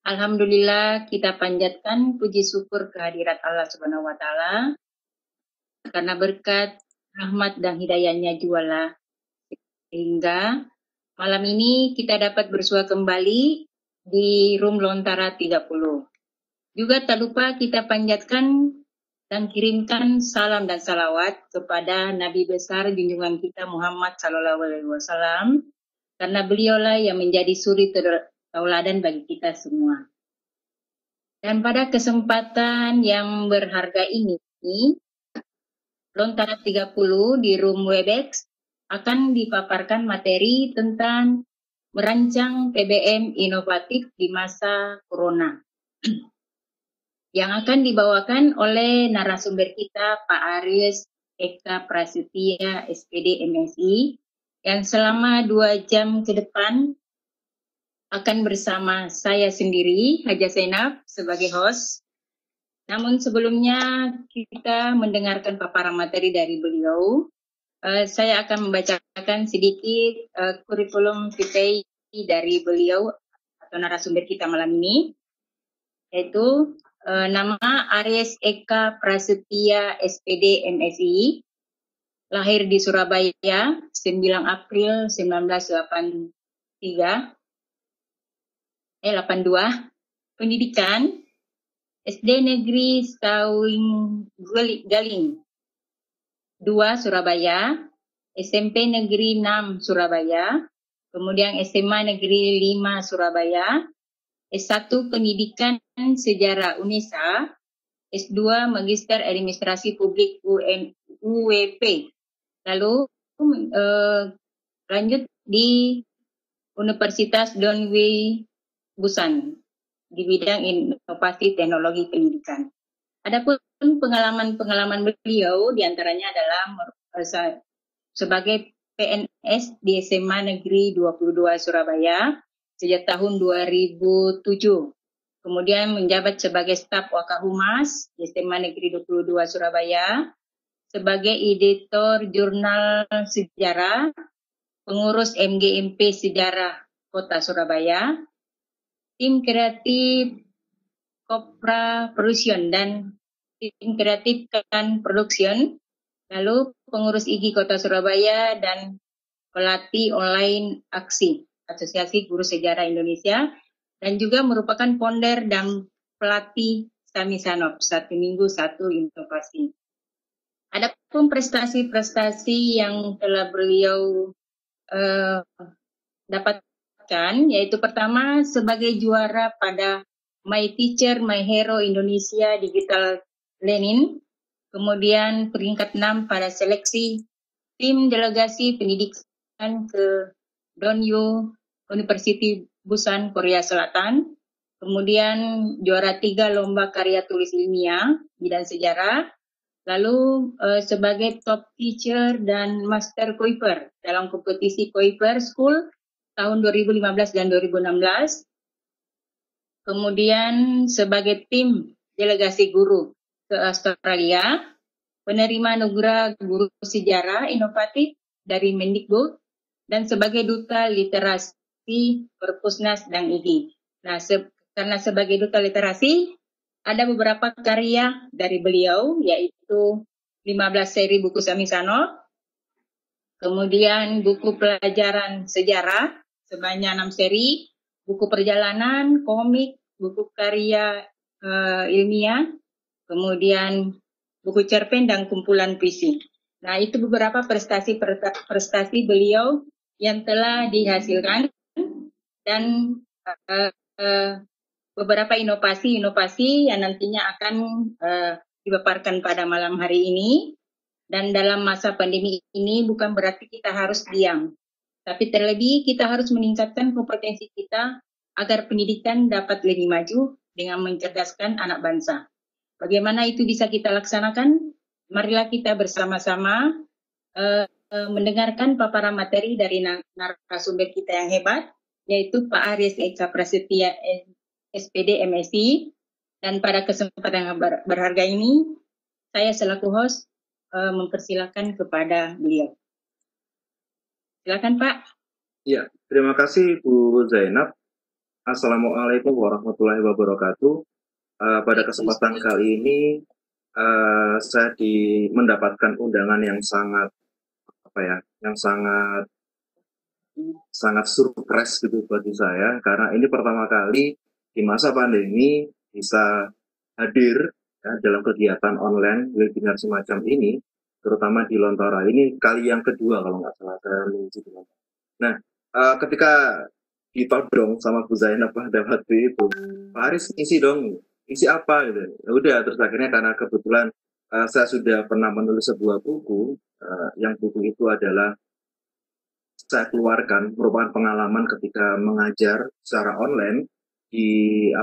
Alhamdulillah kita panjatkan puji syukur kehadirat Allah Subhanahu wa taala karena berkat rahmat dan hidayahnya jualah sehingga malam ini kita dapat bersua kembali di Room Lontara 30. Juga tak lupa kita panjatkan dan kirimkan salam dan salawat kepada Nabi besar junjungan kita Muhammad Sallallahu Alaihi Wasallam karena beliaulah yang menjadi suri tauladan bagi kita semua. Dan pada kesempatan yang berharga ini, Lontara 30 di Room Webex akan dipaparkan materi tentang merancang PBM inovatif di masa Corona. Yang akan dibawakan oleh narasumber kita Pak Aries Eka Prasetya SPD MSI yang selama 2 jam ke depan akan bersama saya sendiri, Haja Zainab, sebagai host. Namun sebelumnya kita mendengarkan paparan materi dari beliau. Saya akan membacakan sedikit kurikulum vitae dari beliau atau narasumber kita malam ini, yaitu nama Aries Eka Prasetya SPD MSI, lahir di Surabaya 9 April 1982, pendidikan SD Negeri Stawing Galing 2 Surabaya, SMP Negeri 6 Surabaya, kemudian SMA Negeri 5 Surabaya, S1 Pendidikan Sejarah UNESA, S2 Magister Administrasi Publik UWP, lalu lanjut di Universitas Donggui Busan di bidang inovasi teknologi pendidikan. Adapun pengalaman beliau diantaranya adalah sebagai PNS di SMA Negeri 22 Surabaya sejak tahun 2007. Kemudian menjabat sebagai staf Wakahumas di SMA Negeri 22 Surabaya, sebagai editor jurnal sejarah, pengurus MGMP Sejarah Kota Surabaya, tim kreatif Kopra Production dan tim kreatif Kan Production, lalu pengurus IGI Kota Surabaya dan pelatih online aksi Asosiasi Guru Sejarah Indonesia, dan juga merupakan founder dan pelatih Samisanop, 1 minggu 1 inovasi. Adapun prestasi-prestasi yang telah beliau dapatkan, yaitu pertama sebagai juara pada My Teacher, My Hero Indonesia Digital Learning, kemudian peringkat 6 pada seleksi tim delegasi pendidikan ke Donyu University Busan, Korea Selatan, kemudian juara 3 lomba karya tulis ilmiah bidang sejarah, lalu sebagai top teacher dan master Kuiper dalam kompetisi Kuiper School tahun 2015 dan 2016. Kemudian sebagai tim delegasi guru ke Australia, penerima anugerah guru sejarah inovatif dari Mendikbud, dan sebagai duta literasi Perpusnas dan IGI. Nah, karena sebagai duta literasi, ada beberapa karya dari beliau, yaitu 15 seri buku Samisano, kemudian buku pelajaran sejarah sebanyak 6 seri, buku perjalanan, komik, buku karya ilmiah, kemudian buku cerpen dan kumpulan puisi. Nah, itu beberapa prestasi beliau yang telah dihasilkan, dan beberapa inovasi-inovasi yang nantinya akan dipaparkan pada malam hari ini. Dan dalam masa pandemi ini bukan berarti kita harus diam, tapi terlebih kita harus meningkatkan kompetensi kita agar pendidikan dapat lebih maju dengan mencerdaskan anak bangsa. Bagaimana itu bisa kita laksanakan? Marilah kita bersama-sama mendengarkan paparan materi dari narasumber kita yang hebat, yaitu Pak Aries Eka Prasetya SPD MSI. Dan pada kesempatan yang berharga ini, saya selaku host mempersilakan kepada beliau. Silakan Pak. Ya, terima kasih Bu Zainab. Assalamualaikum warahmatullahi wabarakatuh. Pada kesempatan kali ini saya mendapatkan undangan yang sangat yang sangat surprise gitu bagi saya, karena ini pertama kali di masa pandemi bisa hadir ya, dalam kegiatan online webinar semacam ini, terutama di Lontara. Ini kali yang kedua kalau nggak salah saya mengisi di Lontara. Nah, ketika ditodong sama Bu Zainab pada waktu itu, Pak Haris isi dong, isi apa gitu. Ya udah, terus akhirnya karena kebetulan saya sudah pernah menulis sebuah buku, yang buku itu adalah saya keluarkan merupakan pengalaman ketika mengajar secara online di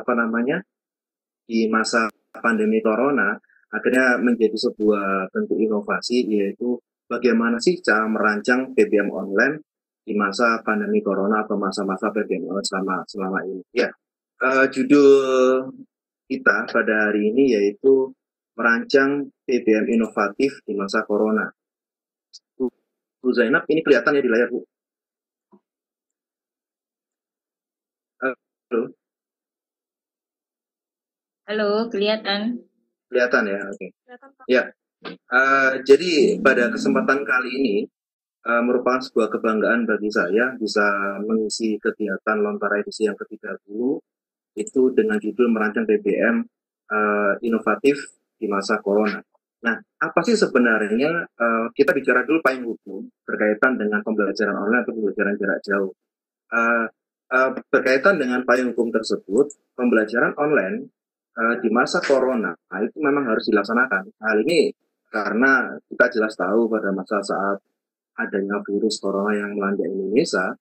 di masa pandemi corona. Akhirnya menjadi sebuah bentuk inovasi, yaitu bagaimana sih cara merancang PBM online di masa pandemi corona atau masa-masa PBM online selama ini. Ya, judul kita pada hari ini yaitu merancang PBM inovatif di masa corona. Bu Zainab, ini kelihatan ya di layar, Bu? Halo? Halo, kelihatan? Kelihatan ya, oke. Ya, jadi pada kesempatan kali ini merupakan sebuah kebanggaan bagi saya bisa mengisi kegiatan Lontara edisi yang ke-30 itu dengan judul merancang PBM inovatif di masa corona. Nah, apa sih sebenarnya, kita bicara dulu payung hukum berkaitan dengan pembelajaran online atau pembelajaran jarak jauh. Uh, Berkaitan dengan payung hukum tersebut, pembelajaran online di masa corona itu memang harus dilaksanakan. Hal ini karena kita jelas tahu pada masa saat adanya virus corona yang melanda Indonesia,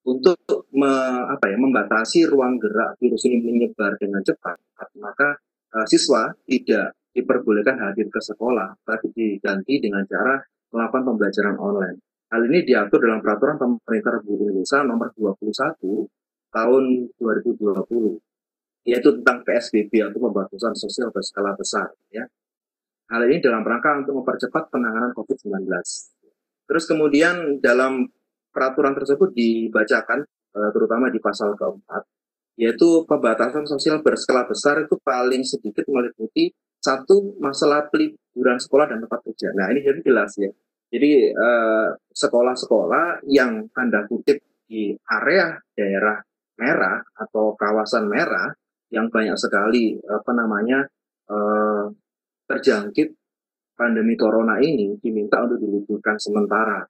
untuk membatasi ruang gerak virus ini menyebar dengan cepat, maka siswa tidak diperbolehkan hadir ke sekolah, tapi diganti dengan cara melakukan pembelajaran online. Hal ini diatur dalam Peraturan Pemerintah Republik Indonesia Nomor 21 Tahun 2020, yaitu tentang PSBB atau pembatasan sosial berskala besar. Ya. Hal ini dalam rangka untuk mempercepat penanganan COVID-19. Terus kemudian dalam peraturan tersebut dibacakan, terutama di pasal keempat, yaitu pembatasan sosial berskala besar itu paling sedikit meliputi satu, masalah liburan sekolah dan tempat kerja. Nah, ini jadi jelas ya. Jadi sekolah-sekolah yang tanda kutip di area daerah merah atau kawasan merah yang banyak sekali terjangkit pandemi corona ini diminta untuk diliburkan sementara.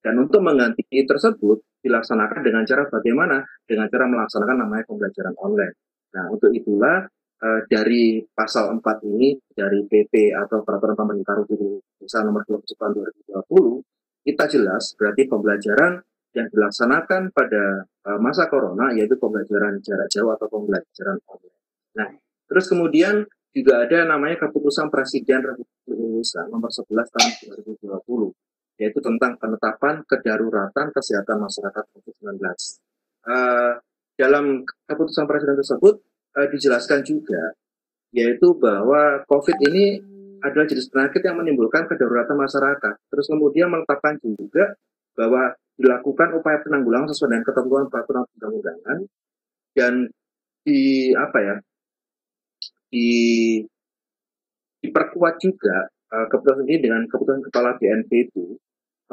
Dan untuk mengganti tersebut dilaksanakan dengan cara bagaimana? Dengan cara melaksanakan namanya pembelajaran online. Nah, untuk itulah dari pasal 4 ini dari PP atau Peraturan Pemerintah Republik Indonesia Nomor 27 Tahun 2020, kita jelas berarti pembelajaran yang dilaksanakan pada masa corona yaitu pembelajaran jarak jauh atau pembelajaran online. Nah, terus kemudian juga ada namanya Keputusan Presiden Republik Indonesia Nomor 11 Tahun 2020, yaitu tentang penetapan kedaruratan kesehatan masyarakat COVID-19. Dalam keputusan Presiden tersebut dijelaskan juga, yaitu bahwa COVID ini adalah jenis penyakit yang menimbulkan kedaruratan masyarakat. Terus kemudian menetapkan juga bahwa dilakukan upaya penanggulangan sesuai dengan ketentuan peraturan perundang-undangan dan di diperkuat juga keputusan ini dengan keputusan Kepala BNPB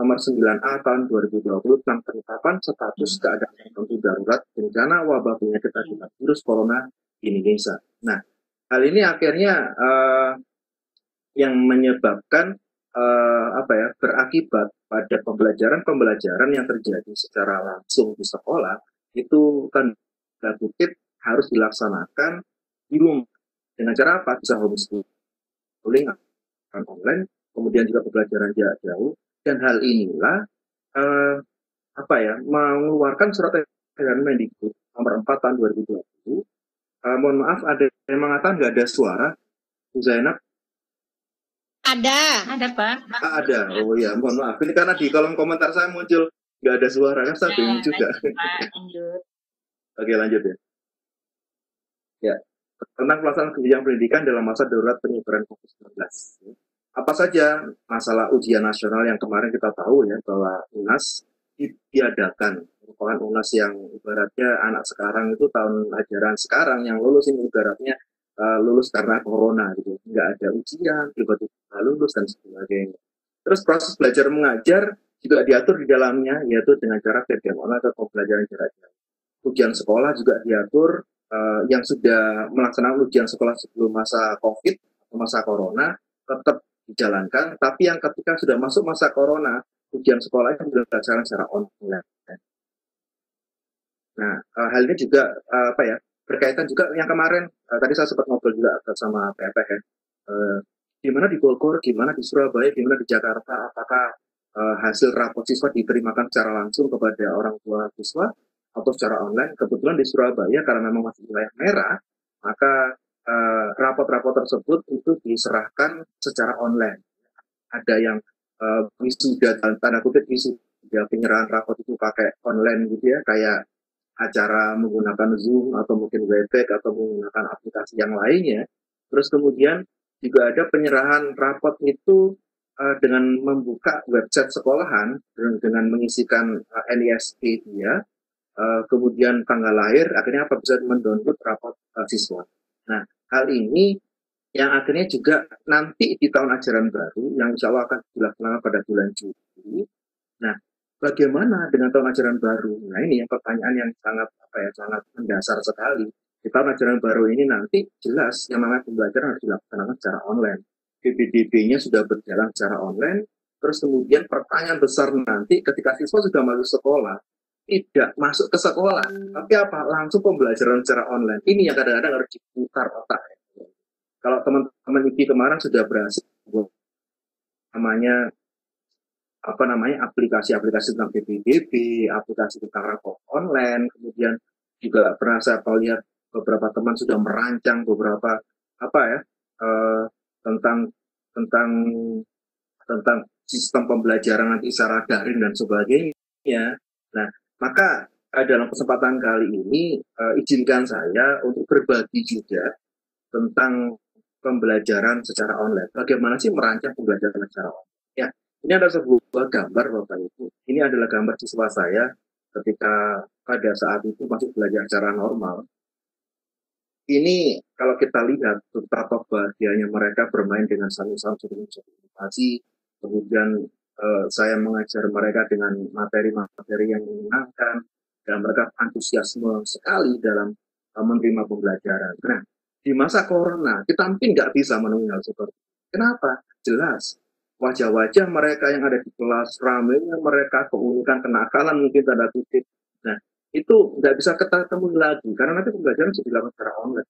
Nomor 9A Tahun 2020 tentang penetapan status keadaan darurat bencana wabah penyakit akibat virus corona di Indonesia. Nah, hal ini akhirnya yang menyebabkan berakibat pada pembelajaran yang terjadi secara langsung di sekolah itu kan kutip harus dilaksanakan di rumah. Dengan cara apa? Bisa homeschooling online, kemudian juga pembelajaran jarak jauh. Dan hal inilah mengeluarkan surat edaran Mendikbud nomor 4 tahun 2020. Mohon maaf, ada yang mengatakan nggak ada suara, Bu Zainab? Ada Pak. Ada, oh ya, mohon maaf. Ini karena di kolom komentar saya muncul nggak ada suara, kan saya bingung juga. Lanjut. Oke, lanjut ya. Ya, tentang pelaksanaan kebijakan pendidikan dalam masa darurat penyebaran COVID-19. Apa saja masalah ujian nasional yang kemarin kita tahu ya bahwa UNAS diadakan merupakan UNAS yang ibaratnya anak sekarang itu tahun ajaran sekarang yang lulus ini ibaratnya lulus karena corona gitu, nggak ada ujian, tiba-tiba lulus dan sebagainya. Terus proses belajar mengajar juga diatur di dalamnya, yaitu dengan cara PPM online atau pembelajaran jarak jauh. Ujian sekolah juga diatur, yang sudah melaksanakan ujian sekolah sebelum masa COVID atau masa corona tetap dijalankan, tapi yang ketika sudah masuk masa corona, ujian sekolah itu dilaksanakan secara online. Nah, hal ini juga berkaitan juga yang kemarin tadi saya sempat ngobrol juga sama PPH ya. Gimana di Bogor, gimana di Surabaya, gimana di Jakarta, apakah hasil rapot siswa diterimakan secara langsung kepada orang tua siswa atau secara online. Kebetulan di Surabaya karena memang masih wilayah merah, maka rapot-rapot tersebut itu diserahkan secara online. Ada yang wisuda, tanda kutip wisuda, penyerahan rapot itu pakai online gitu ya, kayak acara menggunakan Zoom atau mungkin Webex atau menggunakan aplikasi yang lainnya. Terus kemudian juga ada penyerahan rapot itu dengan membuka website sekolahan dengan mengisikan NISP dia, kemudian tanggal lahir, akhirnya apa bisa mendownload rapot siswa. Nah, hal ini yang akhirnya juga nanti di tahun ajaran baru yang insya Allah akan dilaksanakan pada bulan Juli. Nah, bagaimana dengan tahun ajaran baru? Nah, ini yang pertanyaan yang sangat sangat mendasar sekali. Di tahun ajaran baru ini nanti jelas yang namanya pembelajaran harus dilaksanakan secara online. PPDB-nya sudah berjalan secara online. Terus kemudian pertanyaan besar nanti ketika siswa sudah masuk sekolah, tidak masuk ke sekolah, tapi apa? Langsung pembelajaran secara online. Ini yang kadang-kadang harus diputar otak. Kalau teman-teman IPI kemarin sudah berhasil aplikasi tentang PPDB, aplikasi tentang rapor online, kemudian juga pernah saya lihat beberapa teman sudah merancang beberapa tentang sistem pembelajaran nanti secara daring dan sebagainya. Nah, maka dalam kesempatan kali ini izinkan saya untuk berbagi juga tentang pembelajaran secara online. Bagaimana sih merancang pembelajaran secara online? Ya, ini ada sebuah gambar Bapak Ibu. Ini adalah gambar siswa saya ketika pada saat itu masih belajar secara normal. Ini kalau kita lihat betapa bahagianya mereka bermain dengan sambil-sambil inovasi. Kemudian saya mengajar mereka dengan materi-materi yang menyenangkan dan mereka antusiasme sekali dalam menerima pembelajaran. Nah, di masa corona kita mungkin nggak bisa menemui hal seperti itu. Kenapa? Jelas wajah-wajah mereka yang ada di kelas, ramainya mereka, keunikan, kenakalan mungkin tanda kutip. Nah, itu nggak bisa kita temui lagi karena nanti pembelajaran sudah dilakukan secara online.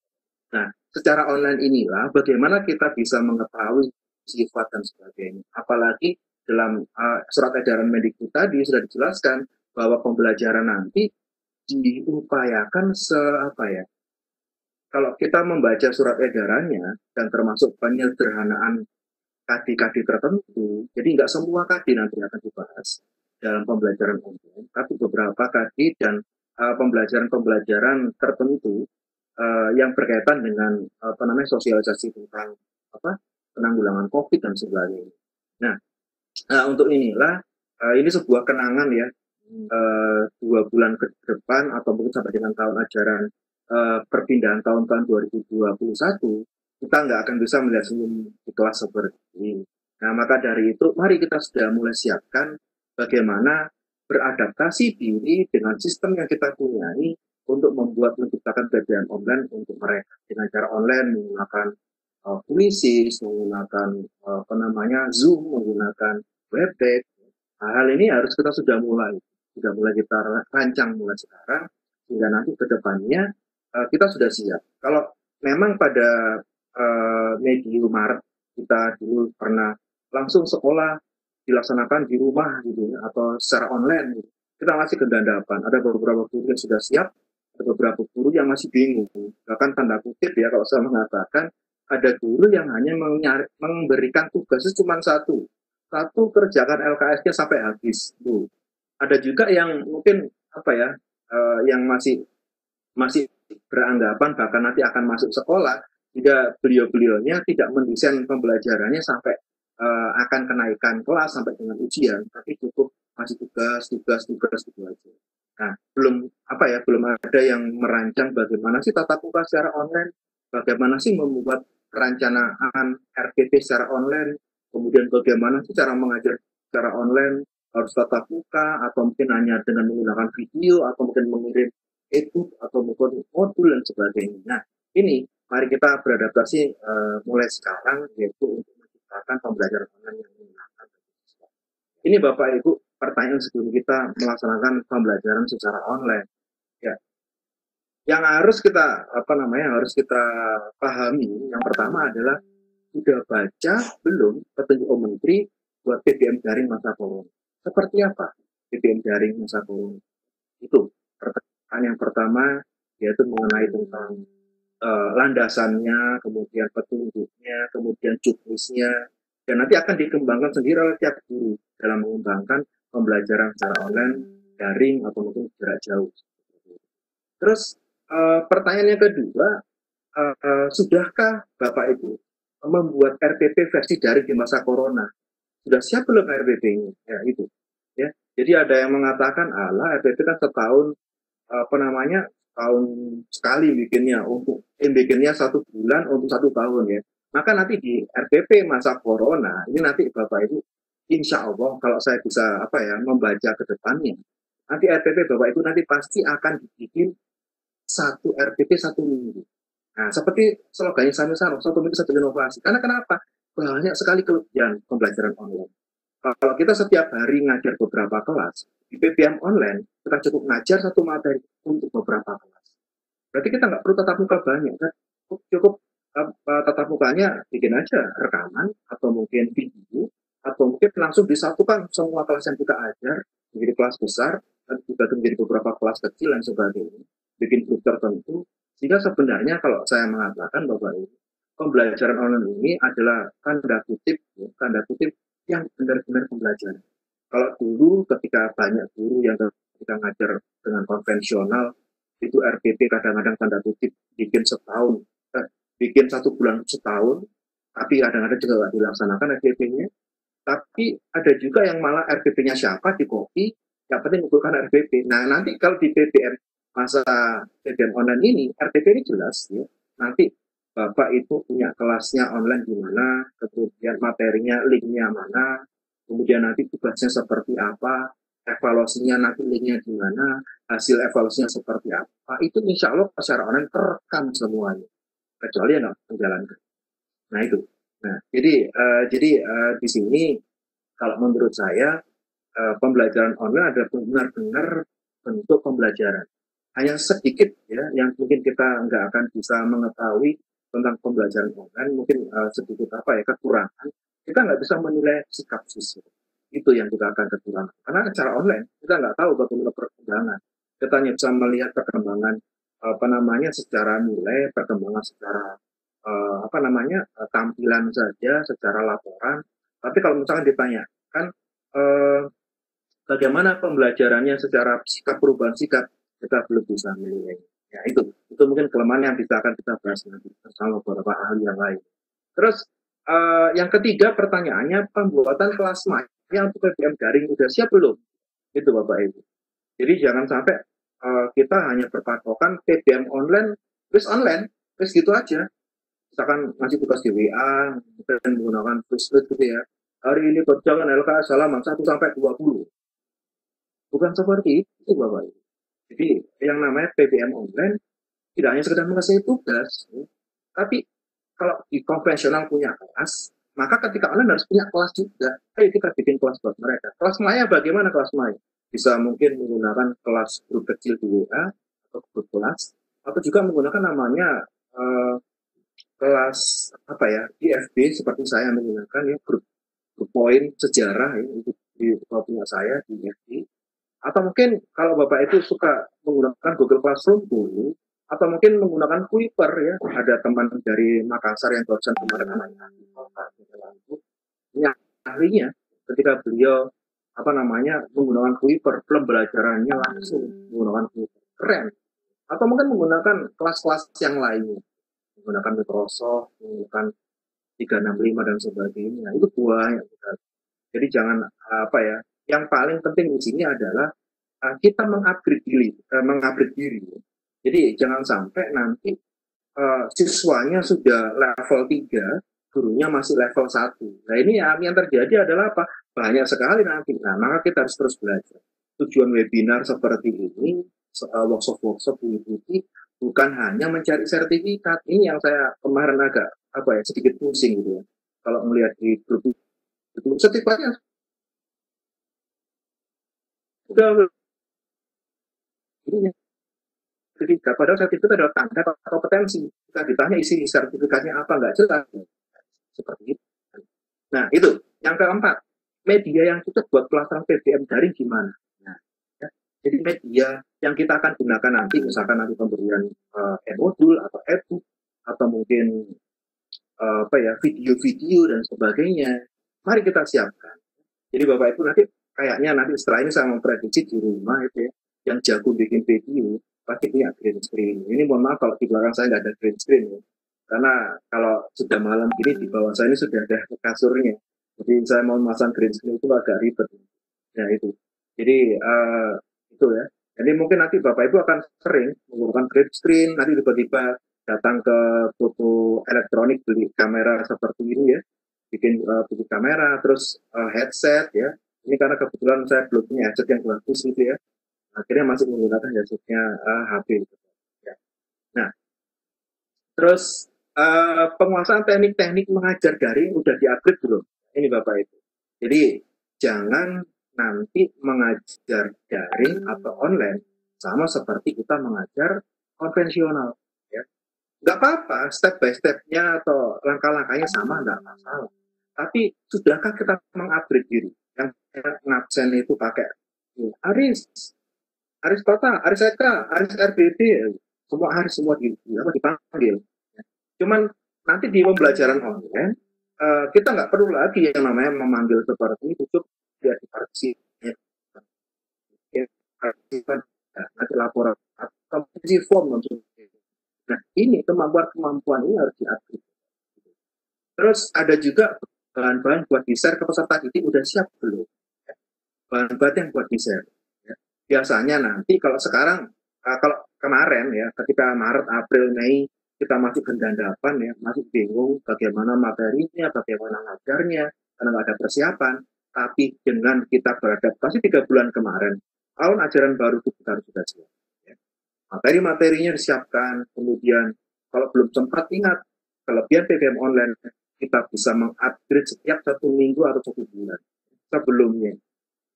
Nah, secara online inilah bagaimana kita bisa mengetahui sifat dan sebagainya. Apalagi dalam surat edaran Mendikbud tadi sudah dijelaskan bahwa pembelajaran nanti diupayakan kalau kita membaca surat edarannya dan termasuk penyederhanaan kadi-kadi tertentu, jadi nggak semua kadi nanti akan dibahas dalam pembelajaran online, tapi beberapa kadi dan pembelajaran tertentu yang berkaitan dengan sosialisasi tentang penanggulangan COVID dan sebagainya. Nah, untuk inilah ini sebuah kenangan ya, 2 bulan ke depan atau mungkin sampai dengan tahun ajaran perpindahan tahun-tahun 2021 kita nggak akan bisa melihat senyum di kelas seperti ini. Nah, maka dari itu mari kita sudah mulai siapkan bagaimana beradaptasi diri dengan sistem yang kita punyai untuk menciptakan pembelajaran online untuk mereka dengan cara online menggunakan Kulisis, menggunakan Zoom, menggunakan Webex. Nah, hal ini harus kita sudah mulai kita rancang mulai sekarang sehingga nanti ke depannya kita sudah siap. Kalau memang pada medium Maret kita dulu pernah langsung sekolah dilaksanakan di rumah gitu ya, atau secara online gitu. Kita masih kedandapan. Ada beberapa guru yang sudah siap, ada beberapa guru yang masih bingung. Bahkan tanda kutip ya kalau saya mengatakan ada guru yang hanya memberikan tugasnya cuma satu kerjakan LKS-nya sampai habis. Tuh. Ada juga yang mungkin yang masih beranggapan bahkan nanti akan masuk sekolah, jika beliau-beliaunya tidak mendesain pembelajarannya sampai akan kenaikan kelas sampai dengan ujian, tapi cukup masih tugas gitu aja. Nah, belum ada yang merancang bagaimana sih tatap muka secara online, bagaimana sih membuat perencanaan RPP secara online, kemudian bagaimana sih cara mengajar secara online, harus tatap muka atau mungkin hanya dengan menggunakan video atau mungkin mengirim e-book atau mungkin modul dan sebagainya. Nah, ini mari kita beradaptasi mulai sekarang, yaitu untuk menciptakan pembelajaran online yang menyenangkan. Ini Bapak Ibu pertanyaan sebelum kita melaksanakan pembelajaran secara online. Ya, yang harus kita pahami yang pertama adalah sudah baca belum petunjuk Menteri buat PBM daring masa corona. Seperti apa PBM daring masa corona? Itu pertanyaan yang pertama, yaitu mengenai tentang landasannya, kemudian petunjuknya, kemudian juknisnya, dan nanti akan dikembangkan sendiri oleh tiap guru dalam mengembangkan pembelajaran secara online, daring, atau mungkin jarak jauh. Terus pertanyaan yang kedua, sudahkah Bapak Ibu membuat RPP versi daring di masa corona? Sudah siap belum RPP-nya? Ya itu. Ya. Jadi ada yang mengatakan, RPP kan setahun tahun sekali bikinnya bikinnya 1 bulan untuk 1 tahun ya. Maka nanti di RPP masa corona ini nanti Bapak Ibu, insya Allah kalau saya bisa membaca ke depannya, nanti RPP Bapak Ibu nanti pasti akan dibikin 1 RPP 1 minggu. Nah, seperti slogannya sama-sama, 1 minggu 1 inovasi. Karena kenapa? Banyak sekali kelebihan pembelajaran online. Kalau kita setiap hari ngajar beberapa kelas, di PBM online, kita cukup ngajar 1 materi untuk beberapa kelas. Berarti kita nggak perlu tatap muka banyak, kan? Cukup tatap mukanya bikin aja rekaman, atau mungkin video, atau mungkin langsung disatukan semua kelas yang kita ajar, menjadi kelas besar, dan juga menjadi beberapa kelas kecil dan sebagainya. Bikin grup tertentu, sehingga sebenarnya kalau saya mengatakan Bapak Ibu, pembelajaran online ini adalah tanda kutip yang benar-benar pembelajaran. Kalau dulu ketika banyak guru yang kita ngajar dengan konvensional, itu RPP kadang-kadang tanda kutip bikin 1 bulan setahun, tapi kadang-kadang juga nggak dilaksanakan RPP-nya. Tapi ada juga yang malah RPP-nya siapa di copy, yang penting mengumpulkan RPP. Nah, nanti kalau di PBM masa PBM online ini, RPP ini jelas ya. Nanti Bapak itu punya kelasnya online di mana, kemudian materinya, linknya mana, kemudian nanti tugasnya seperti apa, evaluasinya nanti linknya di mana, hasil evaluasinya seperti apa, itu insya Allah secara online terekam semuanya, kecuali yang nggak menjalankan. Nah itu. Nah jadi di sini kalau menurut saya pembelajaran online adalah benar-benar bentuk pembelajaran. Hanya sedikit ya yang mungkin kita nggak akan bisa mengetahui tentang pembelajaran online, mungkin sedikit kekurangan. Kita nggak bisa menilai sikap siswa. Itu yang kita akan kekurangan. Karena secara online kita nggak tahu bagaimana perkembangan. Kita hanya bisa melihat perkembangan secara nilai, perkembangan secara tampilan saja, secara laporan. Tapi kalau misalkan ditanyakan bagaimana pembelajarannya secara perubahan sikap, kita belum bisa menilai. Ya itu mungkin kelemahan yang akan kita bahas nanti bersama beberapa ahli yang lain. Terus yang ketiga pertanyaannya, pembuatan kelas maya untuk PBM daring udah siap belum? Itu Bapak Ibu. Jadi jangan sampai kita hanya berpatokan PBM online, terus gitu aja. Misalkan ngasih tugas di WA, dan menggunakan flashcard gitu ya. Hari ini kerjakan LKS halaman 1 sampai 20. Bukan seperti itu Bapak Ibu. Jadi yang namanya PBM online tidak hanya sekedar mengasih tugas, tapi kalau di konvensional punya kelas, maka ketika online harus punya kelas juga. Ayo kita bikin kelas buat mereka. Kelas maya bagaimana kelas maya? Bisa mungkin menggunakan kelas grup kecil di WA atau grup kelas, atau juga menggunakan namanya kelas IFB seperti saya menggunakan ya grup poin sejarah ya, itu di punya saya di IFB. Atau mungkin kalau Bapak itu suka menggunakan Google Classroom dulu, atau mungkin menggunakan Kuiper ya, ada teman dari Makassar yang dosen kemarin namanya ahlinya ketika beliau menggunakan Kuiper, pembelajarannya langsung menggunakan Kuiper, keren. Atau mungkin menggunakan kelas-kelas yang lainnya, menggunakan Microsoft, menggunakan 365 dan sebagainya, itu banyak. Jadi jangan yang paling penting di sini adalah kita mengupgrade diri. Jadi jangan sampai nanti siswanya sudah level 3, gurunya masih level 1. Nah ini yang terjadi adalah apa? Banyak sekali nanti. Nah maka kita harus terus belajar. Tujuan webinar seperti ini, workshop diikuti bukan hanya mencari sertifikat. Ini yang saya kemarin agak sedikit pusing gitu ya. Kalau melihat di grup itu sertifikatnya sudah ini sertifikat, padahal sertifikat adalah tanda kompetensi. Kita ditanya isi sertifikatnya apa, nggak jelas. Seperti itu. Nah, itu. Yang keempat, media yang cocok buat pelaksanaan PBM daring gimana? Nah, ya. Jadi media yang kita akan gunakan nanti, misalkan nanti pemberian e-modul atau e-book, atau mungkin video-video dan sebagainya. Mari kita siapkan. Jadi Bapak Ibu nanti kayaknya nanti setelah ini saya memprediksi di rumah itu ya, yang jago bikin video pasti punya green screen. Ini mohon maaf kalau di belakang saya nggak ada green screen ya. Karena kalau sudah malam gini di bawah saya ini sudah ada kasurnya. Jadi saya mau memasang green screen itu agak ribet. Ya itu. Jadi itu ya. Jadi mungkin nanti Bapak Ibu akan sering menggunakan green screen, nanti tiba-tiba datang ke toko elektronik beli kamera seperti ini ya, bikin kamera, terus headset ya. Ini karena kebetulan saya belum punya headset yang bagus gitu ya. Akhirnya masih menggunakan headsetnya HP. Gitu. Ya. Nah, terus penguasaan teknik-teknik mengajar daring udah di-upgrade belum? Ini Bapak Ibu. Jadi jangan nanti mengajar daring atau online sama seperti kita mengajar konvensional. Ya. Nggak apa-apa, step by step-nya atau langkah-langkahnya sama, nggak masalah. Tapi sudahkah kita mengupgrade diri? Yang ngabsen itu pakai Aris Kota, Aris Eka, Aris RBD, semua dipanggil. Cuman nanti di pembelajaran online kita nggak perlu lagi yang namanya memanggil seperti itu, cukup dia dipartisi, nanti laporan atau isi form untuk. Nah ini kemampuan ini harus diupgrade. Terus ada juga bahan-bahan buat di-share ke peserta didik udah siap belum? Bahan-bahan yang buat di-share. Ya. Biasanya nanti kalau sekarang, kalau kemarin ya, ketika Maret, April, Mei, kita masih gendadapan ya, masih bingung bagaimana materinya, bagaimana ngajarnya, karena nggak ada persiapan. Tapi dengan kita beradaptasi 3 bulan kemarin, tahun ajaran baru kita harus sudah siap. Ya. Materi-materinya disiapkan, kemudian kalau belum sempat ingat, kelebihan PBM online, kita bisa mengupgrade setiap 1 minggu atau 1 bulan sebelumnya.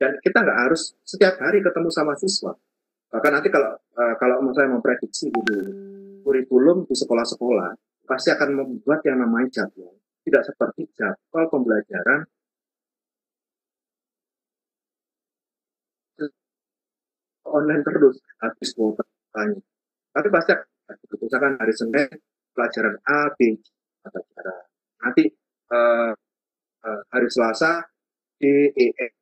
Dan kita nggak harus setiap hari ketemu sama siswa. Bahkan nanti kalau saya memprediksi gitu, kurikulum di sekolah-sekolah pasti akan membuat yang namanya jadwal. Tidak seperti jadwal pembelajaran online terus, habis kuotanya. Tapi pasti misalkan hari Senin pelajaran A, B, atau cara. Nanti hari Selasa D, E, F,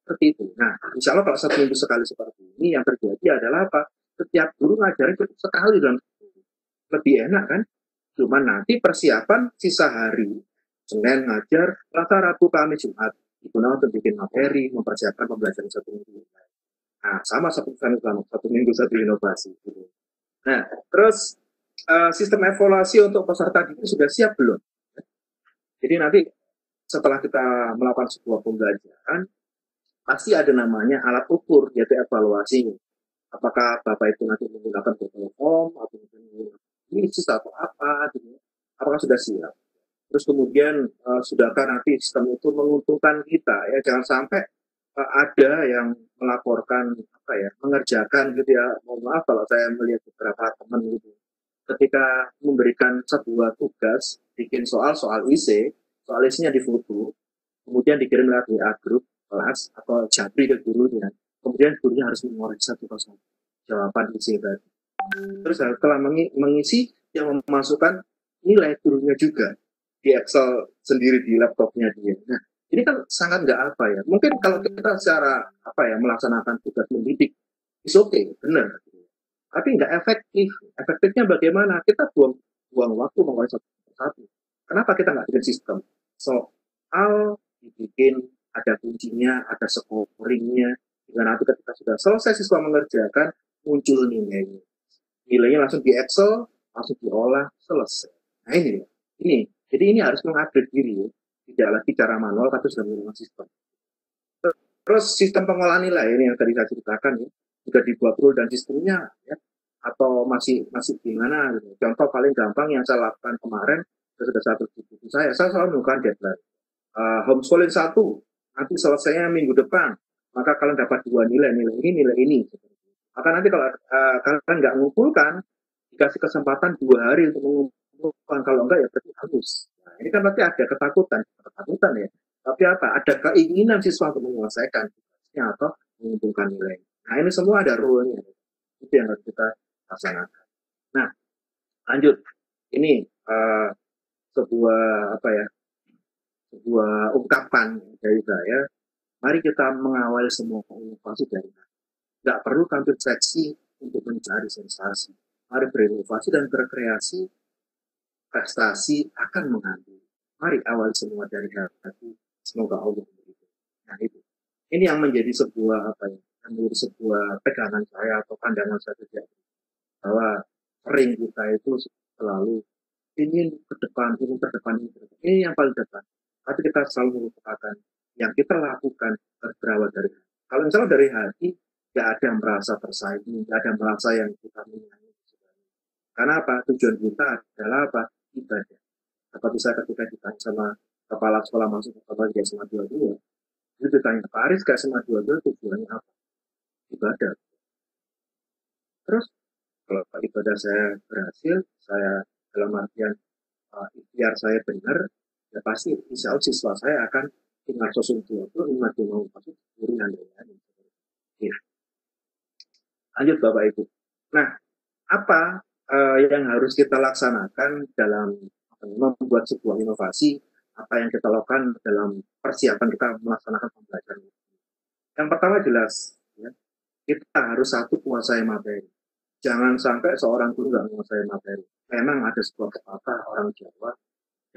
seperti itu. Nah, insya Allah kalau 1 minggu sekali seperti ini, yang terjadi adalah apa? Setiap guru ngajarin cukup sekali dan lebih enak kan? Cuman nanti persiapan sisa hari, Senin ngajar, Selasa, Rabu, Kamis, Jumat, digunakan untuk bikin materi, mempersiapkan pembelajaran 1 minggu. Nah, sama seperti 1 minggu 1 inovasi. Nah, terus sistem evaluasi untuk peserta didik sudah siap belum? Jadi nanti setelah kita melakukan sebuah pembelajaran, pasti ada namanya alat ukur, yaitu evaluasi. Apakah Bapak itu nanti menggunakan Google Form, atau menggunakan krisis atau apa, gitu. Apakah sudah siap? Terus kemudian sudahkah nanti sistem itu menguntungkan kita? Ya jangan sampai ada yang melaporkan mengerjakan gitu ya. Mohon maaf kalau saya melihat beberapa teman gitu. Ketika memberikan sebuah tugas, bikin soal IC, soal isinya difoto, kemudian dikirim lewat WA grup kelas atau jabri ke gurunya, kemudian gurunya harus mengoreksi satu persatu jawaban isi tadi. Terus setelah mengisi, yang memasukkan nilai gurunya juga di Excel sendiri di laptopnya dia. Nah, ini kan sangat nggak ya. Mungkin kalau kita secara melaksanakan tugas mendidik, is okay, benar. Tapi nggak efektif. Efektifnya bagaimana? Kita buang waktu mengoreksi satu persatu. Kenapa kita nggak bikin sistem? Soal dibikin ada kuncinya, ada scoringnya, Dengan nanti ketika sudah selesai siswa mengerjakan, muncul nilainya. Nilainya langsung di Excel, langsung diolah, selesai. Nah ini. Jadi ini harus mengupdate diri ya. Tidak lagi cara manual, tapi sudah menggunakan sistem. Terus sistem pengolahan nilai ini yang tadi saya ceritakan ya, juga dibuat rule dan sistemnya ya, atau masih gimana gitu. Contoh paling gampang yang saya lakukan kemarin, sudah satu buku saya selalu melakukan deadline. Homeschooling 1, nanti selesainya minggu depan, maka kalian dapat 2 nilai ini. Maka nanti kalau kalian nggak mengumpulkan, dikasih kesempatan 2 hari untuk mengumpulkan, kalau enggak ya berarti hangus. Nah, ini kan berarti ada ketakutan ya. Tapi apa? Ada keinginan siswa untuk menyelesaikan tugasnya atau mengumpulkan nilai. Nah ini semua ada rule-nya. Itu yang harus kita laksanakan. Nah, lanjut. Ini sebuah ungkapan dari saya. Mari kita mengawal semua inovasi dari mana. Tidak perlu tampil seksi untuk mencari sensasi. Mari berinovasi dan berkreasi, prestasi akan mengambil. Mari awal semua dari hati. Semoga Allah memberikan. Nah itu. Ini yang menjadi sebuah pegangan saya atau pandangan saya sejak bahwa sering kita itu selalu ingin ke depan. Ini yang paling depan. Tapi kita selalu melupakan yang kita lakukan berawal dari hati. Kalau misalnya dari hati, tidak ada yang merasa tersaingi, tidak ada yang merasa yang kita menyanyi. Karena apa? Tujuan kita adalah apa? Ibadah. Atau bisa ketika ditanya sama kepala sekolah masuk atau dia SMA 22, itu ditanya, Pak Aris gak SMA 22 tujuannya apa? Ibadah. Terus kalau ibadah saya berhasil, saya dalam artian ikhtiar saya benar, ya pasti insya Allah siswa saya akan tinggal sosum itu ingat mau masuk guru dan lain-lain. Ya. Lanjut Bapak Ibu. Nah, apa yang harus kita laksanakan dalam membuat sebuah inovasi? Apa yang kita lakukan dalam persiapan kita melaksanakan pembelajaran? Yang pertama jelas, ya, kita harus satu kuasai materi. Jangan sampai seorang guru nggak menguasai materi. Memang ada sebuah pepatah orang Jawa,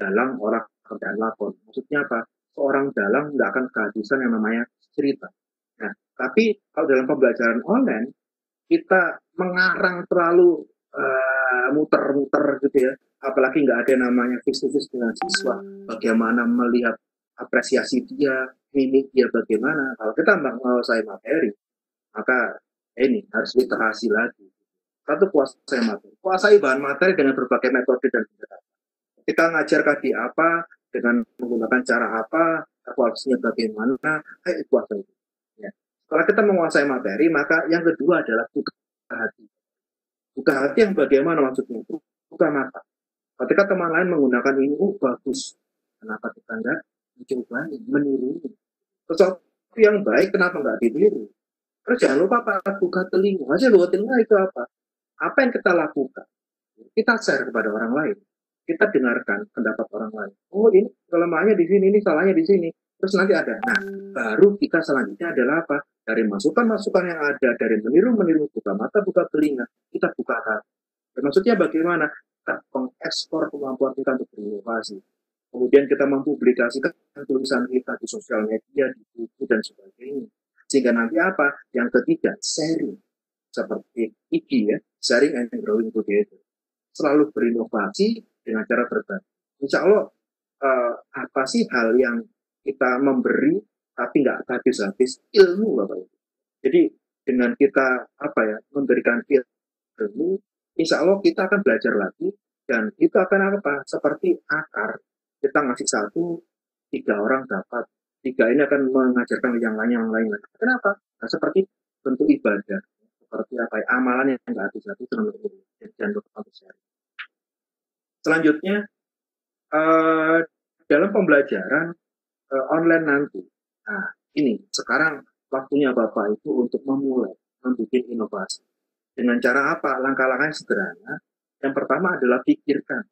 dalang orang kerjaan lakon. Maksudnya apa? Seorang dalang nggak akan kehabisan yang namanya cerita. Nah, tapi kalau dalam pembelajaran online, kita mengarang terlalu muter-muter gitu ya. Apalagi nggak ada namanya face to face dengan siswa. Bagaimana melihat apresiasi dia, mimik dia bagaimana. Kalau kita nggak menguasai materi, maka ini harus literasi lagi. Satu kuasai materi. Kuasai bahan materi dengan berbagai metode dan pendekatan. Kita ngajarkan di apa, dengan menggunakan cara apa, evaluasinya bagaimana, kuasai. Ya. Setelah kita menguasai materi, maka yang kedua adalah buka hati. Buka hati yang bagaimana maksudnya? Buka mata. Ketika teman lain menggunakan ini, bagus. Kenapa kita enggak mencoba meniru? Sesuatu yang baik, kenapa enggak ditiru? Terus jangan lupa buka telinga. Aja buka telinga itu apa? Apa yang kita lakukan? Kita share kepada orang lain. Kita dengarkan pendapat orang lain. Oh ini kelemahannya di sini, ini salahnya di sini. Terus nanti ada. Nah, baru kita selanjutnya adalah apa? Dari masukan-masukan yang ada, dari meniru-meniru, buka mata, buka telinga, kita buka hati. Dan maksudnya bagaimana? Kita mengekspor kemampuan kita untuk berinovasi. Kemudian kita mempublikasikan tulisan kita di sosial media, di buku, dan sebagainya. Sehingga nanti apa? Yang ketiga, sharing. Seperti IG ya, sharing and growing together. Selalu berinovasi dengan cara berbagi. Insya Allah, apa sih hal yang kita memberi tapi nggak habis-habis? Ilmu, Bapak Ibu. Jadi dengan kita memberikan ilmu, insya Allah kita akan belajar lagi dan itu akan apa? Seperti akar. Kita ngasih 1, 3 orang dapat. 3 ini akan mengajarkan yang lain. Kenapa? Nah, seperti bentuk ibadah. Seperti amalan yang nggak habis-habis. Jangan lupa untuk share. Selanjutnya, dalam pembelajaran online nanti. Nah, ini sekarang waktunya Bapak Ibu untuk memulai membuat inovasi. Dengan cara apa? Langkah-langkah yang sederhana. Yang pertama adalah pikirkan.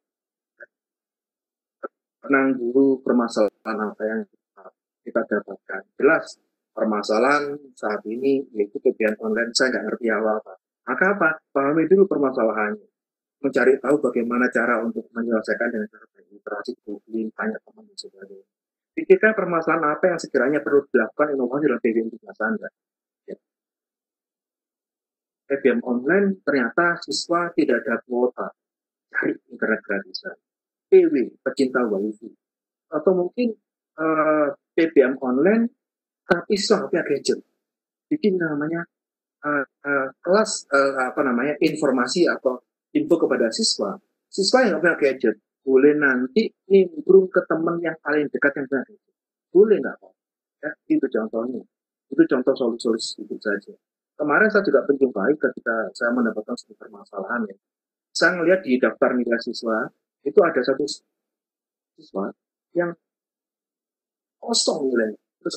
Tenang dulu permasalahan apa yang kita dapatkan. Jelas, permasalahan saat ini yaitu kegiatan online saya nggak ngerti apa-apa. Maka apa? Pahami dulu permasalahannya. Mencari tahu bagaimana cara untuk menyelesaikan dengan cara berinteraksi, googling, tanya teman dan sebagainya. Pikirkan permasalahan apa yang sekiranya perlu dilakukan inovasi dalam kegiatan tugas Anda. Ya. PBM online ternyata siswa tidak ada kuota cari internet gratisan, PW pecinta wifi, atau mungkin PBM online tapi siswa punya gadget, bikin namanya kelas informasi atau info kepada siswa yang punya gadget boleh nanti nimbrung ke teman yang paling dekat yang punya gadget, boleh nggak Pak? Ya, itu contohnya, itu contoh solusi itu saja. Kemarin saya juga menjumpai ketika saya mendapatkan sebuah permasalahan ya, saya melihat di daftar nilai siswa itu ada satu siswa yang kosong nilai, terus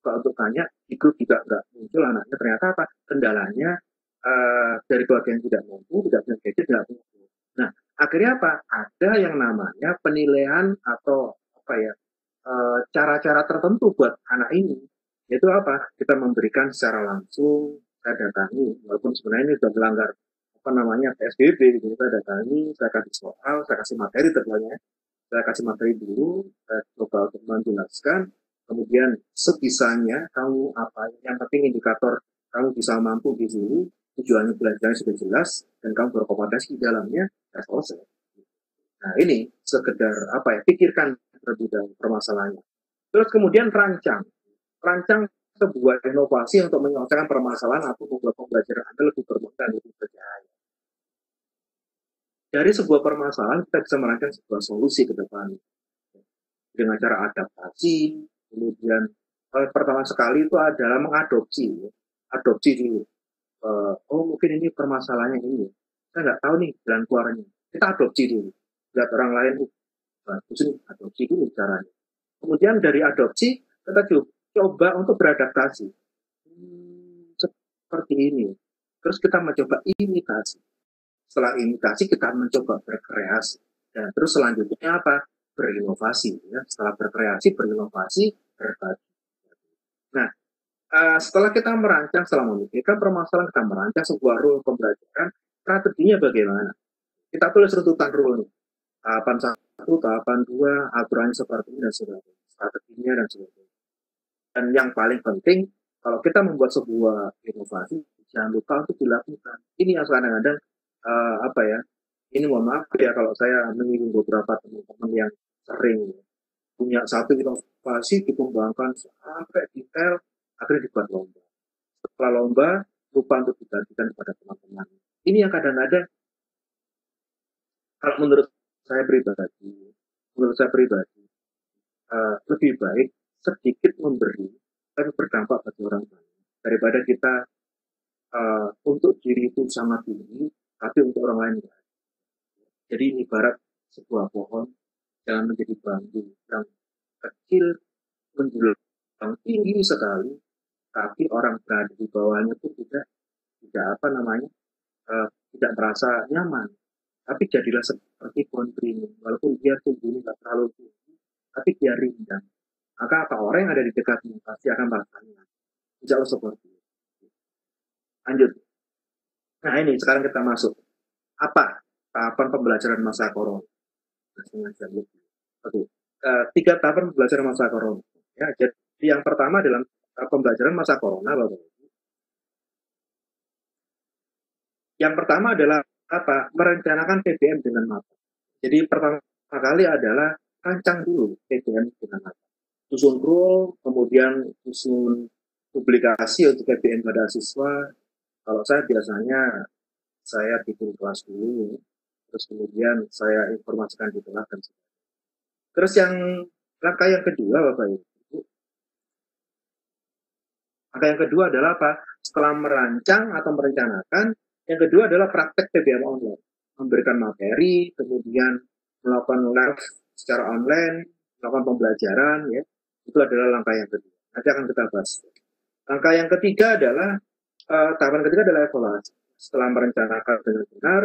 kalau untuk tanya di grup juga nggak muncul anaknya, ternyata apa kendalanya, dari keluarga yang tidak mampu, tidak punya gadget, tidak punya. Nah, akhirnya apa? Ada yang namanya penilaian atau apa ya, cara-cara tertentu buat anak ini, yaitu apa? Kita memberikan secara langsung, saya datangi, walaupun sebenarnya ini sudah melanggar apa namanya PSBB, gitu. Kita datangi, saya kasih soal, saya kasih materi tentunya, saya kasih materi dulu, saya coba untuk menjelaskan, kemudian sebisanya kamu apa, yang penting indikator kamu bisa mampu di sini, tujuannya belajar sudah jelas, dan kamu berkompetensi di dalamnya, ya selesai. Nah ini sekedar apa ya, pikirkan terlebih dahulu permasalahannya. Terus kemudian rancang sebuah inovasi untuk menyelesaikan permasalahan atau membuat pembelajaran Anda lebih bermutu dan lebih berjaya. Dari sebuah permasalahan kita bisa merancang sebuah solusi ke depan dengan cara adaptasi. Kemudian pertama sekali itu adalah mengadopsi, adopsi dulu. Oh mungkin ini permasalahannya ini, saya nggak tahu nih jalan keluarnya, kita adopsi dulu, lihat orang lain bagus nih, adopsi dulu caranya. Kemudian dari adopsi kita coba untuk beradaptasi, seperti ini, terus kita mencoba imitasi, setelah imitasi kita mencoba berkreasi, dan terus selanjutnya apa, berinovasi ya. Setelah berkreasi, berinovasi, berbagi. Nah, setelah kita merancang, setelah memikirkan permasalahan, kita merancang sebuah rule pembelajaran, strateginya bagaimana? Kita tulis runtutan rule nih. Tahapan 1, tahapan 2, aturannya seperti ini dan sebagainya. Strateginya dan sebagainya. Dan yang paling penting, kalau kita membuat sebuah inovasi, jangan lupa untuk dilakukan. Ini yang kadang-kadang apa ya? Ini mohon maaf ya kalau saya menyinggung beberapa teman-teman yang sering punya satu inovasi dikembangkan sampai detail, akhirnya dibuat lomba. Setelah lomba, lupa untuk dibagikan kepada teman-teman. Ini yang kadang-kadang, kalau menurut saya pribadi, lebih baik sedikit memberi, tapi berdampak bagi orang lain, daripada kita untuk diri itu sangat tinggi, tapi untuk orang lain tidak. Jadi ibarat sebuah pohon, jangan menjadi bambu yang kecil menjulang tinggi sekali, tapi orang berada di bawahnya pun tidak tidak merasa nyaman. Tapi jadilah seperti pohon beringin, walaupun dia tumbuhnya tidak terlalu tinggi, tapi dia rindang. Maka apa orang yang ada di dekatnya pasti akan merasa nyaman. Jauh seperti itu. Lanjut. Nah ini sekarang kita masuk. Apa tahapan pembelajaran masa corona? Oke. 3 tahapan pembelajaran masa corona. Ya, jadi yang pertama dalam pembelajaran masa corona, Bapak. Yang pertama adalah apa? Merencanakan PBM dengan matang. Jadi pertama kali adalah rancang dulu PBM dengan matang. Susun rule, kemudian susun publikasi untuk PBM pada siswa. Kalau saya biasanya saya bikin kelas dulu, terus kemudian saya informasikan di kelas dan sebagainya. Terus yang langkah yang kedua, Bapak Ibu, langkah yang kedua adalah apa? Setelah merancang atau merencanakan, yang kedua adalah praktek PBM online, memberikan materi, kemudian melakukan live secara online, melakukan pembelajaran, ya. Itu adalah langkah yang kedua. Nanti akan kita bahas. Langkah yang ketiga adalah tahapan ketiga adalah evaluasi. Setelah merencanakan dengan benar,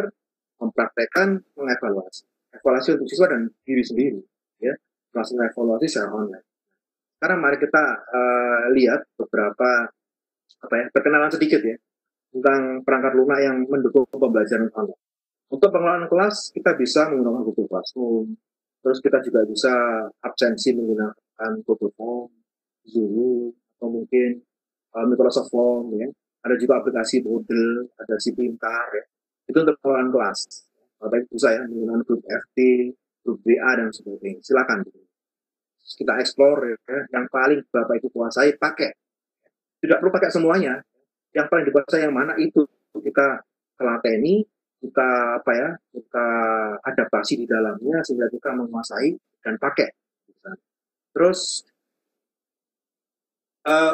mempraktekkan, mengevaluasi. Evaluasi untuk siswa dan diri sendiri, ya. Melakukan evaluasi secara online. Sekarang mari kita lihat beberapa perkenalan sedikit ya tentang perangkat lunak yang mendukung pembelajaran online. Untuk pengelolaan kelas, kita bisa menggunakan Google Classroom, terus kita juga bisa absensi menggunakan Google Form, Zoom, atau mungkin Microsoft Form, ya. ada juga aplikasi Moodle, ada si Pintar ya. Itu untuk pengelolaan kelas. Bapak Ibu saya menggunakan grup FT, grup WA dan sebagainya. Silakan. Kita explore ya. Yang paling Bapak Ibu kuasai pakai. Tidak perlu pakai semuanya. Yang paling dikuasai yang mana itu kita telateni, kita kita adaptasi di dalamnya sehingga kita menguasai dan pakai. Terus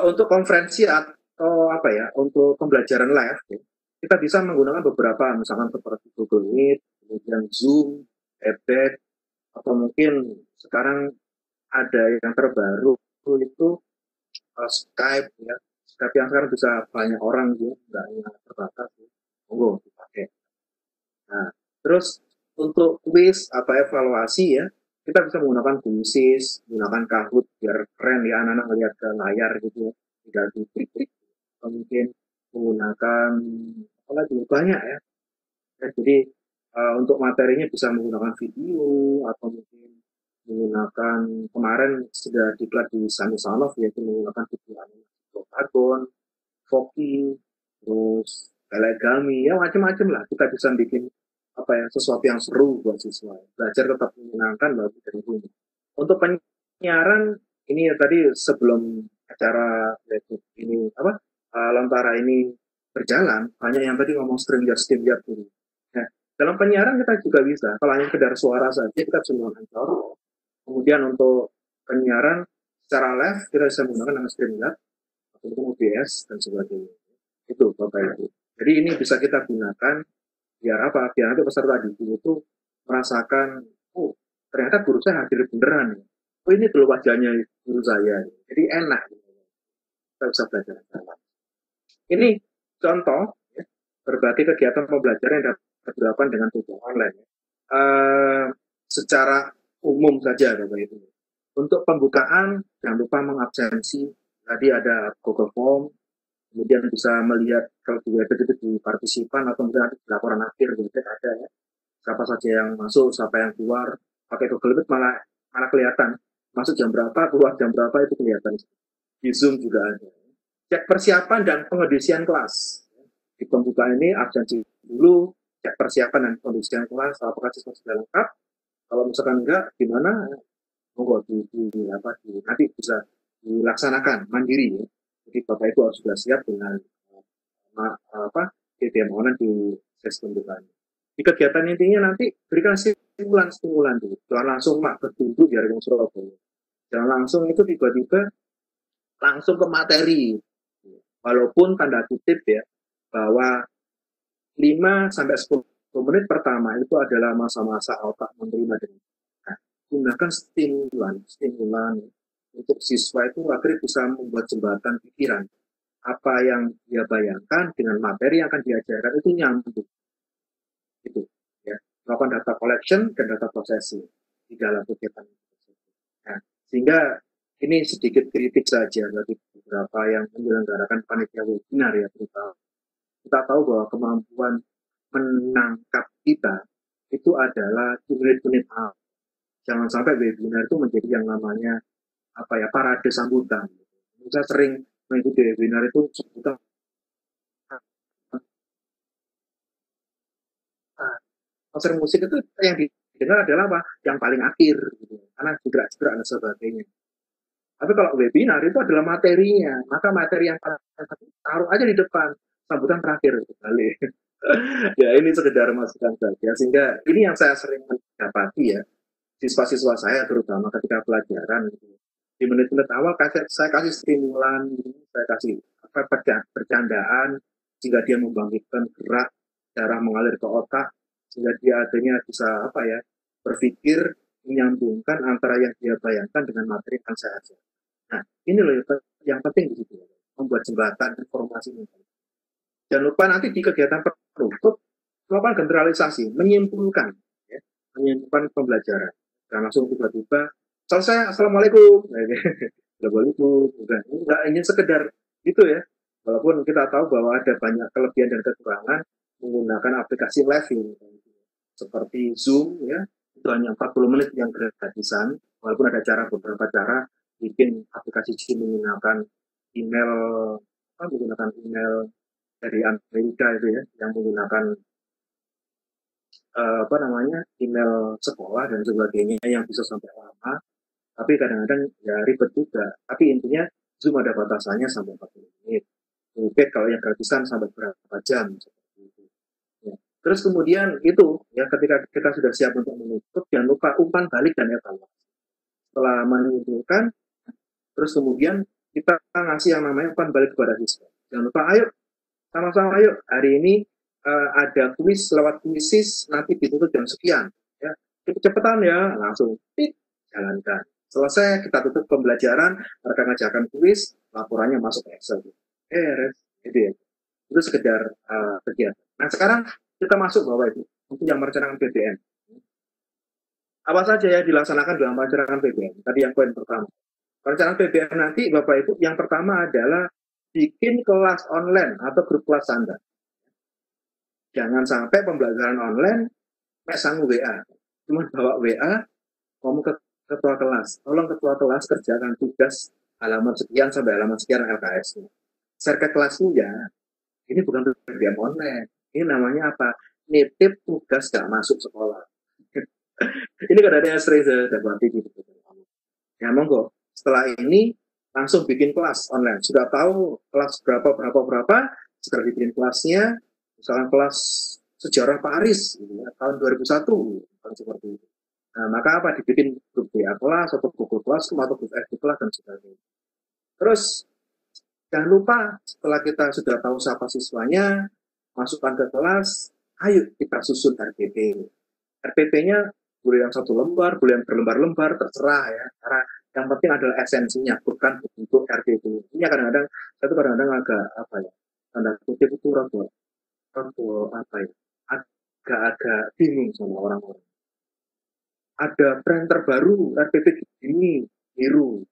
untuk konferensi atau untuk pembelajaran live, kita bisa menggunakan beberapa, misalkan seperti Google Meet, kemudian Zoom, Webex, atau mungkin sekarang ada yang terbaru itu Skype ya. Skype yang sekarang bisa banyak orang ya, nggak hanya terbatas ya. Monggo dipakai. Nah, terus untuk quiz atau evaluasi ya, kita bisa menggunakan quizzes, menggunakan Kahoot biar keren ya anak-anak melihat ke layar gitu ya. Tinggal diklik-klik. Atau mungkin menggunakan apa lagi banyak ya. Jadi untuk materinya bisa menggunakan video atau mungkin menggunakan kemarin sudah diklat di Samisanov yaitu menggunakan video Protagon, Foki, terus Telegami, ya macam-macam lah. Kita bisa bikin sesuatu yang seru buat siswa. Belajar tetap menyenangkan lalu dari rumah. Untuk penyiaran ini ya tadi sebelum acara ini Lontara ini berjalan, banyak yang tadi ngomong StreamYard dulu. Nah, dalam penyiaran kita juga bisa, kalau hanya sekedar suara saja kita bisa menggunakan Anchor. Kemudian untuk penyiaran secara live kita bisa menggunakan nama StreamYard atau OBS dan sebagainya. Itu Bapak Ibu. Jadi ini bisa kita gunakan biar apa? Biar nanti peserta didik itu merasakan, oh ternyata guru saya hadir beneran. Oh ini dulu wajahnya guru saya. Jadi enak. Kita bisa belajar. Ini contoh ya, berbagai kegiatan pembelajaran yang dapat dilakukan dengan tujuan online. Secara umum saja Bapak Ibu. Untuk pembukaan jangan lupa mengabsensi. Tadi ada Google Form. Kemudian bisa melihat kalau di Webex itu di partisipan atau mungkin nanti di laporan akhir Webex ada ya. Siapa saja yang masuk, siapa yang keluar. Pakai Google Meet malah kelihatan. Masuk jam berapa, keluar jam berapa itu kelihatan. Di Zoom juga ada. Cek persiapan dan pengedisian kelas. Di pembukaan ini absensi dulu, cek persiapan dan pengedisian kelas, apakah siswa sudah lengkap. Kalau misalkan enggak, gimana? Monggo nanti bisa dilaksanakan mandiri ya. Jadi Bapak Ibu harus sudah siap dengan BBM online di sesi pembukaan. Di kegiatan intinya nanti berikan stimulan dulu. Jangan langsung bertunduk di Harimau Surabaya. Jangan langsung itu tiba-tiba langsung ke materi. Walaupun tanda kutip ya bahwa 5-10 menit pertama itu adalah masa-masa otak menerima dengan gunakan stimulan untuk siswa itu akhirnya bisa membuat jembatan pikiran. Apa yang dia bayangkan dengan materi yang akan diajarkan itu nyambung. Itu ya. Melakukan data collection dan data processing di dalam kegiatan itu. Nah, sehingga ini sedikit kritik saja bagi beberapa yang menyelenggarakan panitia webinar ya terutama. Kita tahu bahwa kemampuan menangkap kita itu adalah unit-unit awal. Jangan sampai webinar itu menjadi yang namanya parade sambutan. Saya sering mengikuti webinar itu sambutan. Konser musik itu yang didengar adalah apa? Yang paling akhir, gitu. Karena gerak-gerak dan sebagainya. Tapi kalau webinar itu adalah materinya, maka materi yang taruh aja di depan, sambutan terakhir balik. Ya ini sekedar masukan saja, sehingga ini yang saya sering mendapati ya, siswa-siswa saya terutama ketika pelajaran gitu. Di menit-menit awal saya kasih stimulan, saya kasih bercandaan sehingga dia membangkitkan gerak darah mengalir ke otak sehingga dia adanya bisa berpikir menyambungkan antara yang dia bayangkan dengan materi yang saya ajar. Nah ini loh yang penting di situ, membuat jembatan informasi ini. Jangan lupa nanti di kegiatan penutup melakukan generalisasi, menyimpulkan pembelajaran. Dan langsung tiba-tiba selesai, assalamualaikum. Assalamualaikum. Enggak ingin sekedar gitu ya. Walaupun kita tahu bahwa ada banyak kelebihan dan kekurangan menggunakan aplikasi live ini. Seperti Zoom ya, itu hanya 40 menit yang gratisan. Walaupun ada beberapa cara bikin aplikasi Zoom menggunakan email dari Amerika itu ya, yang menggunakan email sekolah dan sebagainya yang bisa sampai lama, tapi kadang-kadang ya ribet juga. Tapi intinya Zoom ada batasannya sampai 40 menit. Mungkin kalau yang gratisan sampai berapa jam seperti itu. Ya. Terus kemudian itu ya, ketika kita sudah siap untuk menutup, jangan lupa umpan balik dan evaluasi. Setelah menunjukkan, terus kemudian kita ngasih yang namanya umpan balik kepada siswa. Jangan lupa, ayo sama-sama yuk hari ini ada kuis lewat kuisis, nanti ditutup jam sekian ya, cepet-cepetan ya, langsung jalankan. Selesai kita tutup pembelajaran, mereka ngajarkan kuis, laporannya masuk ke Excel gitu ya. Itu sekedar kegiatan. Nah sekarang kita masuk Bapak Ibu untuk yang merencanakan PBM. Apa saja ya dilaksanakan dalam perencanaan PBM? Tadi yang poin pertama. Perencanaan PBM nanti Bapak Ibu, yang pertama adalah bikin kelas online atau grup kelas standar. Jangan sampai pembelajaran online pasang WA. Cuma bawa WA, ngomong ke ketua kelas. Tolong ketua kelas kerjakan tugas halaman sekian sampai halaman sekian LKS. Share ke kelasnya ya. Ini bukan PBM online. Ini namanya apa? Nitip tugas gak masuk sekolah. Ini kadang-kadang yang sering saya dapati gitu. Ya monggo. Setelah ini langsung bikin kelas online. Sudah tahu kelas berapa, segera bikin kelasnya. Misalkan kelas sejarah Paris gitu ya, tahun 2001 kan seperti itu. Nah, maka apa dibikin grup WA kelas atau Google kelas atau grup FB kelas dan sebagainya. Terus jangan lupa setelah kita sudah tahu siapa siswanya, masukkan ke kelas, ayo kita susun RPP. RPP-nya boleh yang satu lembar, boleh yang berlembar-lembar, terserah ya. Karena yang penting adalah esensinya, bukan bentuk RPP. Ini kadang-kadang agak tanda kutip itu agak bingung sama orang-orang. Ada brand terbaru RPP ini biru,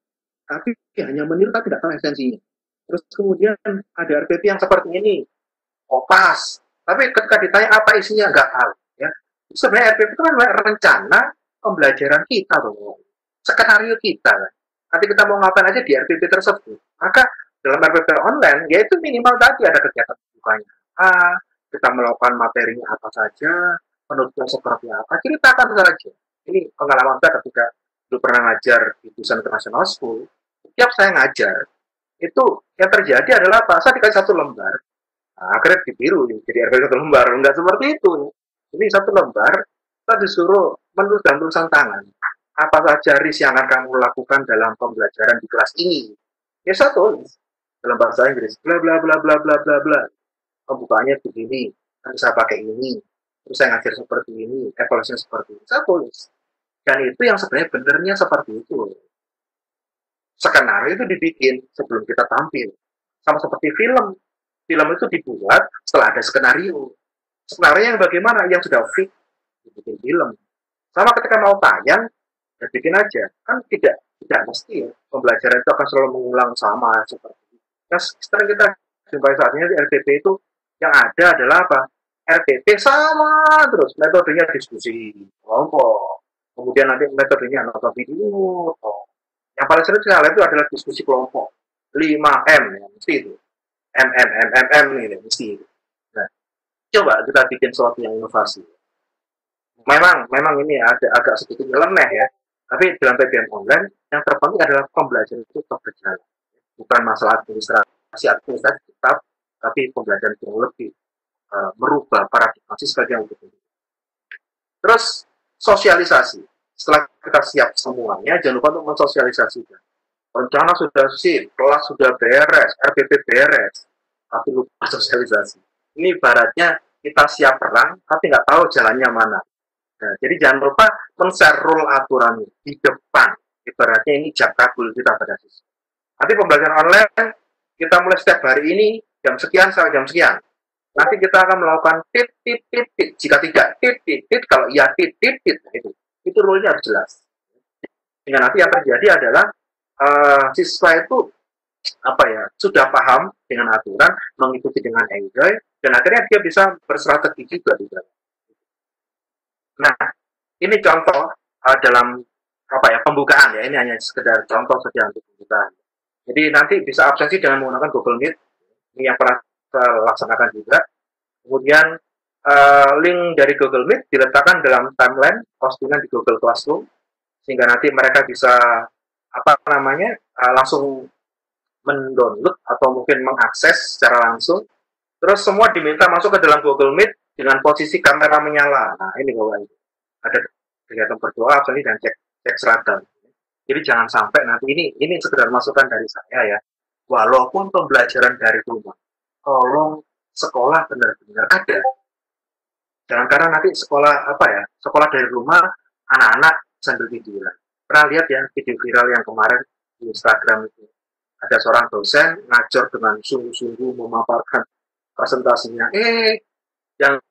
tapi hanya meniru tapi tidak tahu esensinya. Terus kemudian ada RPP yang seperti ini, pas, tapi ketika ditanya apa isinya nggak tahu. Ya, sebenarnya RPP itu kan rencana pembelajaran kita, skenario kita. Nanti kita mau ngapain aja di RPP tersebut. Maka dalam RPP online, yaitu minimal tadi ada kegiatan bukanya. Kita melakukan materinya apa saja, penutupnya seperti apa, ceritakan saja. Ini pengalaman saya ketika dulu pernah ngajar di Busan International School. Setiap saya ngajar, itu yang terjadi adalah apa? Saya dikasih satu lembar, akhirnya dibiru, jadi RPP satu lembar. Enggak seperti itu. Ini satu lembar, kita disuruh menulis dalam tulisan tangan. Apa saja risk yang akan kamu lakukan dalam pembelajaran di kelas ini? Ya saya tulis dalam bahasa Inggris, bla bla bla bla bla bla bla. Pembukaannya begini, nanti saya pakai ini, terus saya ngajar seperti ini, evaluasinya seperti ini, saya tulis. Dan itu yang sebenarnya benernya seperti itu. Skenario itu dibikin sebelum kita tampil. Sama seperti film. Film itu dibuat setelah ada skenario. Skenario yang bagaimana? Yang sudah fix, dibikin film. Sama ketika mau tayang, ya bikin aja. Kan tidak mesti ya. Pembelajaran itu akan selalu mengulang sama seperti itu. Nah, sekarang kita jumpai saat ini di RPP itu yang ada adalah apa? RPP sama terus, metodenya diskusi kelompok, kemudian nanti metodenya nonton video. Yang paling sering saya lihat itu adalah diskusi kelompok 5M ya, mesti itu ini mesti itu. Nah, coba kita bikin sesuatu yang inovasi. Memang ini agak sedikit nyeleneh ya, tapi dalam PBM online yang terpenting adalah pembelajaran itu tetap berjalan, bukan masalah administrasi tetap, tapi pembelajaran yang lebih merubah paradigma siswa yang lebih tinggi. Terus sosialisasi. Setelah kita siap semuanya, jangan lupa untuk mensosialisasikan. Rencana sudah sip, kelas sudah beres, RPP beres, tapi lupa sosialisasi. Ini ibaratnya kita siap perang, tapi nggak tahu jalannya mana. Nah, jadi jangan lupa men-share rule aturan di depan. Ibaratnya ini jam kabul kita pada siswa. Nanti pembelajaran online kita mulai setiap hari ini jam sekian sampai jam sekian. Nanti kita akan melakukan tit. Jika tidak tit, kalau iya tit. Itu rule-nya harus jelas. Sehingga nanti yang terjadi adalah siswa itu sudah paham dengan aturan, mengikuti dengan enjoy, dan akhirnya dia bisa berstrategi juga di dalam. Nah, ini contoh dalam pembukaan ya. Ini hanya sekedar contoh saja untuk pembukaan. Jadi nanti bisa absensi dengan menggunakan Google Meet. Ini yang pernah laksanakan juga. Kemudian link dari Google Meet diletakkan dalam timeline postingan di Google Classroom sehingga nanti mereka bisa langsung mendownload atau mungkin mengakses secara langsung. Terus semua diminta masuk ke dalam Google Meet dengan posisi kamera menyala. Nah, ini Bapak Ibu. Ada kegiatan berdoa, absen dan cek seragam. Jadi jangan sampai nanti ini sekedar masukan dari saya ya. Walaupun pembelajaran dari rumah, tolong sekolah benar-benar ada. Jangan karena nanti sekolah dari rumah, anak-anak sambil tiduran. Pernah lihat ya video viral yang kemarin di Instagram itu? Ada seorang dosen ngajar dengan sungguh-sungguh memaparkan presentasinya. Yang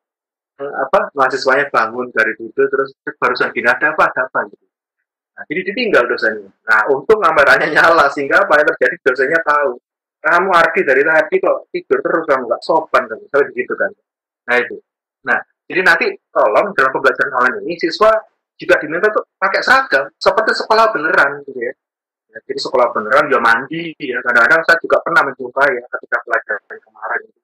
mahasiswanya bangun dari tidur terus barusan gini ada apa gitu. Nah, jadi ditinggal dosennya. Nah, untung kameranya nyala sehingga apa yang terjadi dosennya tahu. Kamu Ardi dari tadi kok tidur terus, kamu nggak sopan kan, misalnya begitu kan. Nah itu. Nah, jadi nanti tolong dalam pembelajaran online ini siswa juga diminta tuh pakai seragam seperti sekolah beneran gitu ya. Jadi sekolah beneran ya mandi ya. Kadang-kadang saya juga pernah menjumpai ya ketika pelajaran kemarin itu.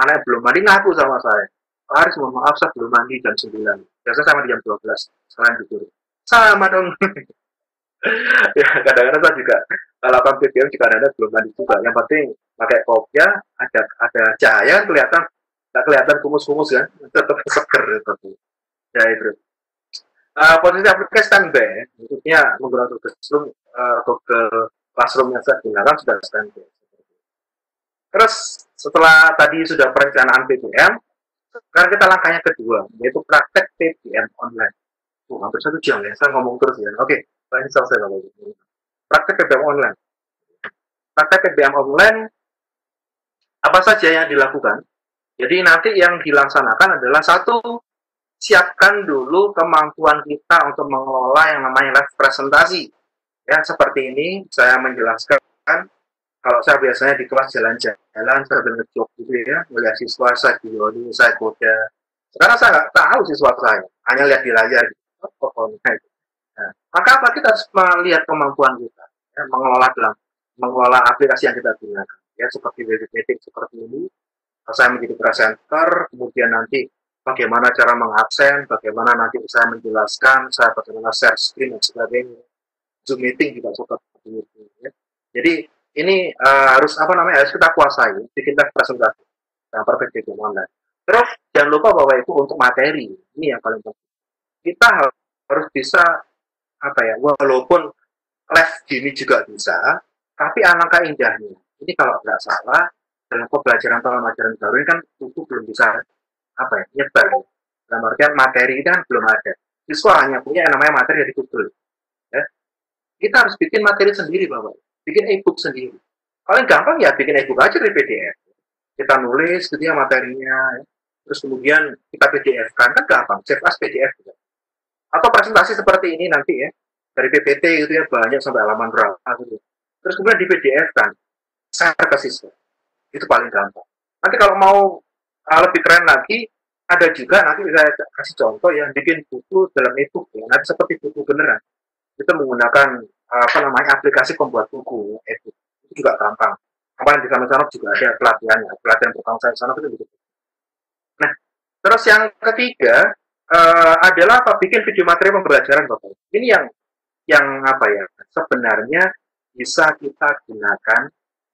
Anak belum mandi ngaku sama saya. Pak Aris, mohon maaf saya belum mandi jam 9. Biasanya sama di jam 12 selain tidur. Sama dong. Ya kadang-kadang saya juga lakukan PPM juga ada belum mandi juga. Yang penting pakai kopiah, ada cahaya kelihatan, nggak kelihatan kumus-kumus kan, tetap seger gitu. Ya itu. Posisi aplikasi standby, maksudnya menggunakan Google Classroom yang saya gunakan sudah standby. Terus setelah tadi sudah perencanaan PPM, sekarang kita langkahnya kedua, yaitu praktek PPM online. Hampir 1 jam ya, saya ngomong terus ya. Oke, ini selesai Bapak Ibu. Praktek PPM online. Praktek PPM online, apa saja yang dilakukan? Jadi nanti yang dilaksanakan adalah satu, siapkan dulu kemampuan kita untuk mengelola yang namanya live presentasi. Ya, seperti ini saya menjelaskan. Kalau saya biasanya di kelas jalan-jalan sambil ngejok gitu ya, melihat siswa saya dioni, saya goda. Sekarang saya nggak tahu siswa saya, hanya lihat di layar. Pokoknya. Nah, maka apa kita harus melihat kemampuan kita, ya, mengelola aplikasi yang kita gunakan, ya seperti WebMeeting seperti ini. Saya menjadi presenter, kemudian nanti bagaimana cara mengabsen, bagaimana nanti saya menjelaskan, saya bagaimana share screen dan sebagainya. Zoom meeting juga seperti itu. Ya. Jadi ini harus kita kuasai, bikin live presentasi dan praktek di online. Terus jangan lupa Bapak Ibu untuk materi, ini yang paling penting. Kita harus bisa walaupun live gini juga bisa, tapi alangkah indahnya. Ini kalau nggak salah dalam pembelajaran tahun ajaran baru ini kan buku belum bisa nyebar. Dalam artian materi ini kan belum ada. Siswa hanya punya yang namanya materi dari Google. Ya. Kita harus bikin materi sendiri Bapak. Bikin e-book sendiri. Paling gampang ya bikin e-book aja dari PDF. Kita nulis gitu ya materinya, ya. Terus kemudian kita PDF kan gampang, save as PDF juga. Atau presentasi seperti ini nanti ya, dari PPT gitu ya, banyak sampai halaman berapa gitu. Terus kemudian di PDF kan, share ke siswa. Itu paling gampang. Nanti kalau mau lebih keren lagi, ada juga nanti saya kasih contoh yang bikin buku dalam e-book ya, nanti seperti buku beneran. Kita menggunakan aplikasi pembuat buku e-book. Itu juga gampang. Di sana juga ada pelatihannya, pelatihan pertama saya sana itu begitu. Nah, terus yang ketiga adalah bikin video materi pembelajaran Bapak. Ini yang sebenarnya bisa kita gunakan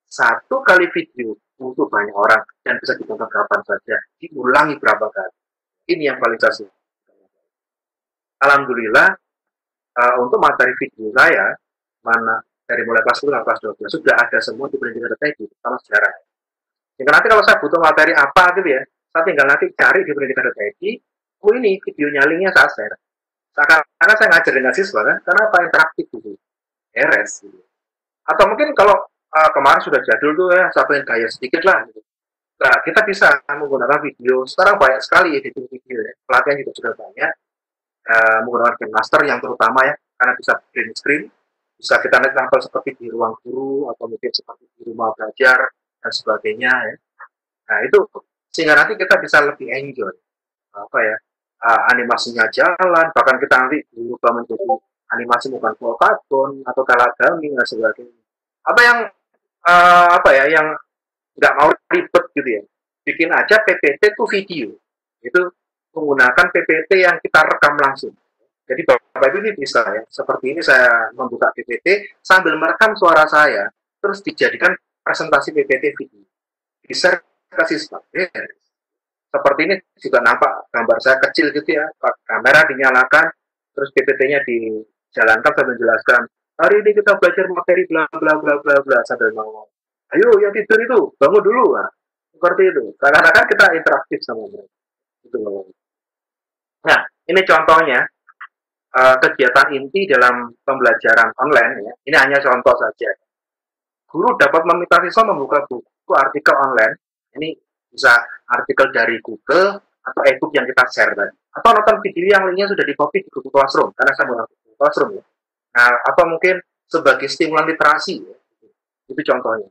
1 kali video untuk banyak orang dan bisa ditonton kapan saja, diulangi berapa kali. Ini yang paling saya suka. Alhamdulillah untuk materi video saya dari mulai kelas 10 kelas 12 sudah ada semua di pendidikan TTI sama sejarah. Sehingga nanti kalau saya butuh materi apa gitu ya, saya tinggal nanti cari di pendidikan TTI. Ini videonya linknya saya share. Karena saya ngajar dengan siswa kan, karena interaktif gitu, RS gitu. Atau mungkin kalau kemarin sudah jadul tuh ya, saya pengen gaya sedikit lah. Gitu. Nah, kita bisa menggunakan video. Sekarang banyak sekali editing video ya. Pelatihan juga sudah banyak. Menggunakan Game Master yang terutama ya, karena bisa green screen. Bisa kita tampil seperti di ruang guru atau mungkin seperti di rumah belajar dan sebagainya ya. Nah itu sehingga nanti kita bisa lebih enjoy animasinya jalan, bahkan kita nanti berubah menjadi animasi bukan full cartoon atau teladami dan sebagainya. Apa yang yang nggak mau ribet gitu ya. bikin aja PPT itu video. Itu menggunakan PPT yang kita rekam langsung. Jadi Bapak Ibu ini bisa ya, seperti ini saya membuka PPT sambil merekam suara saya, terus dijadikan presentasi PPT video. Di-share ke siswa. Seperti ini juga nampak gambar saya kecil gitu ya, kamera dinyalakan, terus PPT-nya dijalankan sambil menjelaskan. Hari ini kita belajar materi bla bla bla bla bla sambil ngomong. Ayo yang tidur itu bangun dulu, nah, seperti itu. Karena kan kita interaktif sama mereka. Itu. Nah, ini contohnya kegiatan inti dalam pembelajaran online ya. Ini hanya contoh saja. Guru dapat meminta siswa membuka buku artikel online. Ini bisa artikel dari Google atau e-book yang kita share tadi. Atau nonton video yang linknya sudah di-copy di Google Classroom, karena saya menggunakan Google Classroom ya. Nah, atau mungkin sebagai stimulan literasi ya. Itu contohnya.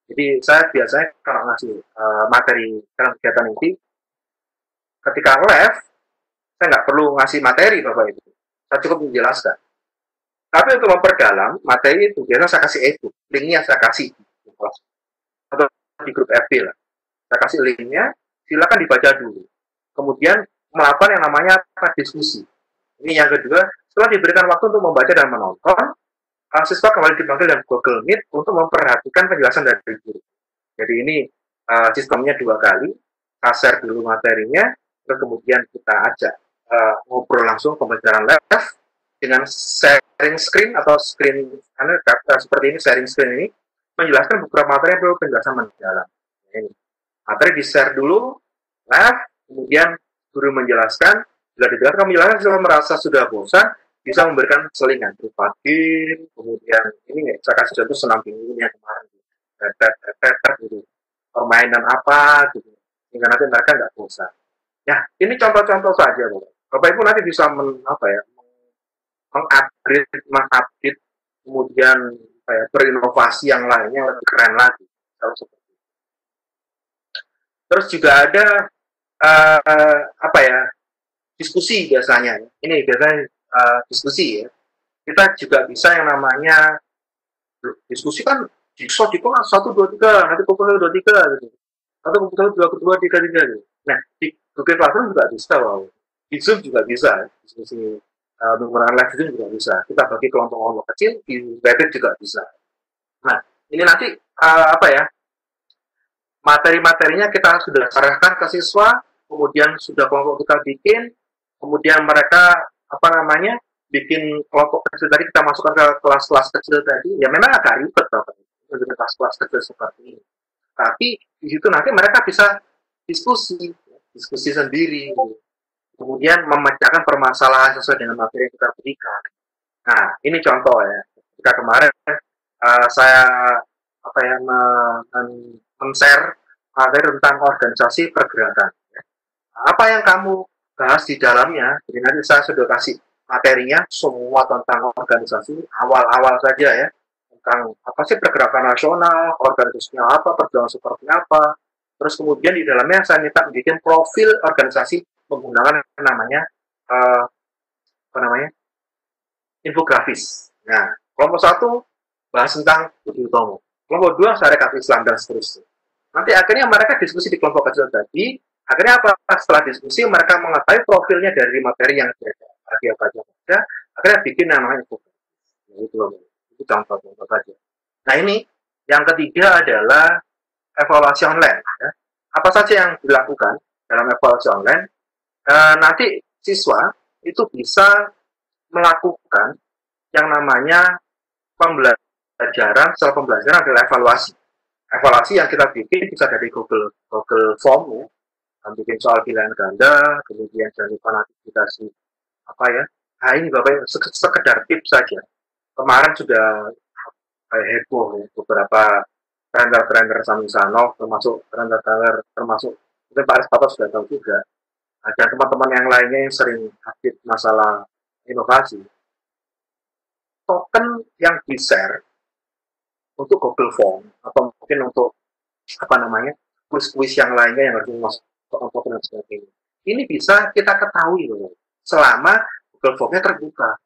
Jadi saya biasanya kalau ngasih materi dalam kegiatan inti, ketika live, saya nggak perlu ngasih materi Bapak Ibu. Saya cukup menjelaskan. Tapi untuk memperdalam materi itu, biasanya saya kasih e-book. Linknya saya kasih di kelas. Atau di grup FB lah. Saya kasih linknya, silakan dibaca dulu. Kemudian melakukan yang namanya diskusi. Ini yang kedua, setelah diberikan waktu untuk membaca dan menonton, siswa kembali dipanggil dalam Google Meet untuk memperhatikan penjelasan dari guru. Jadi ini sistemnya 2 kali, kita share dulu materinya, terus kemudian kita ajak ngobrol langsung pembelajaran live dengan sharing screen atau screen seperti ini, sharing screen ini menjelaskan beberapa materi yang perlu penjelasan mendalam. Ini materi di-share dulu live, kemudian guru menjelaskan. Bila didengarkan menjelaskan, siswa merasa sudah bosan, bisa memberikan selingan berupa game, kemudian ini saya kasih contoh senam dingin yang kemarin gitu, permainan apa gitu, sehingga nanti mereka nggak bosan. Ya, ini contoh-contoh saja, Bapak Ibu nanti bisa mengupgrade, kemudian berinovasi yang lainnya lebih keren lagi. Terus juga ada diskusi biasanya. Ini biasanya diskusi ya. Kita juga bisa yang namanya diskusi kan jigsaw 1, 2, 3, nanti pukul 2, 3 gitu. Atau pukul 2, 3 gitu. Nah, di Google Classroom juga bisa, di Zoom juga bisa, diskusi menggunakan live Zoom juga bisa. Kita bagi kelompok-kelompok kecil, di Webex juga bisa. Nah, ini nanti materi-materinya kita sudah serahkan ke siswa, kemudian sudah kelompok kita bikin, kemudian mereka bikin kelompok kecil tadi, kita masukkan ke kelas-kelas kecil tadi. Ya memang agak ribet untuk kelas-kelas kecil seperti ini. Tapi di situ nanti mereka bisa diskusi sendiri, kemudian memecahkan permasalahan sesuai dengan materi yang kita berikan. Nah, ini contoh ya. Jika kemarin saya men-share materi tentang organisasi pergerakan. Apa yang kamu bahas di dalamnya, jadi nanti saya sudah kasih materinya semua tentang organisasi, awal-awal saja ya, tentang apa sih pergerakan nasional, organisasinya apa, perjuangan seperti apa. Terus kemudian di dalamnya saya minta bikin profil organisasi menggunakan namanya infografis. Nah, kelompok 1 bahas tentang Budi Utomo, kelompok 2 syarikat Islam dan seterusnya. Nanti akhirnya mereka diskusi di kelompok kecil tadi. Akhirnya apa? Setelah diskusi mereka mengetahui profilnya dari materi yang dia baca. Akhirnya bikin namanya infografis. Itu contoh-contoh saja. Nah, ini yang ketiga adalah evaluasi online. Ya. Apa saja yang dilakukan dalam evaluasi online? Nanti siswa itu bisa melakukan yang namanya pembelajaran. Setelah pembelajaran adalah evaluasi. Evaluasi yang kita bikin bisa dari Google Form ya. Bikin soal pilihan ganda, kemudian jangan lupa notifikasi Nah, ini Bapak sekedar tips saja. Kemarin sudah heboh ya, beberapa trainer Samisanov, termasuk mungkin Pak Respato sudah tahu juga. Dan teman-teman yang lainnya yang sering update masalah inovasi. Token yang di-share untuk Google Form atau mungkin untuk kuis-kuis yang lainnya yang harus masuk token dan sebagainya. Ini bisa kita ketahui loh, selama Google Form-nya terbuka.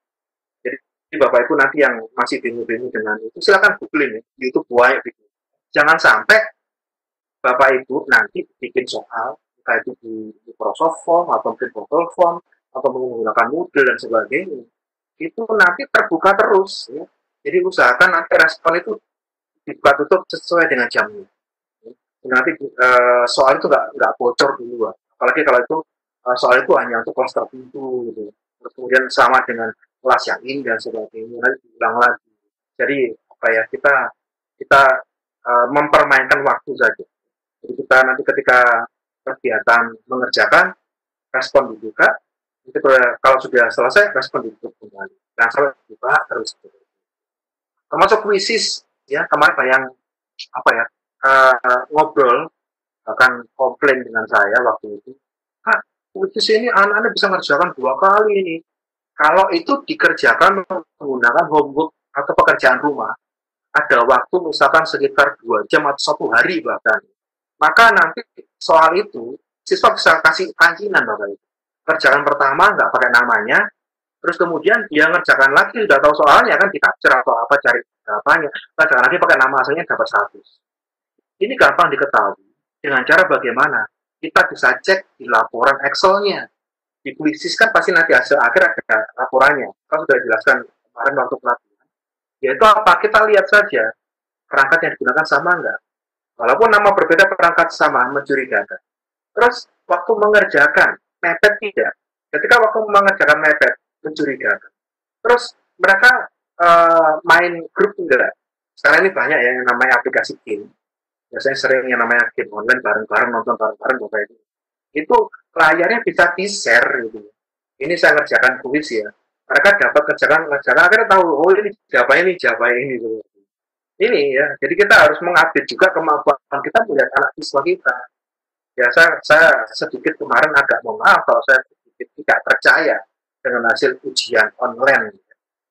Jadi Bapak Ibu nanti yang masih bingung-bingung dengan itu, silakan googling ya, di YouTube banyak gitu. Jangan sampai Bapak Ibu nanti bikin soal, entah itu di Microsoft Form atau mungkin Google Form atau menggunakan Moodle dan sebagainya, itu nanti terbuka terus. Ya. Jadi usahakan nanti respon itu dibuka tutup sesuai dengan jamnya. Nanti soal itu nggak bocor dulu, apalagi kalau itu soal itu hanya untuk kelas tertentu gitu. Terus kemudian sama dengan kelas yang ini dan sebagainya nanti diulang lagi. Jadi apa ya kita mempermainkan waktu saja. Jadi kita nanti ketika kegiatan mengerjakan respon dibuka, itu kalau sudah selesai respon ditutup kembali. Dan sampai dibuka terus. Termasuk kuisis ya kemarin yang apa ya ngobrol bahkan komplain dengan saya waktu itu, Kak, kuisis ini anak-anak bisa mengerjakan 2 kali ini. Kalau itu dikerjakan menggunakan homework atau pekerjaan rumah, ada waktu misalkan sekitar 2 jam atau 1 hari bahkan. Maka nanti soal itu, siswa bisa kasih pancingan Bapak Ibu. Kerjaan pertama nggak pakai namanya, terus kemudian dia ngerjakan lagi, udah tahu soalnya kan di-capture atau apa, cari apanya, kerjakan lagi pakai nama aslinya dapat 100. Ini gampang diketahui dengan cara bagaimana kita bisa cek di laporan Excel-nya. Di kuisis kan pasti nanti hasil akhir ada laporannya. Kan sudah jelaskan kemarin waktu pelatihan. Yaitu apa? Kita lihat saja perangkat yang digunakan sama enggak. Walaupun nama berbeda perangkat sama, mencurigakan. Terus waktu mengerjakan, mepet tidak. Ketika waktu mengerjakan mepet, mencurigakan. Terus mereka main grup enggak. Sekarang ini banyak ya yang namanya aplikasi game. Biasanya sering yang namanya game online bareng-bareng, nonton bareng-bareng, Bapak Ibu. Itu layarnya bisa di-share gitu. Ini saya ngerjakan kuis ya. Mereka dapat kerjakan akhirnya tahu, oh ini jawabannya ini gitu. Ini ya, jadi kita harus mengupdate juga kemampuan kita melihat anak siswa kita. Ya saya sedikit kemarin agak mohon maaf kalau saya sedikit tidak percaya dengan hasil ujian online.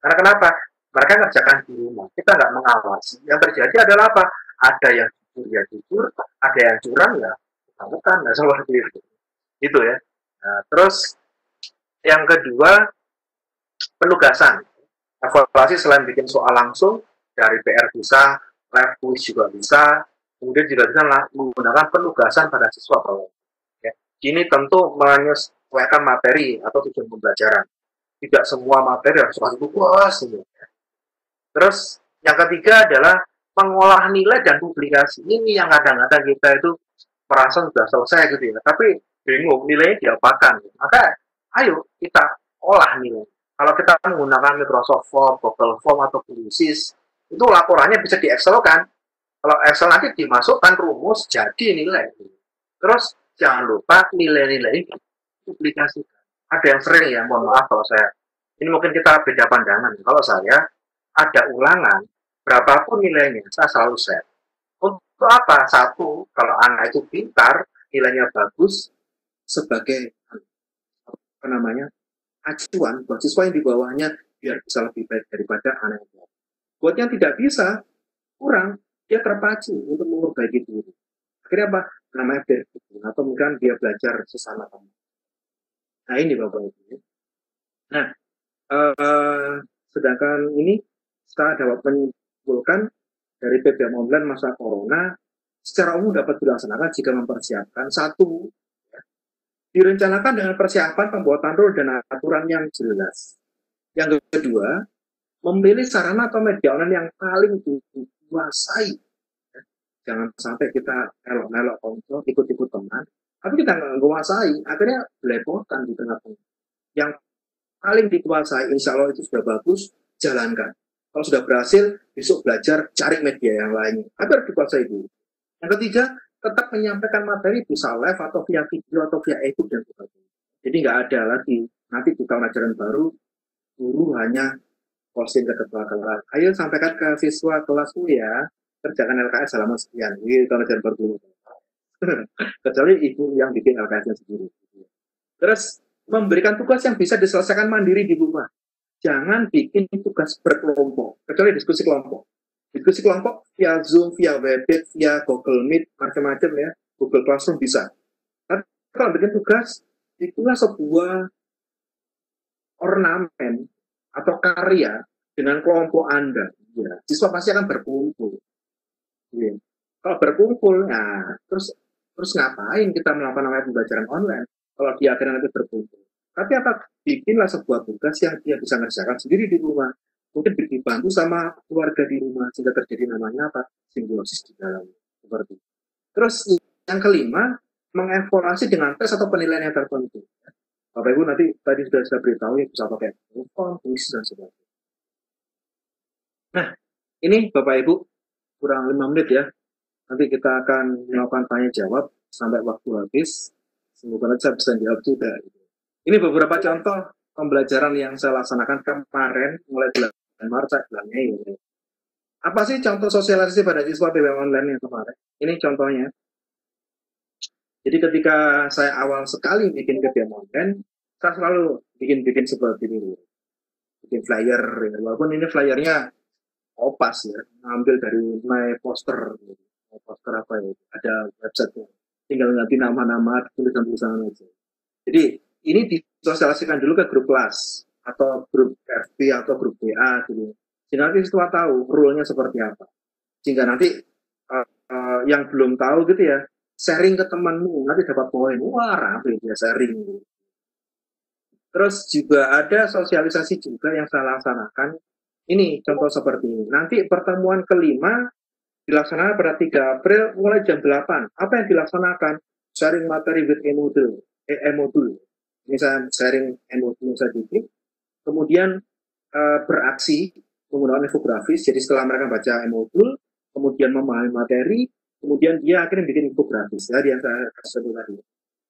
Karena kenapa? Mereka ngerjakan di rumah, kita nggak mengawasi. Yang terjadi adalah apa? Ada yang jujur ya jujur, ada yang curang ya bukan, nah seperti itu. Itu ya. Nah, terus yang kedua, penugasan. Evaluasi selain bikin soal langsung, dari PR bisa, live quiz juga bisa, kemudian juga bisa menggunakan penugasan pada siswa bawah. Ya. Ini tentu menyesuaikan materi atau tujuan pembelajaran. Tidak semua materi harus masuk puas. Terus yang ketiga adalah mengolah nilai dan publikasi. Ini yang kadang-kadang kita itu merasa sudah selesai gitu ya, tapi bingung nilainya diapakan. Maka ayo kita olah nilai. Kalau kita menggunakan Microsoft Form, Google Form atau Quizzes, itu laporannya bisa di Excel kan. Kalau Excel nanti dimasukkan rumus jadi nilai. Terus jangan lupa nilai-nilai publikasikan. Ada yang sering ya, mohon maaf kalau saya. Ini mungkin kita beda pandangan. Kalau saya ada ulangan, berapapun nilainya, saya selalu share. Untuk apa? Satu, kalau anak itu pintar, nilainya bagus, sebagai apa namanya acuan buat siswa yang di bawahnya biar bisa lebih baik daripada anak yang buat yang tidak bisa, kurang, dia terpacu untuk memperbaiki diri. Akhirnya apa? Namanya berikut, atau mungkin dia belajar sesama teman. Nah ini Bapak Ibu. Nah, sedangkan ini saya dapat menyimpulkan dari PBM online masa corona secara umum dapat dilaksanakan jika mempersiapkan satu, direncanakan dengan persiapan pembuatan rule dan aturan yang jelas. Yang kedua, memilih sarana atau media online yang paling dikuasai. Jangan sampai kita elok-elok kontrol, ikut-ikut teman, tapi kita nggak menguasai, akhirnya belepotan di tengah-tengah. Yang paling dikuasai, insya Allah itu sudah bagus, jalankan. Kalau sudah berhasil, besok belajar, cari media yang lainnya, agar dikuasai dulu. Yang ketiga, tetap menyampaikan materi bisa live atau via video atau via e-book dan sebagainya. Jadi nggak ada lagi, nanti di tahun ajaran baru, guru hanya posting ke ketua kelas. Ayo sampaikan ke siswa kelasku ya, kerjakan LKS selama sekian. Ini tahun ajaran baru. Kecuali ibu yang bikin LKS-nya sendiri. Terus, memberikan tugas yang bisa diselesaikan mandiri di rumah. Jangan bikin tugas berkelompok, kecuali diskusi kelompok. Diskusi kelompok via Zoom, via Webex, via Google Meet, macam-macam ya. Google Classroom bisa. Tapi kalau bikin tugas, itulah sebuah ornamen atau karya dengan kelompok Anda. Ya, siswa pasti akan berkumpul. Ya. Kalau berkumpul, nah terus ngapain kita melakukan namanya pembelajaran online kalau dia akhirnya nanti berkumpul? Tapi apa bikinlah sebuah tugas yang dia bisa ngerjakan sendiri di rumah, mungkin dibantu sama keluarga di rumah sehingga terjadi namanya apa, simbiosis di dalam seperti itu. Terus yang kelima, mengevaluasi dengan tes atau penilaian yang tertentu. Bapak Ibu nanti tadi sudah saya beritahu ya, bisa pakai telepon, tulis dan sebagainya. Nah, ini Bapak Ibu kurang 5 menit ya. Nanti kita akan melakukan tanya jawab sampai waktu habis. Semoga nanti saya bisa jawab juga. Ini beberapa contoh pembelajaran yang saya laksanakan kemarin mulai bulan Maret sampai bulan Mei. Apa sih contoh sosialisasi pada siswa PBM online yang kemarin? Ini contohnya. Jadi ketika saya awal sekali bikin PBM online, saya selalu bikin seperti ini. Bikin flyer, ya. Walaupun ini flyernya opas ya, ngambil dari my poster. Poster apa ya, ada website-nya. Tinggal ganti nama-nama, tulisan-tulisan aja. Jadi ini disosialisasikan dulu ke grup kelas, atau grup FB atau grup WA gitu. Sehingga nanti siswa tahu rule-nya seperti apa. Sehingga nanti yang belum tahu gitu ya, sharing ke temanmu, nanti dapat poin. Wah, rame dia sharing. Terus juga ada sosialisasi juga yang saya laksanakan. Ini contoh seperti ini. Nanti pertemuan kelima dilaksanakan pada 3 April mulai jam 8. Apa yang dilaksanakan? Sharing materi with e-module. Ini saya sharing e-module saya bikin. Kemudian beraksi menggunakan infografis. Jadi setelah mereka baca e-module, kemudian memahami materi, kemudian dia akhirnya bikin infografis. Ya, yang saya kasih tadi.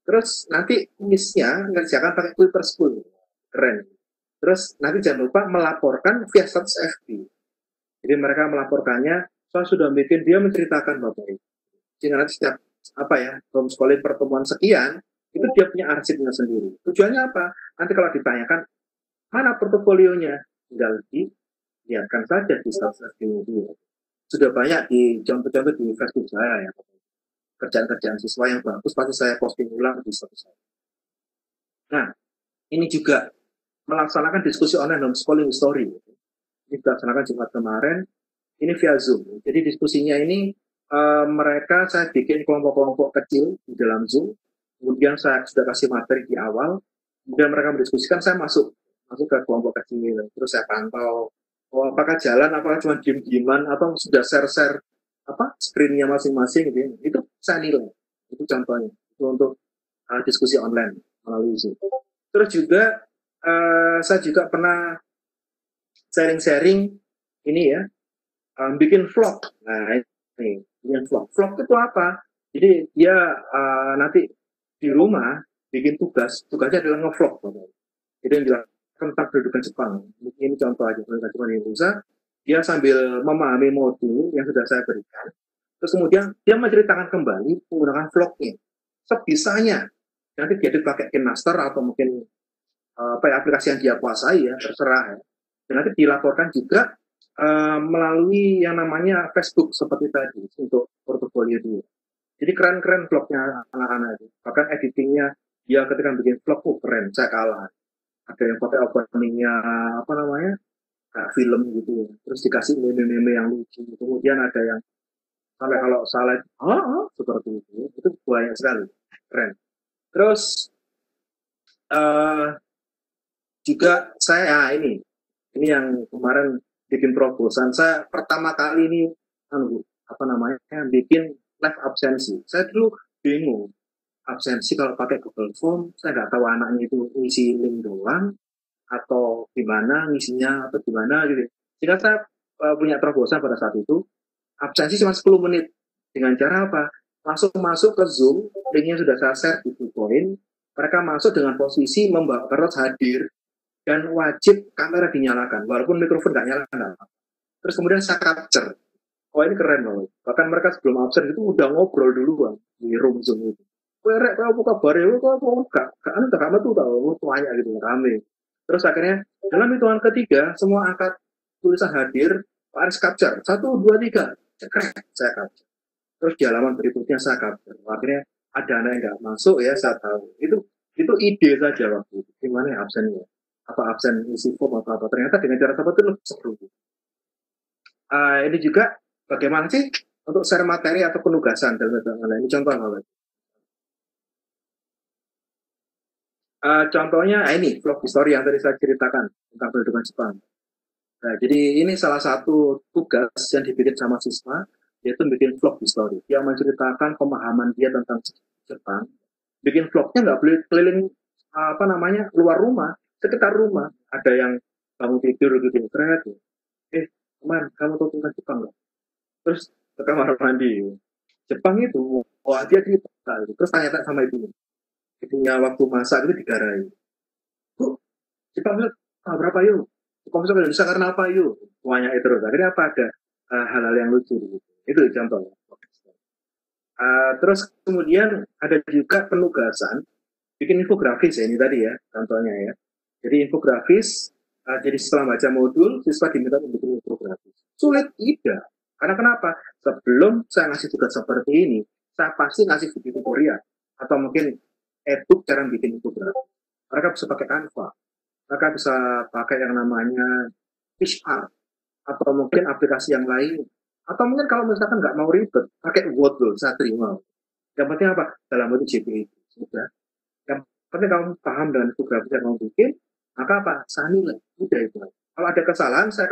Terus nanti kuisnya ngerjakan pakai Twitter School. Keren. Terus nanti jangan lupa melaporkan via status FB. Jadi mereka melaporkannya, saya sudah bikin, dia menceritakan Bapak Ibu. Sehingga nanti setiap homeschooling pertemuan sekian, itu dia punya arsipnya sendiri. Tujuannya apa? Nanti kalau ditanyakan, mana portofolionya? Tinggal dilihatkan saja di status FB itu. Sudah banyak di contoh-contoh di Facebook saya ya. Kerjaan-kerjaan siswa yang bagus pasti saya posting ulang di status saya. Nah, ini juga melaksanakan diskusi online homeschooling story. Ini dilaksanakan Jumat kemarin. Ini via Zoom. Jadi diskusinya ini mereka saya bikin kelompok-kelompok kecil di dalam Zoom. Kemudian saya sudah kasih materi di awal. Kemudian mereka mendiskusikan, saya masuk ke kelompok kecil. Terus saya pantau, apakah jalan, apakah cuma diem-dieman, atau sudah share-share screen-nya masing-masing gitu. Itu saya nilai. Itu contohnya. Itu untuk diskusi online melalui Zoom. Terus juga saya juga pernah sharing-sharing ini ya, bikin vlog. Nah, ini bikin vlog. Vlog itu apa? Jadi dia nanti di rumah bikin tugasnya adalah nge-vlog. Itu yang dilakukan tentang pendidikan Jepang. Ini contoh aja pendidikan Jepang di Indonesia. Dia sambil memahami modul yang sudah saya berikan. Terus kemudian dia menceritakan kembali menggunakan vlognya. Sebisanya. Nanti dia dipakai KineMaster atau mungkin aplikasi yang dia kuasai ya, terserah ya. Dan nanti dilaporkan juga melalui yang namanya Facebook seperti tadi untuk portofolio dia. Jadi keren-keren vlognya anak-anak itu. Bahkan editingnya dia ketika bikin vlog keren, saya kalah. Ada yang pakai openingnya kayak film gitu. Terus dikasih meme-meme yang lucu. Kemudian ada yang sampai kalau salah seperti itu banyak sekali, keren. Terus juga saya ini yang kemarin bikin terobosan. Saya pertama kali ini bikin live absensi. Saya dulu bingung absensi kalau pakai Google Form, saya nggak tahu anaknya itu ngisi link doang atau gimana ngisinya atau gimana gitu. Sehingga saya punya terobosan pada saat itu, absensi cuma 10 menit. Dengan cara apa? Langsung masuk ke Zoom, linknya sudah saya share di PowerPoint. Mereka masuk dengan posisi harus hadir dan wajib kamera dinyalakan, walaupun mikrofon nggak nyala. Terus kemudian saya capture. Oh ini keren loh. Bahkan mereka sebelum absen itu udah ngobrol duluan di room Zoom itu. Rek, apa kabar ya? Gak metu tau, tuanya gitu, rame. Terus akhirnya dalam hitungan ketiga semua angkat tulisan hadir, Pak Aris capture 1, 2, 3, cekrek, saya capture. Terus di halaman berikutnya saya capture. Akhirnya ada anak yang nggak masuk ya, saya tahu. Itu ide saja waktu itu. Gimana ya absennya? Apa absen isi form atau apa? Ternyata dengan cara seperti itu lebih seru. Ini juga bagaimana sih untuk share materi atau penugasan dalam metode online. Ini contoh Bapak. Contohnya ini vlog history yang tadi saya ceritakan tentang pendidikan Jepang. Nah, jadi ini salah satu tugas yang dibikin sama siswa, yaitu bikin vlog history yang menceritakan pemahaman dia tentang Jepang. Bikin vlognya nggak boleh keliling luar rumah, sekitar rumah. Ada yang bangun tidur gitu, ternyata, teman, kamu tahu tentang Jepang nggak? Terus ke kamar mandi. Jepang itu, dia cerita, terus tanya sama ibunya waktu masak itu digarai. Bu, Jepang berapa yuk? Jepang masuk ke Indonesia karena apa yuk? Semuanya itu terus. Akhirnya apa ada hal-hal yang lucu gitu. Itu contoh. Terus kemudian ada juga penugasan bikin infografis ya, ini tadi ya contohnya ya. Jadi infografis, jadi setelah baca modul siswa diminta untuk bikin infografis. Sulit tidak, karena kenapa? Sebelum saya ngasih tugas seperti ini, saya pasti ngasih video tutorial atau mungkin e-book cara bikin infografis. Mereka bisa pakai Canva, mereka bisa pakai yang namanya PhpArt atau mungkin aplikasi yang lain. Atau mungkin kalau misalkan nggak mau ribet, pakai Word dulu, saya terima. Yang penting apa? Dalam bentuk JPEG. Sudah. Yang penting kamu paham dengan infografis yang kamu bikin, maka apa? Saya nilai. Udah itu. Kalau ada kesalahan, saya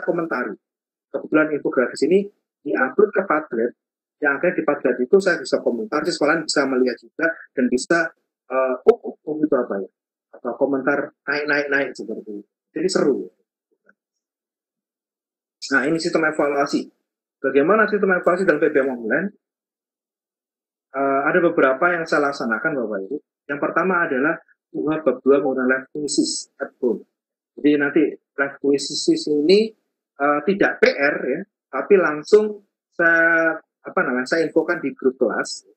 komentari. Kebetulan infografis ini di-upload ke Padlet, yang akhirnya di Padlet itu saya bisa komentar, sekolah bisa melihat juga, dan bisa, itu apa ya? Atau komentar naik seperti itu. Jadi seru. Nah, ini sistem evaluasi. Bagaimana sistem evaluasi dalam PBM online? Ada beberapa yang saya laksanakan Bapak Ibu. Yang pertama adalah UH bab 2 menggunakan live quizzes at home. Jadi nanti live quizzes ini tidak PR ya, tapi langsung saya infokan di grup kelas.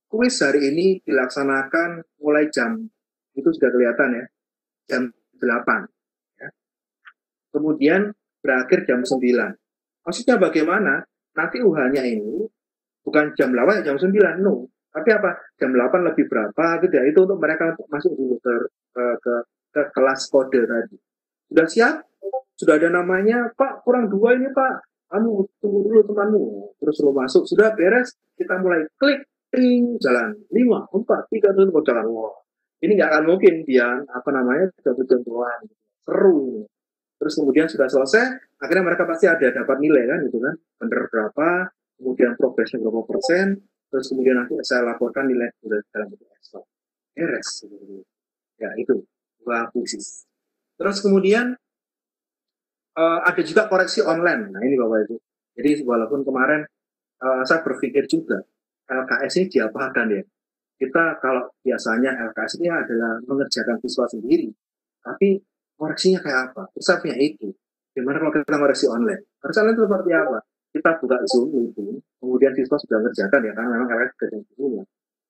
Kuis hari ini dilaksanakan mulai jam, itu sudah kelihatan ya, jam 8. Ya. Kemudian berakhir jam 9. Maksudnya bagaimana? Nanti UH-nya ini bukan jam 8, jam 9, no. Tapi apa? Jam 8 lebih berapa gitu ya. Itu untuk mereka untuk masuk dulu ke kelas kode tadi. Sudah siap? Sudah ada namanya, Pak, kurang 2 ini Pak. Kamu tunggu dulu temanmu. Terus lo masuk, sudah beres, kita mulai klik, ting, jalan. 5, 4, 3, 2, jalan. Wow. Ini nggak akan mungkin dia, jatuh-jatuhan. Seru. Terus kemudian sudah selesai, akhirnya mereka pasti ada dapat nilai kan, gitu kan. Bener berapa, kemudian progresnya berapa persen, terus kemudian nanti saya laporkan nilai dalam bentuk Excel. Beres. Ya, itu. Khusus. Terus kemudian ada juga koreksi online. Nah, ini Bapak Ibu. Jadi walaupun kemarin saya berpikir juga, LKS ini diapakan ya? Kita kalau biasanya LKS ini adalah mengerjakan siswa sendiri, tapi koreksinya kayak apa? Terus saya punya itu. Gimana kalau kita koreksi online? Koreksi online itu seperti apa? Kita buka Zoom itu, kemudian siswa sudah mengerjakan ya, karena memang LKS kerjaan dulu.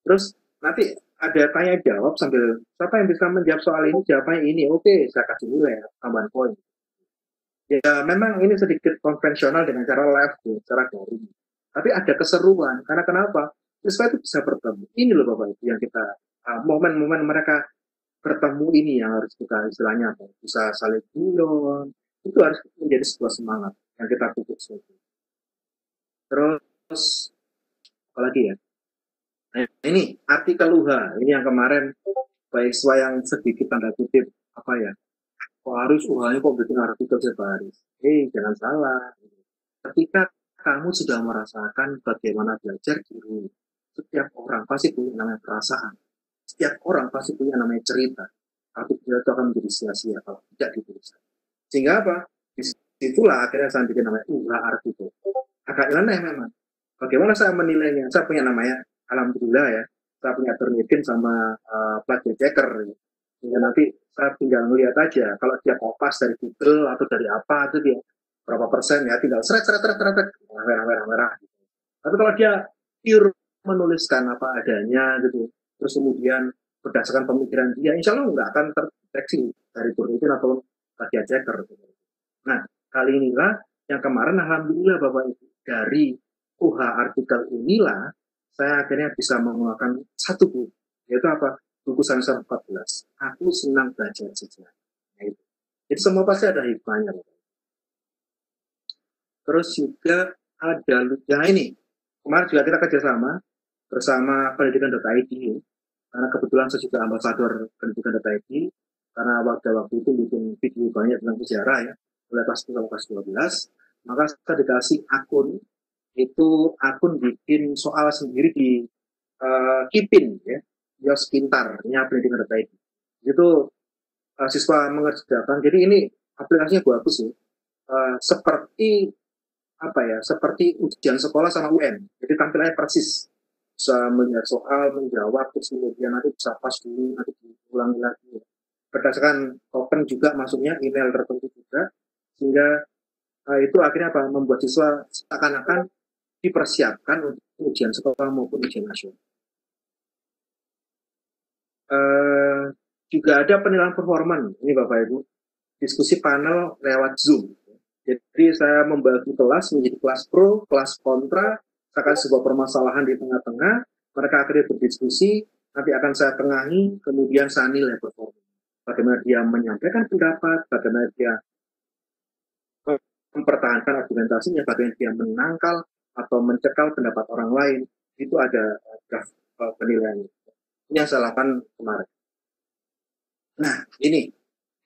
Terus nanti ada tanya jawab sambil siapa yang bisa menjawab soal ini, jawabannya ini. Oke, saya kasih nilai, tambahan poin. Ya memang ini sedikit konvensional dengan cara live, cara daring. Tapi ada keseruan, karena kenapa? Siswa itu bisa bertemu. Ini loh Bapak Ibu yang kita, momen-momen mereka bertemu ini yang harus kita istilahnya apa? Bisa saling guyon, itu harus menjadi sebuah semangat yang kita pupuk seperti. Terus apalagi ya? Nah, ini artikel UH, ini yang kemarin baik siswa yang sedikit tanda kutip apa ya? Kok harus UH-nya kok bikin artikel sebaris? Jangan salah. Ketika kamu sudah merasakan bagaimana belajar di rumah, setiap orang pasti punya namanya perasaan. Setiap orang pasti punya namanya cerita. Tapi itu akan menjadi sia-sia kalau tidak dituliskan. Sehingga apa? Disitulah akhirnya saya bikin namanya UH artikel. Agak aneh memang. Bagaimana saya menilainya? Saya punya namanya, alhamdulillah ya, saya punya termitin sama plugin checker. Sehingga nanti saya tinggal melihat aja. Kalau dia kopas dari Google atau dari apa, itu dia berapa persen ya, tinggal seret, merah. Tapi kalau dia pure menuliskan apa adanya gitu, terus kemudian berdasarkan pemikiran dia, insya Allah nggak akan terdeteksi dari Burnitin atau bagian checker. Nah, kali inilah yang kemarin alhamdulillah Bapak Ibu, dari UH artikel inilah saya akhirnya bisa mengeluarkan satu buku, yaitu apa? Buku semester 14. Aku senang belajar sejarah. Nah, itu. Jadi semua pasti ada hikmahnya. Terus juga ada yang ini. Kemarin juga kita kerjasama bersama pendidikan.id, karena kebetulan saya juga ambasador pendidikan.id, karena waktu itu bikin video banyak tentang sejarah ya, mulai kelas 1 sampai kelas 12, maka saya dikasih akun, itu akun bikin soal sendiri di Kipin ya, Yos Pintarnya pendidikan.id. Itu siswa mengerjakan, jadi ini aplikasinya bagus ya. Seperti apa ya, seperti ujian sekolah sama UN, jadi tampilannya persis, bisa melihat soal, menjawab, terus kemudian nanti bisa pas dulu, nanti diulangi lagi. Berdasarkan token juga masuknya, email tertentu juga, sehingga itu akhirnya apa, membuat siswa seakan-akan dipersiapkan untuk ujian sekolah maupun ujian nasional. Juga ada penilaian performan, ini Bapak Ibu, diskusi panel lewat Zoom. Jadi saya membagi kelas menjadi kelas pro, kelas kontra, saya kasih sebuah permasalahan di tengah-tengah, mereka akhirnya berdiskusi, nanti akan saya tengahi, kemudian saya nilai performa. Bagaimana dia menyampaikan pendapat, bagaimana dia mempertahankan argumentasinya, bagaimana dia menangkal atau mencekal pendapat orang lain, itu ada draft penilaian. Ini yang saya lakukan kemarin. Nah, ini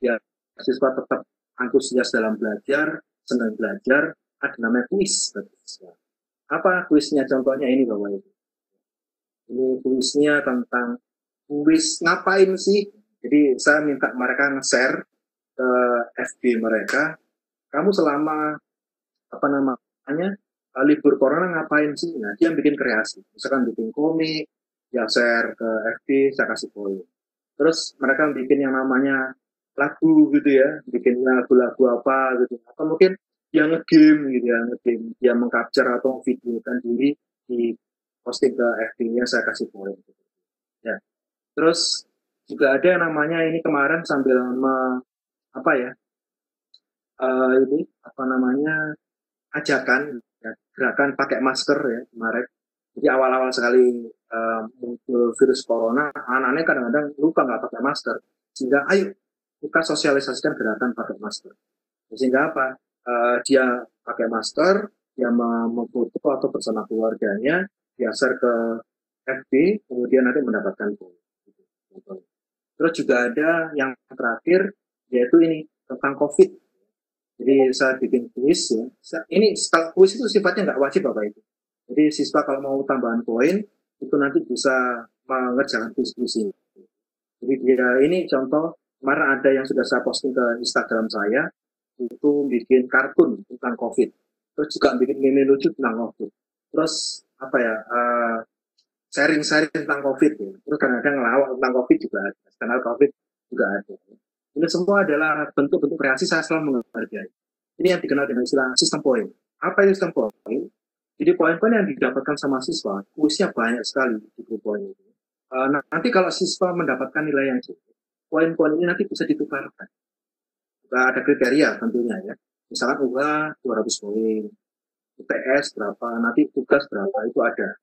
ya, siswa tetap antusias dalam belajar, senang belajar, ada namanya kuis. Apa kuisnya? Contohnya ini Bapak Ibu. Ini kuisnya tentang kuis ngapain sih? Jadi saya minta mereka nge-share ke FB mereka, kamu selama apa namanya libur corona ngapain sih? Nah, dia bikin kreasi, misalkan bikin komik, ya share ke FB, saya kasih poin. Terus mereka bikin yang namanya lagu gitu ya, bikin lagu-lagu apa gitu, atau mungkin dia ngegame gitu ya, ngegame, dia mengcapture atau videokan diri di posting ke FB-nya, saya kasih poin gitu. Ya. Terus juga ada yang namanya ini kemarin sambil apa ya, ini apa namanya, ajakan ya, gerakan pakai masker ya kemarin. Jadi awal-awal sekali muncul virus corona, anak-anaknya kadang-kadang lupa nggak pakai masker, sehingga ayo kita sosialisasikan gerakan pakai masker. Sehingga apa? Dia pakai masker, dia memfoto atau bersama keluarganya, dia share ke FB, kemudian nanti mendapatkan poin. Terus juga ada yang terakhir, yaitu ini tentang COVID. Jadi saya bikin kuis ya. Ini kalau kuis itu sifatnya nggak wajib Bapak Ibu. Jadi siswa kalau mau tambahan poin itu nanti bisa mengerjakan kuis-kuis ini. Jadi dia ini contoh, kemarin ada yang sudah saya posting ke Instagram saya, itu bikin kartun tentang COVID. Terus juga bikin meme lucu tentang COVID. Terus apa ya, sharing-sharing tentang COVID ya. Terus kadang-kadang ngelawak tentang COVID juga ada. Kanal COVID juga ada. Ini semua adalah bentuk-bentuk kreasi, saya selalu menghargai. Ini yang dikenal dengan istilah sistem poin. Apa itu sistem poin? Jadi poin-poin yang didapatkan sama siswa, kuisnya banyak sekali di grup poin itu. Nanti kalau siswa mendapatkan nilai yang cukup, poin-poin ini nanti bisa ditukarkan. Ada kriteria tentunya ya. Misalkan UH 200 poin, UTS berapa, nanti tugas berapa, itu ada.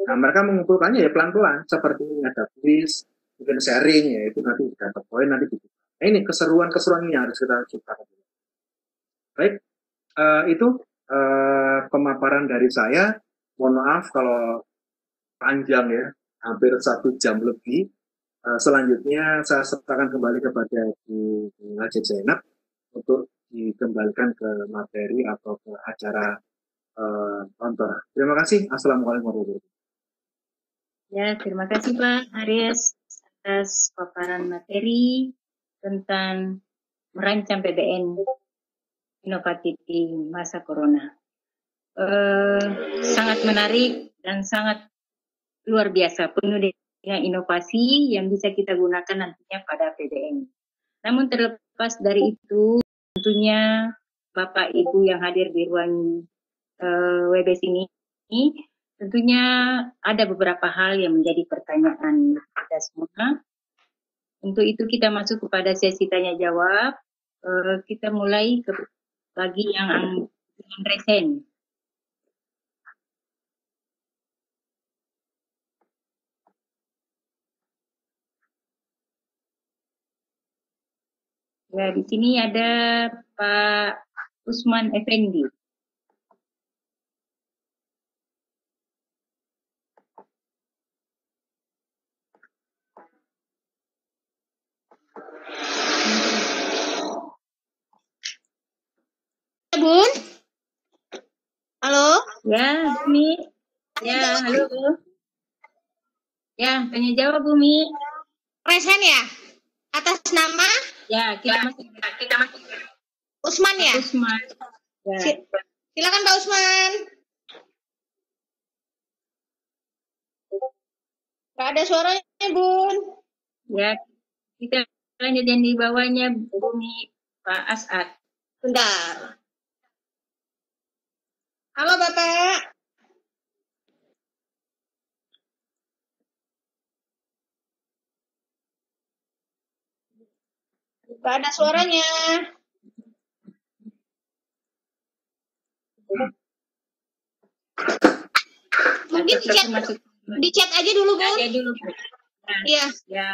Nah, mereka mengumpulkannya ya pelan-pelan, seperti ada quiz, mungkin sharing ya, itu nanti dapat poin, nanti ditukar. Nah, ini keseruan-keseruan ini harus kita ciptakan. Baik, itu pemaparan dari saya. Mohon maaf kalau panjang ya, hampir 1 jam lebih. Selanjutnya saya serahkan kembali kepada Bu Hajat Zainab untuk dikembalikan ke materi atau ke acara tonton. Terima kasih. Assalamualaikum warahmatullahi wabarakatuh. Ya, terima kasih Pak Aries atas paparan materi tentang merancang PBN inovatif di masa corona. Sangat menarik dan sangat luar biasa, penuh dengan inovasi yang bisa kita gunakan nantinya pada PBN. Namun terlepas dari itu, tentunya Bapak Ibu yang hadir di ruang WebEx ini, tentunya ada beberapa hal yang menjadi pertanyaan kita semua. Untuk itu kita masuk kepada sesi tanya jawab. Kita mulai bagi yang resen. Ya, di sini ada Pak Usman Effendi. Bun? Halo? Ya, Bumi. Ya, halo. Ya, tanya jawab Bumi. Resen ya? Atas nama? Ya, kita masih Usman ya? Usman. Ya. Silakan Pak Usman. Gak ada suaranya, Bun. Ya, kita lanjut yang di bawahnya Bumi Pak As'ad. Bentar. Halo Bapak. Gak ada suaranya. Mungkin di chat aja dulu, Bun. Aja dulu. Iya. Ya.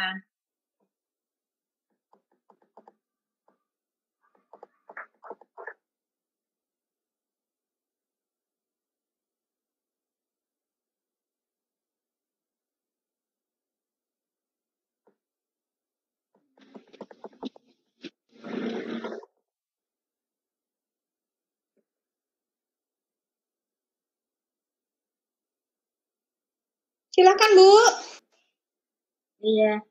Silakan, Bu. Iya.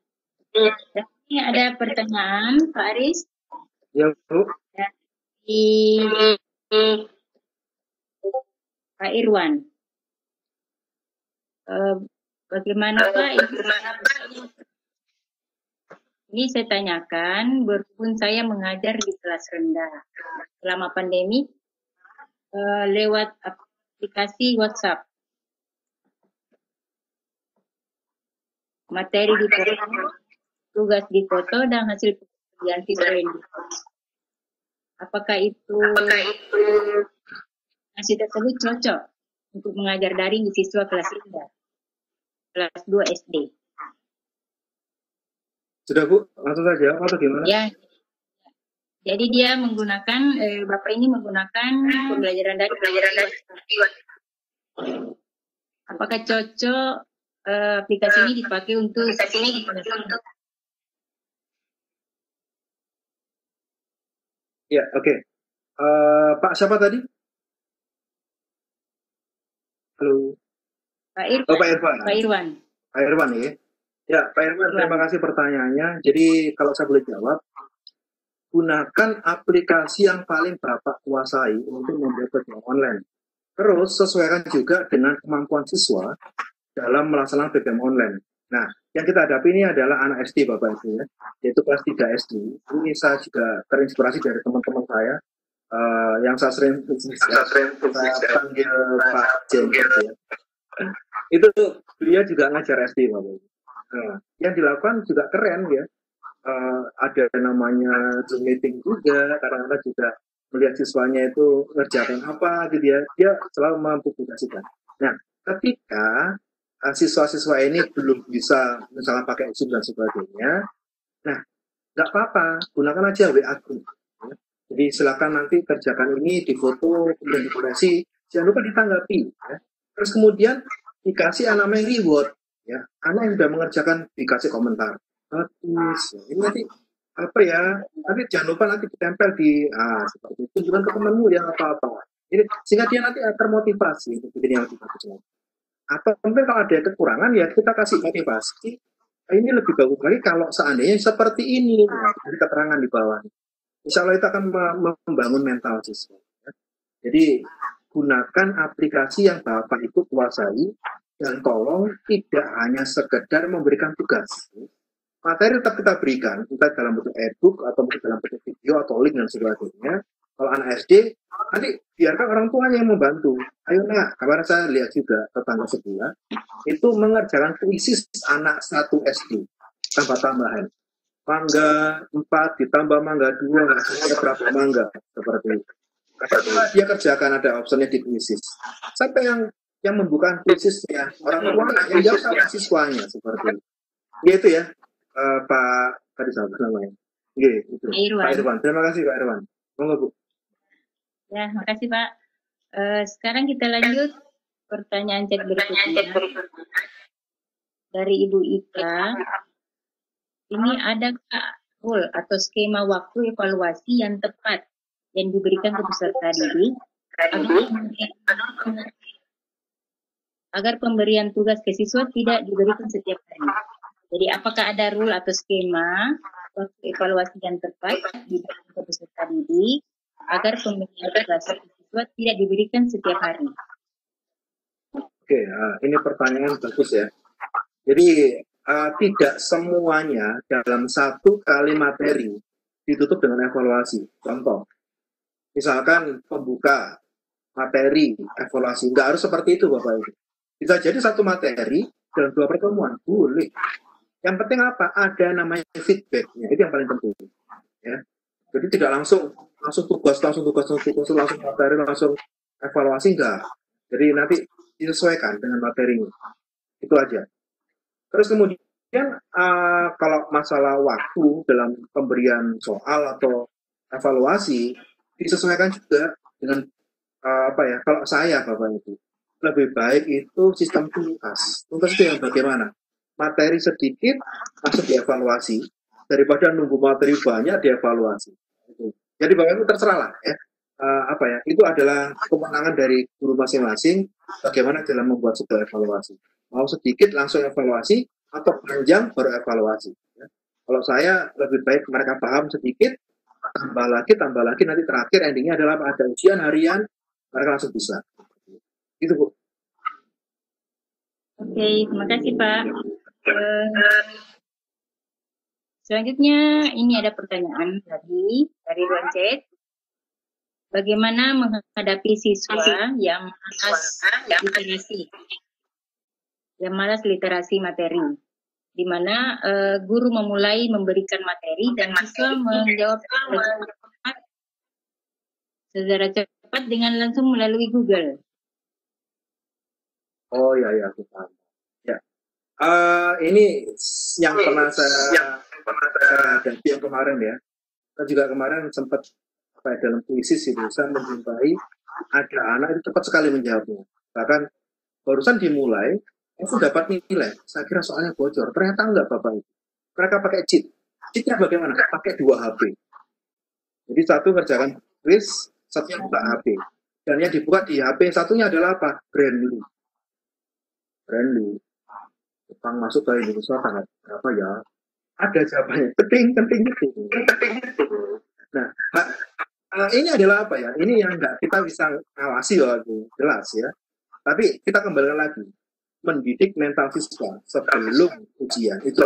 Ini ada pertanyaan, Pak Aris. Ya, Bu. Di Pak Irwan. Bagaimana Pak? Ini saya tanyakan, berhubung saya mengajar di kelas rendah selama pandemi lewat aplikasi WhatsApp. Materi di foto, tugas di foto, dan hasil pekerjaan siswa yang difoto. Apakah itu hasil tersebut cocok untuk mengajar daring di siswa kelas rendah, kelas 2 SD? Sudah Bu, langsung saja atau gimana? Ya. Jadi dia menggunakan, Bapak ini menggunakan pembelajaran daring. Apakah cocok aplikasi ini dipakai untuk Ya, oke. Pak siapa tadi? Halo. Pak Irwan. Oh, Pak Irwan. Pak Irwan. Pak Irwan ya. Ya, Pak Irwan, terima kasih pertanyaannya. Jadi kalau saya boleh jawab, gunakan aplikasi yang paling Bapak kuasai untuk membuat PBM online. Terus sesuaikan juga dengan kemampuan siswa dalam melaksanakan PBM online. Nah, yang kita hadapi ini adalah anak SD Bapak Ibu ya, yaitu kelas 3 SD. Ini saya juga terinspirasi dari teman-teman saya yang saya sering panggil Pak Jen ya. Itu beliau juga ngajar SD Bapak Ibu. Nah, yang dilakukan juga keren ya. Ada namanya Zoom meeting juga, kadang-kadang juga melihat siswanya itu ngerjakan apa gitu ya, dia selalu mempublikasikan. Nah, ketika siswa-siswa ini belum bisa misalnya pakai Zoom dan sebagainya, nah nggak apa-apa, gunakan aja WA Group. Ya. Jadi silakan nanti kerjakan ini, difoto, kemudian dikoreksi, jangan lupa ditanggapi. Ya. Terus kemudian dikasih namanya reward. Ya, anak yang sudah mengerjakan dikasih komentar. Bagus. Ini nanti apa ya? Nanti jangan lupa nanti ditempel di seperti itu juga ke temanmu yang apa-apa. Ini sehingga dia nanti termotivasi untuk bikin yang lebih bagus lagi. Atau mungkin kalau ada kekurangan ya kita kasih motivasi. Ini lebih bagus lagi kalau seandainya seperti ini. Dari keterangan di bawah. Insya Allah itu akan membangun mental siswa. Ya. Jadi gunakan aplikasi yang Bapak Ibu kuasai dan tolong tidak hanya sekedar memberikan tugas. Materi tetap kita berikan, entah dalam bentuk e-book atau mungkin dalam bentuk video atau link dan sebagainya. Kalau anak SD, nanti biarkan orang tuanya yang membantu. Ayo nak, kemarin saya lihat juga tetangga sebelah, itu mengerjakan puisi anak 1 SD, tambah-tambahan. Mangga 4 ditambah mangga 2, ada berapa mangga, seperti itu. Dia kerjakan ada opsinya di puisi. Sampai yang membuka puisisnya, orang tua yang jawab siswanya, seperti itu. Gitu ya. Pak tadi siapa namanya? Gitu. Pak Irwan. Terima kasih Pak Irwan. Monggo Bu. Ya, makasih Pak. Sekarang kita lanjut pertanyaan chat berikutnya dari Ibu Ika. Ini ada rule atau skema waktu evaluasi yang tepat yang diberikan ke peserta didik agar pemberian tugas ke siswa tidak diberikan setiap hari. Jadi apakah ada rule atau skema waktu evaluasi yang tepat diberikan ke peserta didik agar pemberian tugas ke siswa tidak diberikan setiap hari? Oke, ini pertanyaan bagus ya. Jadi tidak semuanya dalam satu kali materi ditutup dengan evaluasi. Contoh, misalkan pembuka materi evaluasi, nggak harus seperti itu Bapak Ibu. Bisa jadi satu materi dalam 2 pertemuan, boleh. Yang penting apa? Ada namanya feedbacknya, itu yang paling penting. Ya. Jadi tidak langsung tugas, langsung materi, langsung evaluasi, enggak. Jadi nanti disesuaikan dengan materinya. Itu aja. Terus kemudian kalau masalah waktu dalam pemberian soal atau evaluasi disesuaikan juga dengan kalau saya Bapak Ibu, lebih baik itu sistem tuntas. Tuntas itu yang bagaimana? Materi sedikit langsung dievaluasi daripada nunggu materi banyak dievaluasi. Jadi Bapak Ibu terserah lah ya. Itu adalah kewenangan dari guru masing-masing bagaimana dalam membuat sebuah evaluasi. Mau sedikit langsung evaluasi atau panjang baru evaluasi. Ya. Kalau saya lebih baik mereka paham sedikit, tambah lagi nanti terakhir endingnya adalah ada ujian harian, mereka langsung bisa. Itu Bu. Oke, terima kasih Pak. Selanjutnya ini ada pertanyaan dari ruang chat. Bagaimana menghadapi siswa yang malas literasi materi, di mana guru memulai memberikan materi dan siswa menjawab secara cepat dengan langsung melalui Google. Oh ya, aku paham. Ya, ini yang pernah saya hadapi yang kemarin ya. Kita juga kemarin sempat dalam puisi itu saya menjumpai ada anak itu cepat sekali menjawabnya. Bahkan barusan dimulai, aku dapat nilai. Saya kira soalnya bocor. Ternyata enggak Bapak Ibu. Mereka pakai cheat. Cheatnya bagaimana? Pakai 2 HP. Jadi satu kerjakan tulis, satunya buka HP. Dan yang dibuka di HP satunya adalah apa? Brandly. Jepang masuk ke Indonesia tanggal berapa ya? Ada jawabannya. Penting itu. Nah, ini adalah apa ya? Ini yang nggak kita bisa ngawasi loh, jelas ya. Tapi kita kembalikan lagi, mendidik mental siswa sebelum ujian itu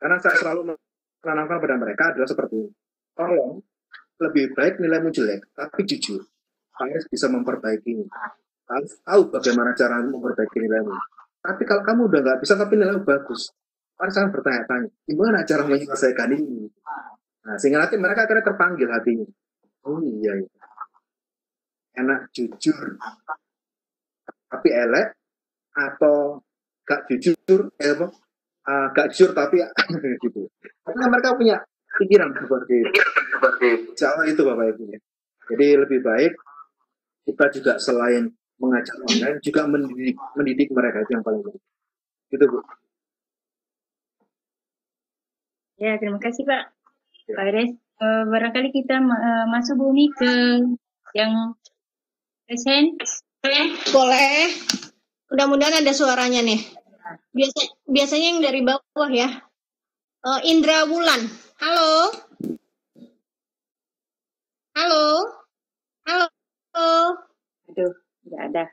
Karena saya selalu menanamkan pada mereka adalah seperti ini. Tolong lebih baik nilaimu jelek, tapi jujur. Harus bisa memperbaikinya. Tahu bagaimana cara memperbaiki nilaimu. Tapi kalau kamu udah nggak bisa tapi nilaimu bagus, harus sangat bertanya-tanya, gimana cara menyelesaikan ini? Nah, sehingga nanti mereka akhirnya terpanggil hatinya. Oh iya. Enak jujur, tapi elek, atau gak jujur, gak jujur tapi gitu. Karena mereka punya pikiran seperti itu. Itu Bapak Ibu ya. Jadi lebih baik kita juga selain mengajar online juga mendidik mereka, itu yang paling penting. Gitu Bu. Ya, terima kasih Pak. Pak Ires, barangkali kita masuk Bu Umi ke yang present. Boleh. Mudah-mudahan ada suaranya nih. Biasanya yang dari bawah ya. Indra Wulan. Halo. Aduh, nggak ada.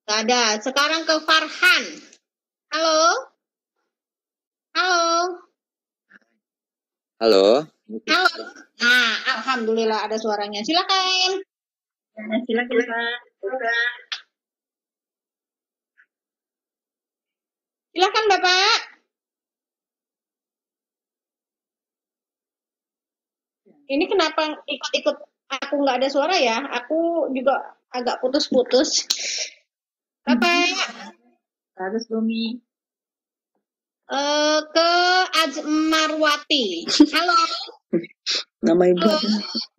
Nggak ada. Sekarang ke Farhan. Halo. Nah, alhamdulillah ada suaranya. Silakan. Silakan Pak. Silakan Bapak. Ini kenapa ikut aku nggak ada suara ya? Aku juga agak putus-putus. Bapak. Bagus Bumi. Ke Azmarwati. Halo. Nama ibu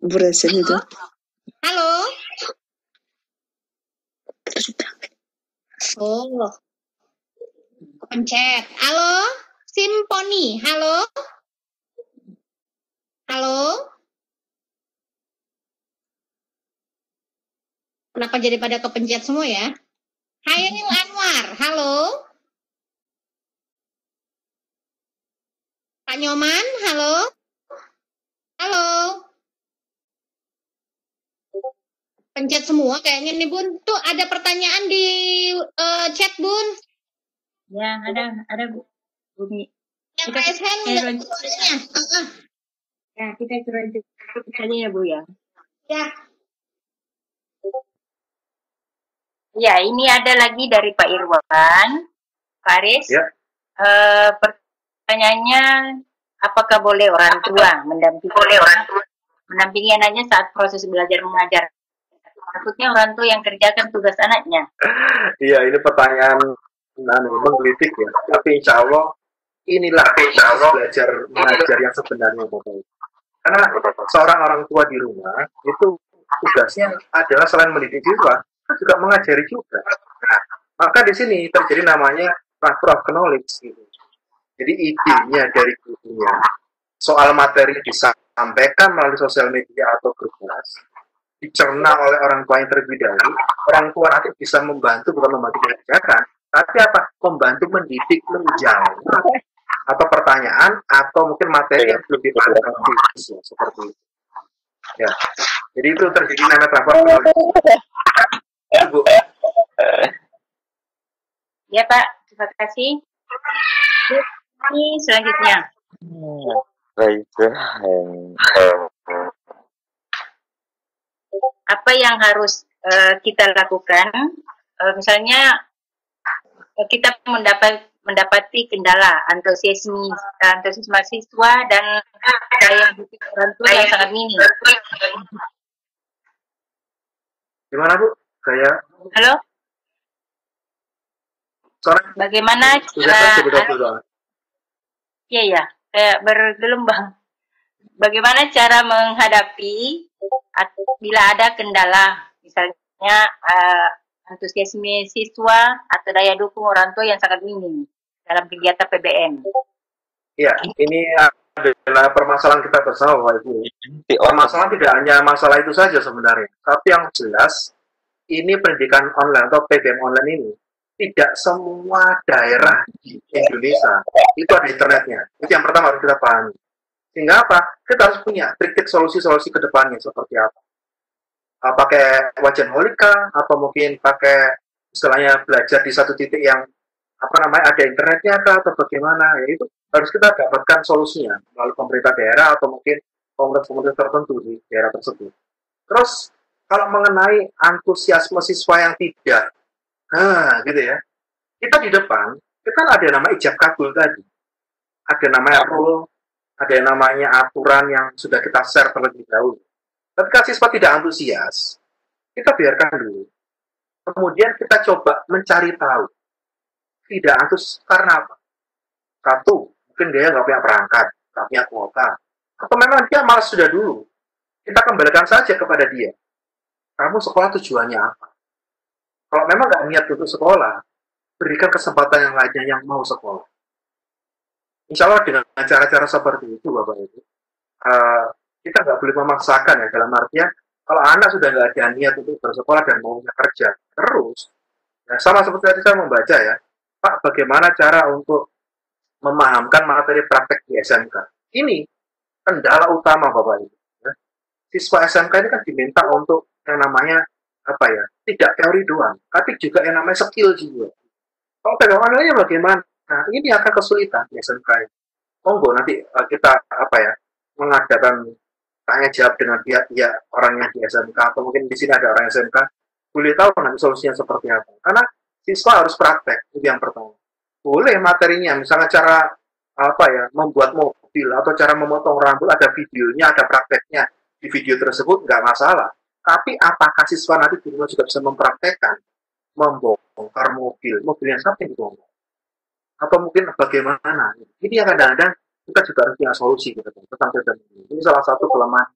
Bresen itu. Halo. Oh. Pencet. Halo. Simponi. Halo? Halo? Kenapa jadi pada kepencet semua ya? Hairil Anwar. Halo? Pak Nyoman. Halo? Halo? Pencet semua kayaknya nih Bun. Tuh ada pertanyaan di chat Bun. Ya, ada Bumi. Yang raise hand udah suaranya. Ya, kita coba saja ya, Bu ya. Ya. Ya, ini ada lagi dari Pak Irwan. Faris. Ya. Pertanyaannya, apakah boleh orang tua mendampingi anaknya saat proses belajar mengajar? Takutnya orang tua yang kerjakan tugas anaknya. Iya, ini pertanyaan menggelitik ya. Tapi insya Allah inilah belajar mengajar yang sebenarnya Bapak. Karena seorang orang tua di rumah itu tugasnya adalah selain mendidik siswa, juga mengajari juga. Nah, maka di sini terjadi namanya transfer of knowledge gitu. Jadi idenya dari gurunya, soal materi disampaikan melalui sosial media atau grup kelas, dicerna oleh orang tua yang terlebih dahulu. Orang tua nanti bisa membantu, bukan membantu mengerjakan, tapi apa? Membantu mendidik lebih jauh. Atau pertanyaan, atau mungkin materi yang lebih panjang, seperti itu. Ya. Jadi itu terjadi namanya transfer of knowledge. Bu. Ya Pak, terima kasih. Ini selanjutnya. Apa yang harus kita lakukan? Misalnya kita mendapati kendala antusiasme siswa dan daya dukung orang tua yang sangat minim. Gimana Bu? Kayak Halo? Bagaimana cara ya kayak bergelombang. Bagaimana cara menghadapi bila ada kendala, misalnya antusiasme siswa atau daya dukung orang tua yang sangat minim dalam kegiatan PBM? Ya, ini adalah permasalahan kita bersama Bapak Ibu. Permasalahan tidak hanya masalah itu saja sebenarnya, tapi yang jelas ini pendidikan online atau PBM online ini tidak semua daerah di Indonesia itu ada internetnya. Itu yang pertama harus kita pahami. Sehingga apa? Kita harus punya trik-trik solusi-solusi ke depannya seperti apa. Pakai wajan holika, atau mungkin pakai istilahnya belajar di satu titik yang ada internetnya atau bagaimana, ya itu harus kita dapatkan solusinya melalui pemerintah daerah atau mungkin komunitas-komunitas tertentu di daerah tersebut. Terus kalau mengenai antusiasme siswa yang tidak, gitu ya, kita di depan kita ada nama ijab kabul tadi, ada namanya rule, ada yang namanya aturan yang sudah kita share terlebih dahulu. Ketika siswa tidak antusias, kita biarkan dulu. Kemudian kita coba mencari tahu. Tidak antusias karena apa? Satu, mungkin dia nggak punya perangkat, nggak punya kuota. Atau memang dia malas sudah dulu. Kita kembalikan saja kepada dia. Kamu sekolah tujuannya apa? Kalau memang nggak niat untuk sekolah, berikan kesempatan yang lainnya yang mau sekolah. Insya Allah dengan cara-cara seperti itu, Bapak Ibu, kita nggak boleh memaksakan ya, dalam artian kalau anak sudah nggak ada niat untuk bersekolah dan maunya kerja terus, ya sama seperti tadi saya membaca ya, Pak, bagaimana cara untuk memahamkan materi praktek di SMK? Ini kendala utama Bapak Ibu. Ya. Siswa SMK ini kan diminta untuk yang namanya tidak teori doang, tapi juga yang namanya skill juga. Kalau pegangannya bagaimana? Nah, ini akan kesulitan di SMK. Monggo nanti kita mengadakan tanya jawab dengan pihak orang yang di SMK, atau mungkin di sini ada orang SMK, boleh tahu nanti solusinya seperti apa. Karena siswa harus praktek, itu yang pertama. Boleh materinya, misalnya cara membuat mobil atau cara memotong rambut, ada videonya, ada prakteknya di video tersebut, nggak masalah. Tapi apakah siswa nanti di rumah juga bisa mempraktekkan membongkar mobilnya siapa yang dibongkar? Atau mungkin bagaimana? Ini yang kadang-kadang kita juga harus punya solusi gitu, tentang ini. Ini salah satu kelemahan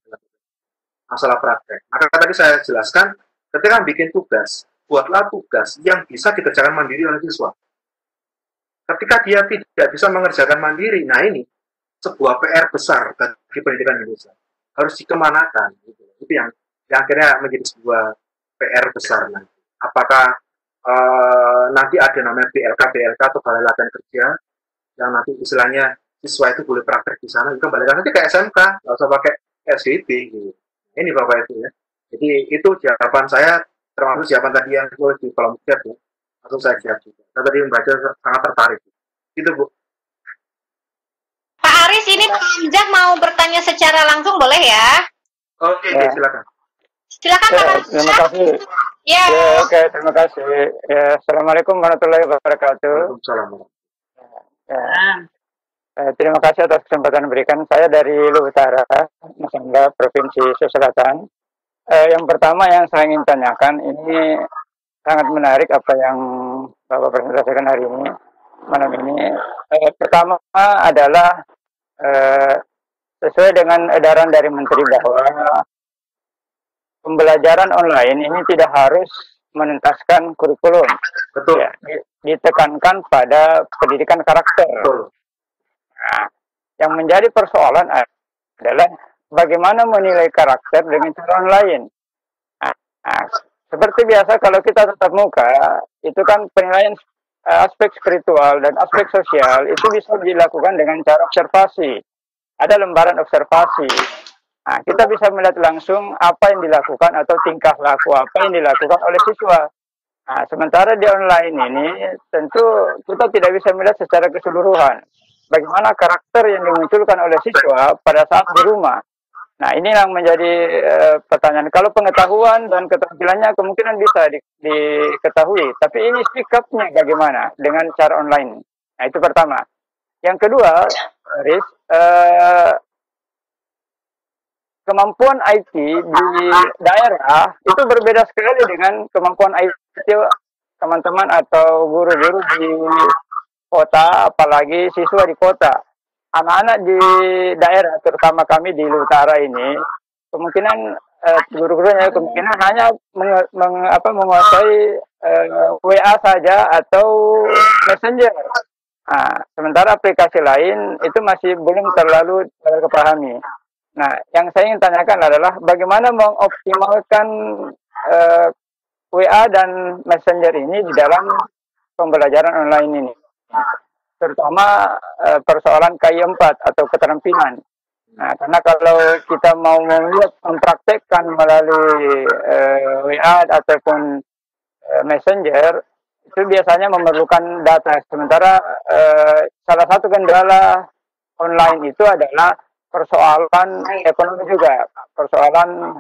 masalah praktek. Maka tadi saya jelaskan, ketika bikin tugas, buatlah tugas yang bisa dikerjakan mandiri oleh siswa. ketika dia tidak bisa mengerjakan mandiri, nah ini sebuah PR besar bagi pendidikan Indonesia. Harus dikemanakan. Gitu. Itu yang akhirnya menjadi sebuah PR besar nanti. Apakah nanti ada namanya BLK atau Balai Latihan Kerja yang nanti istilahnya siswa itu boleh praktek di sana, itu kembali nanti ke SMK, nggak usah pakai SWB gitu. Ini Bapak Ibu ya. Jadi itu jawaban saya, termasuk jawaban tadi yang boleh di kolom chat ya. Langsung saya jawab juga. Saya tadi membaca sangat tertarik. Itu Bu. Pak Aris, ini Pak Hamzah mau bertanya secara langsung boleh ya? Oke, silakan. Silakan Pak Hamzah. Terima kasih. Ya. Oke, terima kasih. Ya, Assalamualaikum warahmatullahi wabarakatuh. Waalaikumsalam. Terima kasih atas kesempatan diberikan. Saya dari Luhut Utara, Masangga, Provinsi Sulawesi Selatan. Yang pertama yang saya ingin tanyakan, ini sangat menarik apa yang Bapak presentasikan hari ini, malam ini. Pertama adalah sesuai dengan edaran dari Menteri bahwa pembelajaran online ini tidak harus menuntaskan kurikulum. Betul. Ya, ditekankan pada pendidikan karakter. Betul. Nah, yang menjadi persoalan adalah bagaimana menilai karakter dengan cara online. Nah, seperti biasa kalau kita tatap muka, itu kan penilaian aspek spiritual dan aspek sosial itu bisa dilakukan dengan cara observasi. Ada lembaran observasi. Nah, kita bisa melihat langsung apa yang dilakukan atau tingkah laku apa yang dilakukan oleh siswa. Nah, sementara di online ini tentu kita tidak bisa melihat secara keseluruhan bagaimana karakter yang dimunculkan oleh siswa pada saat di rumah. Nah, ini yang menjadi pertanyaan. Kalau pengetahuan dan keterampilannya kemungkinan bisa diketahui, tapi ini sikapnya bagaimana dengan cara online. Nah, itu pertama. Yang kedua, Riz, kemampuan IT di daerah itu berbeda sekali dengan kemampuan IT teman-teman atau guru-guru di kota, apalagi siswa di kota. Anak-anak di daerah, terutama kami di Utara ini, kemungkinan guru-gurunya kemungkinan hanya menguasai WA saja atau Messenger. Nah, sementara aplikasi lain itu masih belum terlalu kepahami. Nah, yang saya ingin tanyakan adalah bagaimana mengoptimalkan WA dan Messenger ini di dalam pembelajaran online ini. Terutama persoalan KI4 atau keterampilan. Nah, karena kalau kita mau mempraktekkan melalui WA ataupun Messenger, itu biasanya memerlukan data. Sementara salah satu kendala online itu adalah persoalan ekonomi juga, persoalan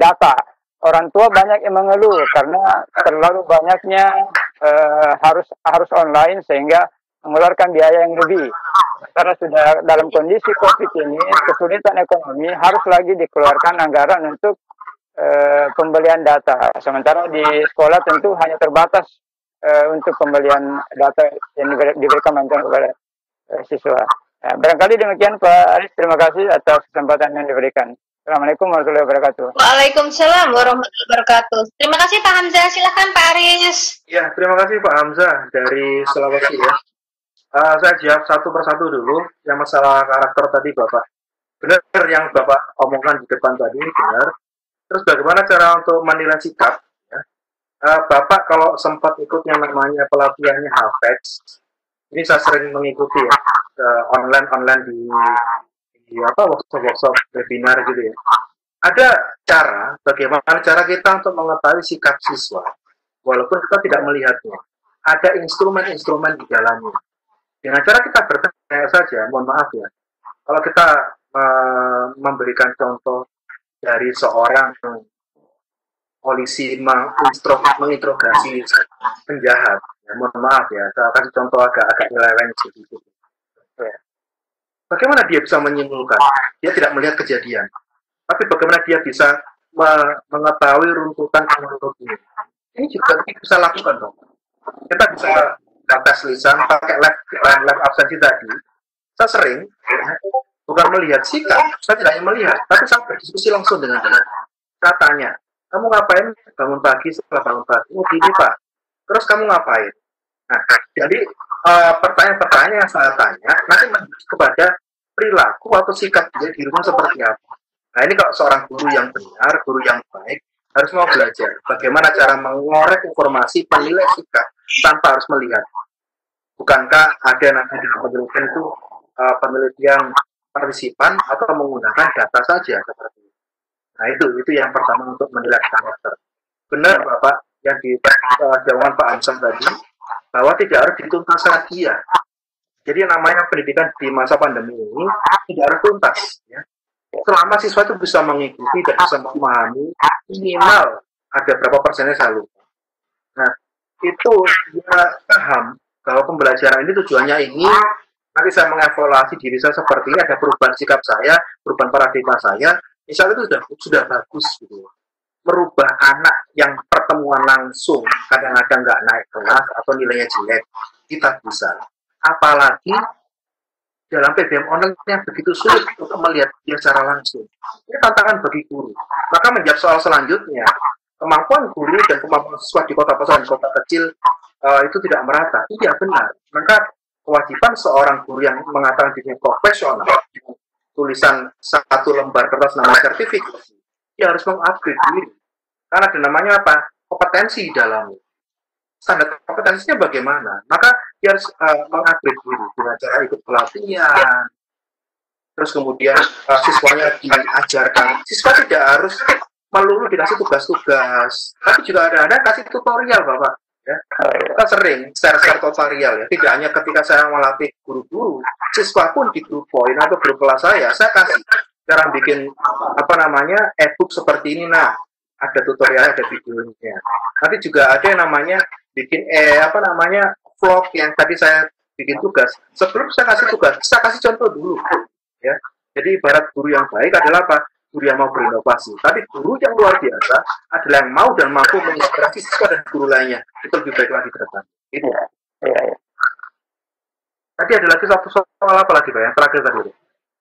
data. Orang tua banyak yang mengeluh karena terlalu banyaknya harus online sehingga mengeluarkan biaya yang lebih. Karena sudah dalam kondisi COVID ini, kesulitan ekonomi, harus lagi dikeluarkan anggaran untuk pembelian data. Sementara di sekolah tentu hanya terbatas untuk pembelian data yang diberikan bantuan kepada siswa. Ya, barangkali demikian Pak Aris, terima kasih atas kesempatan yang diberikan. Assalamualaikum warahmatullahi wabarakatuh. Waalaikumsalam warahmatullahi wabarakatuh. Terima kasih Pak Hamzah. Silakan Pak Aris. Ya, terima kasih Pak Hamzah dari Sulawesi ya. Saya jawab satu persatu dulu. Yang masalah karakter tadi Bapak. Benar yang Bapak omongkan di depan tadi, benar. Terus bagaimana cara untuk menilai sikap? Ya? Bapak kalau sempat ikut yang namanya pelatihannya Halfex, ini saya sering mengikuti ya, online di workshop webinar gitu ya. Ada cara, bagaimana cara kita untuk mengetahui sikap siswa, walaupun kita tidak melihatnya. Ada instrumen-instrumen di dalamnya. Dengan cara kita bertanya saja, mohon maaf ya, kalau kita memberikan contoh dari seorang polisi menginterogasi penjahat, ya, mohon maaf ya, saya kasih contoh agak nyeleweng sedikit. Bagaimana dia bisa menyimpulkan? Dia tidak melihat kejadian. Tapi bagaimana dia bisa mengetahui runtutan kronologi? Ini juga kita bisa lakukan dong. Kita bisa tes lisan pakai live absensi tadi. Saya sering bukan melihat sikap, saya tidak ingin melihat, tapi saya berdiskusi langsung dengan dia. Saya tanya, kamu ngapain bangun pagi setelah bangun pagi? Oh gini Pak. Terus kamu ngapain? Nah, jadi pertanyaan-pertanyaan yang saya tanya nanti menjurus kepada perilaku atau sikap dia di rumah seperti apa. Nah, ini kalau seorang guru yang benar, guru yang baik, harus mau belajar bagaimana cara mengorek informasi, menilai sikap tanpa harus melihat. Bukankah ada nanti dalam penelitian itu penelitian partisipan atau menggunakan data saja seperti itu. Nah, itu yang pertama untuk menilai karakter. Benar Bapak yang di jawaban Pak Amsam tadi, bahwa tidak harus dituntaskan dia. Jadi namanya pendidikan di masa pandemi ini tidak harus tuntas. Ya. Selama siswa itu bisa mengikuti dan bisa memahami, minimal ada berapa persennya saya lupa. Nah, itu dia paham bahwa pembelajaran ini tujuannya ini, nanti saya mengevaluasi diri saya seperti ini, ada perubahan sikap saya, perubahan paradigma saya, misalnya itu sudah bagus gitu. Merubah anak yang pertemuan langsung kadang-kadang nggak naik kelas atau nilainya jelek, kita bisa. Apalagi dalam PBM online yang begitu sulit untuk melihat dia secara langsung. Ini tantangan bagi guru. Maka menjawab soal selanjutnya, kemampuan guru dan kemampuan siswa di kota besar dan kota kecil itu tidak merata. Iya benar. Maka kewajiban seorang guru yang mengatakan dirinya profesional, tulisan satu lembar kertas nama sertifikasi, dia harus mengupgrade diri. Karena ada namanya apa? Kompetensi di dalamnya. Standar kompetensinya bagaimana? Maka dia harus mengupgrade diri dengan cara ikut pelatihan. Terus kemudian siswanya diajarkan. Siswa tidak harus melulu dikasih tugas-tugas, tapi juga ada kasih tutorial, Bapak. Ya. Kita sering share tutorial ya. Tidak hanya ketika saya melatih guru-guru, siswa pun di grup poin atau grup kelas saya kasih cara bikin e-book seperti ini. Nah, ada tutorialnya, ada videonya. Tapi juga ada yang namanya bikin vlog yang tadi saya bikin tugas. Sebelum saya kasih tugas, saya kasih contoh dulu. Ya. Jadi ibarat guru yang baik adalah apa? Guru yang mau berinovasi. Tapi guru yang luar biasa adalah yang mau dan mampu menginspirasi siswa dan guru lainnya. Itu lebih baik lagi ke depan. Itu. Iya. Tadi ada lagi satu soal apa lagi Pak? Yang terakhir tadi.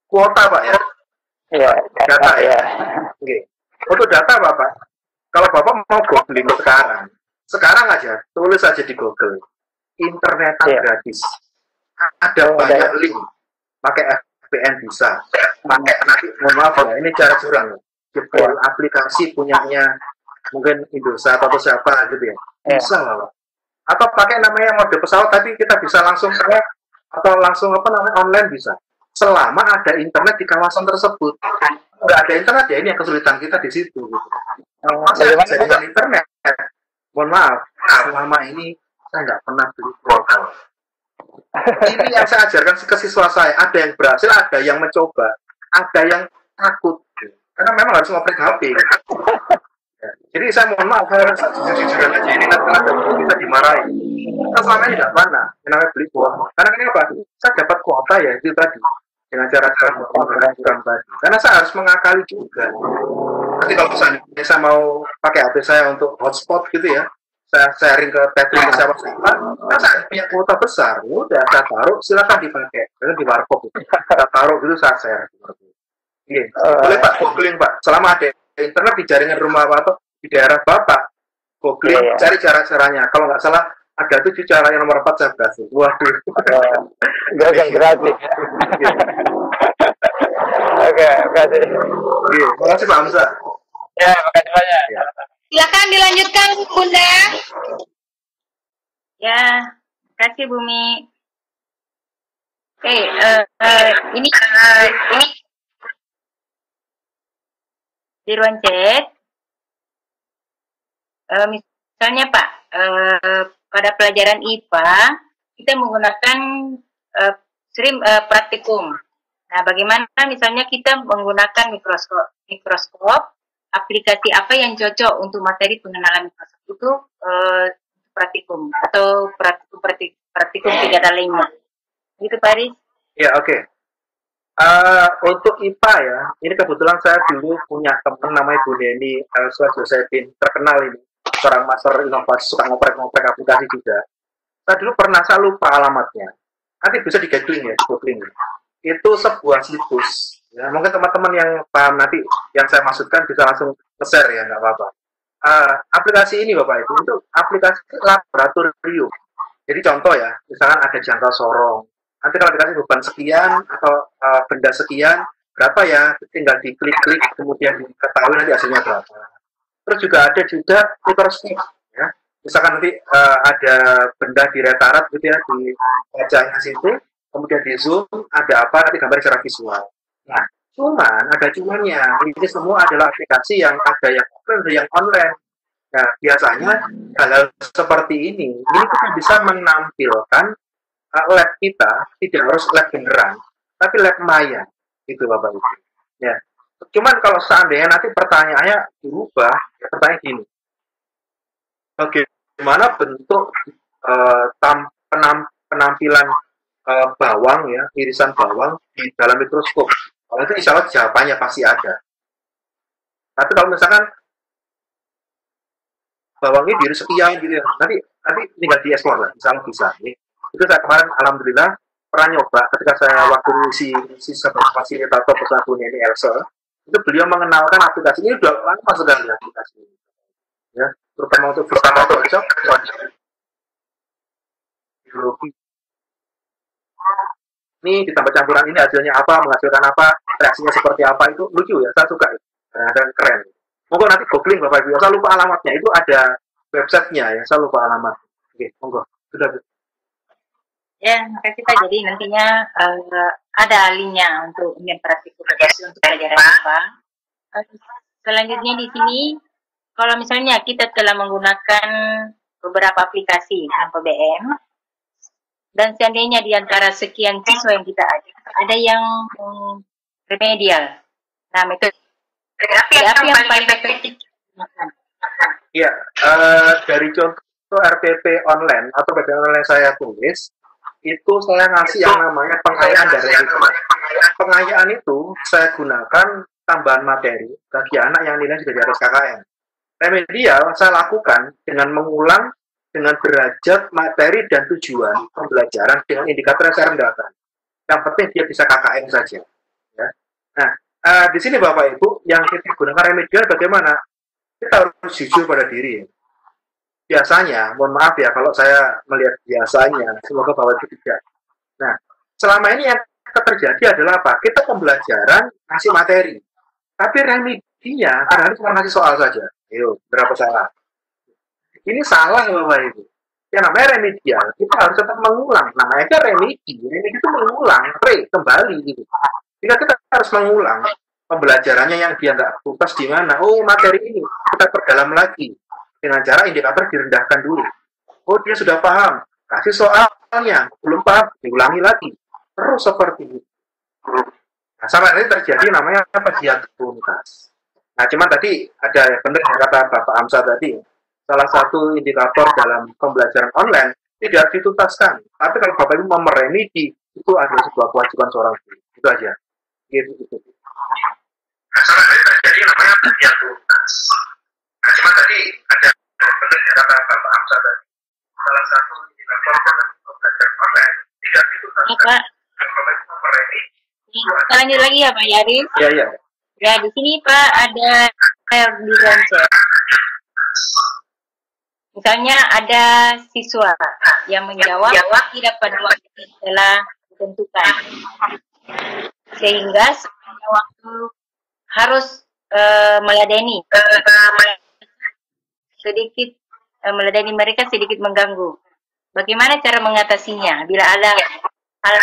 Kuota Pak ya? Iya. Data ya? Oke. Untuk data Bapak, kalau Bapak mau googling sekarang aja, tulis aja di Google. Internet gratis. Ada banyak link. Pakai VPN bisa. Pakai nanti, mohon maaf ya, ini cara curang. Jebol aplikasi punyanya mungkin Indosat atau siapa gitu ya. Bisa lah. Atau pakai namanya mode pesawat tapi kita bisa langsung atau langsung online bisa. Selama ada internet di kawasan tersebut. Nggak ada internet ya ini yang kesulitan kita di situ gitu. Dengan internet, mohon maaf, selama ini saya nggak pernah beli kuota. Ini yang saya ajarkan ke siswa saya. Ada yang berhasil, ada yang mencoba, ada yang takut. Karena memang harus ngoprek HP. Ya. Jadi saya mohon maaf, saya rasa jujur-jujuran aja ini nanti bisa dimarahi. Kita selama ini tidak pernah namanya beli kuota. Karena kenapa? Saya dapat kuota ya itu tadi dengan cara-cara kurang tadi. Karena saya harus mengakali juga. Nanti kalau misalnya saya mau pakai HP saya untuk hotspot gitu ya, saya sharing ke tethering ke siapa-siapa, kan saya punya kuota besar, udah saya taruh, silakan dipakai, di warkop gitu. Saya taruh gitu, saya share seperti itu. Iya, boleh Pak, googling Pak, selama ada internet di jaringan rumah Pak atau di daerah Bapak, googling, cari cara-caranya. Kalau nggak salah, ada 7 cara yang nomor 4 saya berhasil. Waduh. Gak gratis. Oke, makasih. Iya, makasih Pak Hamza. Ya, makasih banyak. Ya. Silakan dilanjutkan Bunda. Ya, kasih Bumi. Oke, ini di ruang chat. Misalnya Pak, pada pelajaran IPA kita menggunakan praktikum. Nah, bagaimana misalnya kita menggunakan mikroskop, aplikasi apa yang cocok untuk materi pengenalan mikroskop itu praktikum atau praktikum kegiatan lainnya. Gitu Pak Aris? Ya, oke. Untuk IPA ya, ini kebetulan saya dulu punya teman namanya Bu Neni Elsa Josephine, terkenal ini, seorang master inovasi, suka ngoprek-ngoprek aplikasi juga. Saya dulu saya lupa alamatnya. Nanti bisa di-googling ya, itu sebuah situs. Ya, mungkin teman-teman yang paham nanti yang saya maksudkan bisa langsung share ya, nggak apa-apa. Aplikasi ini Bapak itu aplikasi laboratorium. Jadi contoh ya, misalkan ada jangka sorong. Nanti kalau dikasih beban sekian atau benda sekian, berapa ya? Tinggal diklik-klik, kemudian diketahui nanti hasilnya berapa. Terus juga ada juga microscope, ya. Misalkan nanti ada benda di retarat gitu ya, di wajahnya situ, kemudian di zoom, ada apa, nanti gambar secara visual. Nah, cuman ada cumannya. Ini semua adalah aplikasi yang ada yang offline, ada yang online. Nah, biasanya hal-hal seperti ini kita bisa menampilkan lab kita, tidak harus lab beneran, tapi lab maya, gitu Bapak Ibu. Ya. Cuman kalau seandainya nanti pertanyaannya berubah, ya pertanyaan gini, bagaimana bentuk penampilan bawang ya, irisan bawang di dalam mikroskop? Kalau itu insya Allah jawabannya pasti ada. Tapi kalau misalkan bawangnya diiris sekian gitu ya, nanti tinggal dieksplor lah, misalnya bisa. Itu saya kemarin alhamdulillah pernah nyoba ketika saya waktu si sebagai fasilitator persatuan ini Elsa, itu beliau mengenalkan aplikasi ini udah lama sekali aplikasi ini, ya, terutama untuk vista cocok biologi. Ini ditambah campuran ini hasilnya apa, menghasilkan apa, reaksinya seperti apa, itu lucu ya, saya suka, dan keren. Monggo nanti googling Bapak Ibu, saya lupa alamatnya, itu ada websitenya ya, saya lupa alamat. Oke, monggo, sudah. Ya, makasih Pak. Jadi nantinya ada linknya untuk praktik untuk pelajaran IPA. Selanjutnya di sini, kalau misalnya kita telah menggunakan beberapa aplikasi dalam PBM, dan seandainya di antara sekian siswa yang kita ada yang remedial. Nah, metode apa yang paling efektif? Iya, dari contoh RPP online atau PBM online saya tulis, itu saya ngasih yang namanya pengayaan dari itu. Pengayaan itu saya gunakan tambahan materi bagi anak yang nilai sudah di atas KKM. Remedial saya lakukan dengan mengulang dengan derajat materi dan tujuan pembelajaran dengan indikator yang saya rendahkan. Yang penting dia bisa KKM saja. Ya. Nah, di sini Bapak Ibu, yang kita gunakan remedial bagaimana? Kita harus jujur pada diri. Ya. Biasanya, mohon maaf ya kalau saya melihat biasanya, semoga Bapak Ibu tidak. Nah, selama ini yang terjadi adalah apa? Kita pembelajaran ngasih materi, tapi remedinya kadang-kadang cuma ngasih soal saja. Ayo, berapa salah? Ini salah Bapak Ibu. Yang namanya remedial, kita harus tetap mengulang. Namanya remedi. Remedi itu mengulang, kembali gitu. Jika kita harus mengulang pembelajarannya yang dia nggak tuntas di mana, oh materi ini kita perdalam lagi dengan cara indikator direndahkan dulu. Oh dia sudah paham, kasih soalnya, belum paham, diulangi lagi. Terus seperti itu. Nah, sampai ini terjadi namanya apa? Dia tuntas. Nah, cuman tadi ada benar kata Bapak Amsa tadi, salah satu indikator dalam pembelajaran online tidak dituntaskan. Tapi kalau Bapak Ibu mau meremedi, itu adalah sebuah kewajiban seorang guru. Itu aja. Gitu. Jadi namanya dia tuntas. Nah, cuma tadi ada benar kata Bapak Amsa tadi, salah satu indikator dalam pembelajaran online tidak dituntaskan. Bapak Ibu mau meremedi. Kita lanjut lagi ya Pak Yaris. Iya. Ya di sini Pak ada di chat. Misalnya ada siswa yang menjawab tidak pada waktu telah ditentukan, sehingga sepanjang waktu harus meladeni mereka sedikit mengganggu. Bagaimana cara mengatasinya bila ada hal?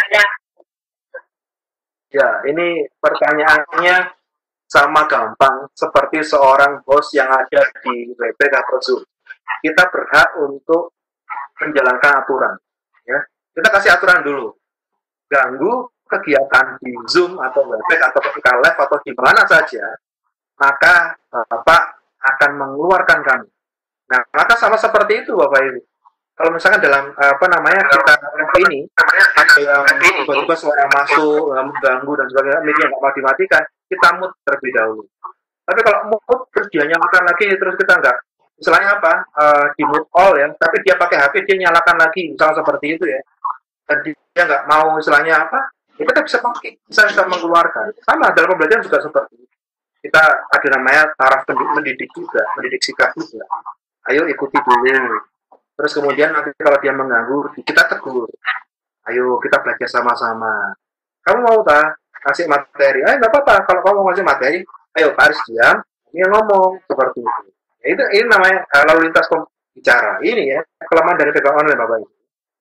Ya, ini pertanyaannya sama gampang seperti seorang bos yang ada di Webex atau Zoom. Kita berhak untuk menjalankan aturan. Ya, kita kasih aturan dulu. Ganggu kegiatan di Zoom atau Webex atau ketika live atau di mana saja, maka Bapak akan mengeluarkan kami. Nah, maka sama seperti itu Bapak Ibu. Kalau misalkan dalam kita ini ada yang tiba-tiba suara masuk mengganggu dan sebagainya, media nggak mau dimatikan, kita mute terlebih dahulu. Tapi kalau mute terus dia nyalakan lagi, terus kita nggak, misalnya apa, di mute all ya, tapi dia pakai HP dia nyalakan lagi, misalnya seperti itu ya, dan dia nggak mau istilahnya apa, ya kita bisa pakai, bisa mengeluarkan. Sama dalam pembelajaran juga seperti itu. Kita ada namanya taraf mendidik juga, mendidik sikap juga. Ayo ikuti dulu. Terus kemudian nanti kalau dia mengganggu, kita tegur. Ayo kita belajar sama-sama. Kamu mau tak kasih materi? Ayo nggak apa-apa. Kalau kamu mau kasih materi, ayo Pak Aris diam, dia ngomong seperti itu. Ya, ini namanya lalu lintas bicara. Ini ya kelemahan dari PPM online Bapak Ibu.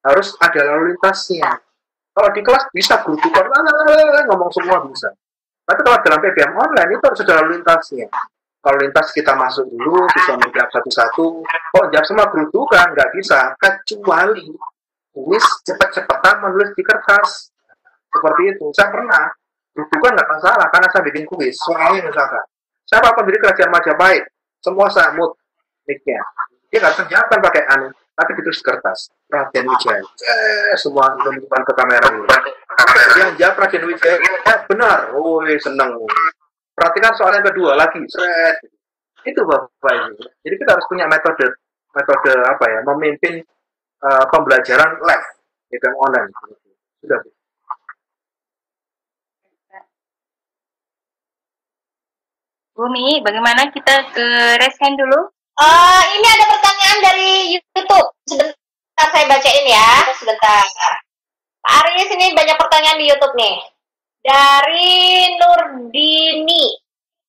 Harus ada lalu lintasnya. Kalau di kelas bisa gerutukan, ngomong semua bisa. Tapi kalau dalam PPM online itu harus ada lalu lintasnya. Kalau lintas kita masuk dulu, bisa menjawab satu-satu. Kok jawab semua gerutukan, nggak bisa. Kecuali tulis cepet-cepetan menulis di kertas. Seperti itu. Saya pernah. Gerutukan nggak masalah, karena saya bikin kuis. Soalnya misalkan, saya pendiri kerajaan Majapahit. Semua saya mute mic-nya. Dia nggak terjawab pakai anu, tapi ditulis di kertas. Raden Wijaya. Semua menunjukkan ke kamera. Yang jawab Raden Wijaya, benar. Oh, senang. Perhatikan soal yang kedua lagi, itu Bapak Ibu. Jadi kita harus punya metode apa ya, memimpin pembelajaran live, yang online. Sudah. Bumi, bagaimana kita ke raise hand dulu? Ini ada pertanyaan dari YouTube. Sebentar saya bacain ya, sebentar. Pak Aris, ini banyak pertanyaan di YouTube nih. Dari Nurdini,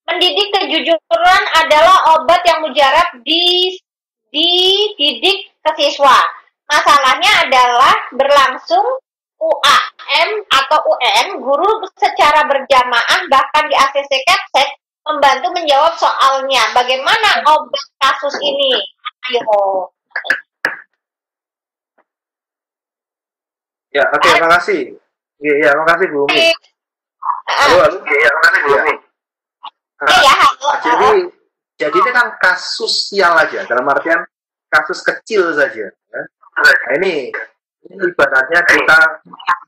mendidik kejujuran adalah obat yang mujarab dididik ke siswa. Masalahnya adalah berlangsung UAM atau UN, guru secara berjamaah bahkan di ACC Capsek membantu menjawab soalnya. Bagaimana obat kasus ini? Ayo. Ya, oke, terima kasih. Iya, terima kasih Bu Umi. Halo. Iya, makasih Bu Umi. Jadi ini kan kasus sial aja, dalam artian kasus kecil saja. Ya. Nah, ini ibaratnya kita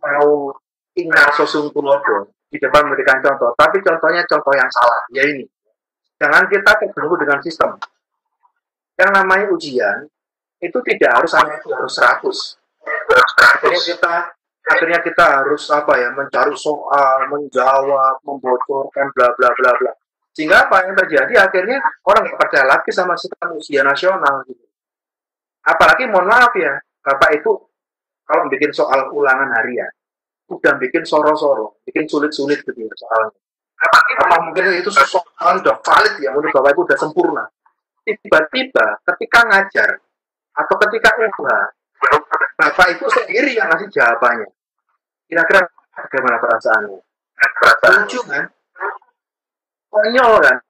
mau ingat sosum tulodo di depan memberikan contoh, tapi contohnya contoh yang salah. Ya ini, jangan kita terbelenggu dengan sistem. Yang namanya ujian itu tidak harus hanya itu harus 100. Akhirnya kita harus mencari soal, menjawab, membocorkan, bla bla bla bla. Sehingga apa yang terjadi akhirnya orang nggak percaya lagi sama sistem ujian nasional gitu. Apalagi mohon maaf ya, Bapak itu kalau bikin soal ulangan harian, udah bikin soro-soro, bikin sulit-sulit gitu ya soalnya. Apa mungkin itu soal udah valid ya, menurut Bapak itu udah sempurna. Tiba-tiba ketika ngajar atau ketika ubah, Bapak itu sendiri yang ngasih jawabannya. Kira-kira bagaimana perasaannya? Lucu kan? Konyol kan?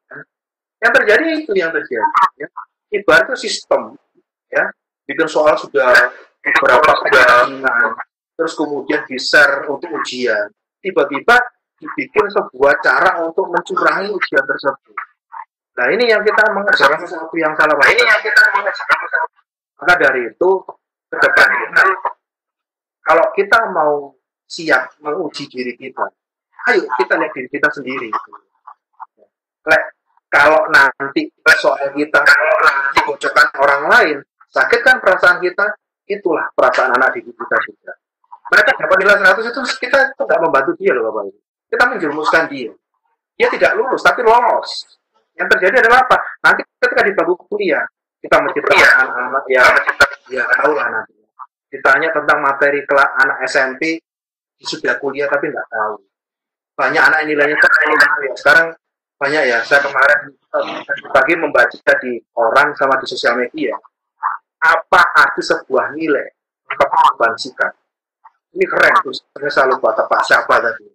Yang terjadi itu yang terjadi. Ya. Ibaratnya sistem, ya, bikin soal sudah beberapa penyaringan, terus kemudian di-share untuk ujian. Tiba-tiba dibikin sebuah cara untuk mencurangi ujian tersebut. Nah ini yang kita mengerjakan sesuatu yang salah. Maka dari itu ke depan, kalau kita mau siap menguji diri kita, ayo kita lihat diri kita sendiri. Kalau nanti soal kita dibocorkan orang lain, sakit kan perasaan kita, itulah perasaan anak didik kita juga. Mereka dapat nilai 100 itu kita tidak membantu dia loh Bapak Ibu. Kita menjerumuskan dia. Dia tidak lulus tapi lolos. Yang terjadi adalah apa? Nanti ketika di bangku kuliah, kita menciptakan anak-anak ya tahu lah nanti. Ditanya tentang materi kelas anak SMP sudah kuliah tapi nggak tahu. Banyak anak nilainya ya. Sekarang banyak ya. Saya kemarin pagi membaca di koran sama di sosial media. Apa arti sebuah nilai? Kepahaman sikap. Ini keren tuh. Saya lupa tepat siapa tadi.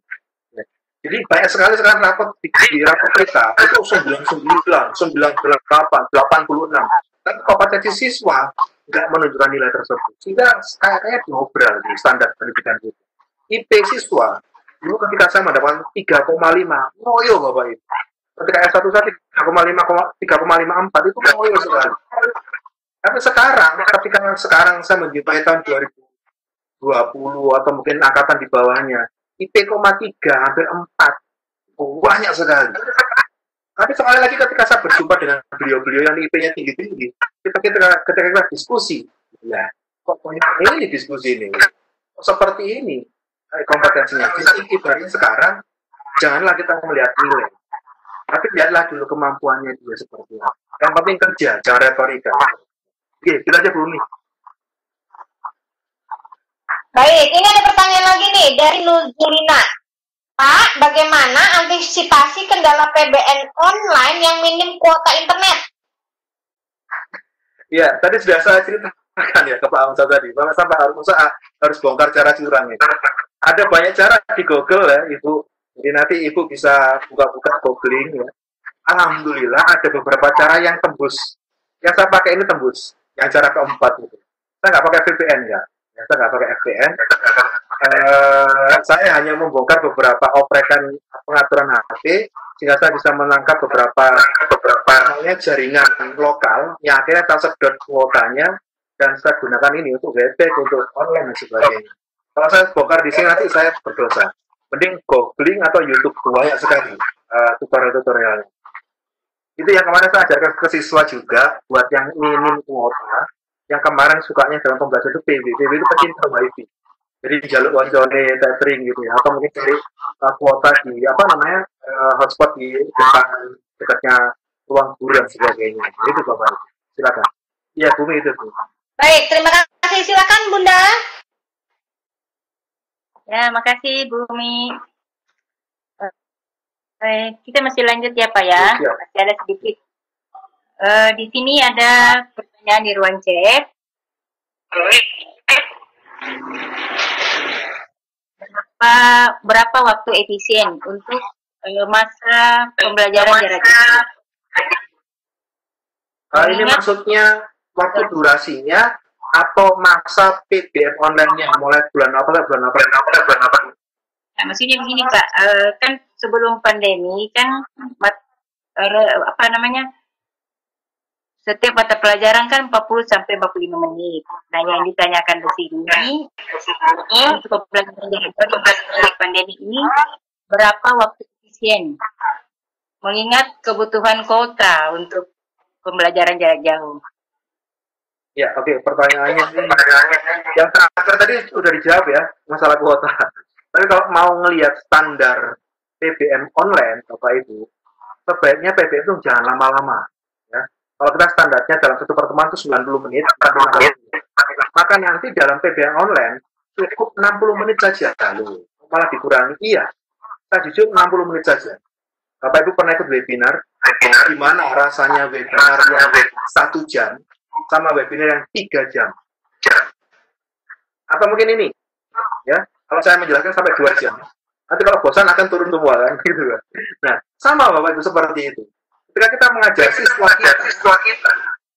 Ya. Jadi banyak sekali sekarang rapot di rapot kita itu 99, 98, 86. Tapi kompetensi siswa nggak menunjukkan nilai tersebut. Sehingga kayaknya diobral di standar pendidikan kita. IP siswa, dulu ketika saya mendapatkan 3,5, ngoyo Bapak Ibu. Ketika S1 saya 3,54 itu ngoyo sekali. Tapi ketika sekarang saya menjumpai tahun 2020 atau mungkin angkatan di bawahnya, IP, 3, hampir 4. Banyak sekali. Tapi sekali lagi ketika saya berjumpa dengan beliau-beliau yang IP-nya tinggi-tinggi, ketika diskusi, ya, kok ini diskusi ini, seperti ini kompetensinya. Jadi ibaratnya sekarang janganlah kita melihat nilai, tapi lihatlah dulu kemampuannya dia seperti apa. Yang penting kerja, jangan retorika. Oke, kita aja Bumi. Baik, ini ada pertanyaan lagi nih dari Nuzulina. Pak, bagaimana antisipasi kendala PBN online yang minim kuota internet? Ya, tadi sudah saya ceritakan ya ke Pak Hamzah tadi, bahwa sampai harus bongkar cara curangnya. Ada banyak cara di Google ya, Ibu. Jadi nanti Ibu bisa buka-buka googling ya. Alhamdulillah ada beberapa cara yang tembus. Yang saya pakai ini tembus. Yang cara keempat itu. Saya nggak pakai VPN ya. Saya nggak pakai VPN. Saya hanya membongkar beberapa oprekan pengaturan HP sehingga saya bisa menangkap beberapa jaringan lokal yang akhirnya saya sedot kuotanya dan saya gunakan ini untuk website, untuk online dan sebagainya. Kalau saya bongkar di sini nanti saya berdosa. Mending googling atau YouTube, banyak sekali tutorial-tutorialnya. Itu yang kemarin saya ajarkan ke siswa juga buat yang minim kuota. Yang kemarin sukanya dalam pembelajaran itu PB itu pecinta wifi. Jadi jalur wancone, tethering gitu ya, atau mungkin cari kuota di hotspot di dekatnya ruang guru dan sebagainya. Itu Bapak. Silakan. Iya, Bumi itu. Baik, terima kasih. Silakan Bunda. Ya, makasih Bumi. Kita masih lanjut ya Pak ya. Masih ada sedikit. Di sini ada pertanyaan di ruang chat. Berapa waktu efisien untuk masa pembelajaran jarak jauh? Ini maksudnya waktu durasinya atau masa PBM online-nya mulai bulan apa? Nah, maksudnya begini Pak, kan sebelum pandemi kan setiap mata pelajaran kan 40 sampai 45 menit. Nah, yang ditanyakan di sini untuk pembelajaran jarak jauh pandemi ini berapa waktu efisien? Mengingat kebutuhan kuota untuk pembelajaran jarak jauh. Ya, oke. Pertanyaannya yang terakhir tadi sudah dijawab ya, masalah kuota. Tapi kalau mau ngelihat standar PBM online, Bapak Ibu, sebaiknya PBM itu jangan lama-lama. Ya. Kalau kita standarnya dalam satu pertemuan itu 90 menit, maka nanti dalam PBM online cukup 60 menit saja. Lalu malah dikurangi. Iya, saya jujur 60 menit saja. Bapak Ibu pernah ikut webinar, di mana rasanya webinar yang 1 jam sama webinar yang 3 jam. Atau mungkin ini, ya, kalau saya menjelaskan sampai 2 jam. Nanti kalau bosan akan turun semua kan, gitu kan. Nah, sama Bapak Ibu seperti itu. Ketika kita mengajar siswa kita,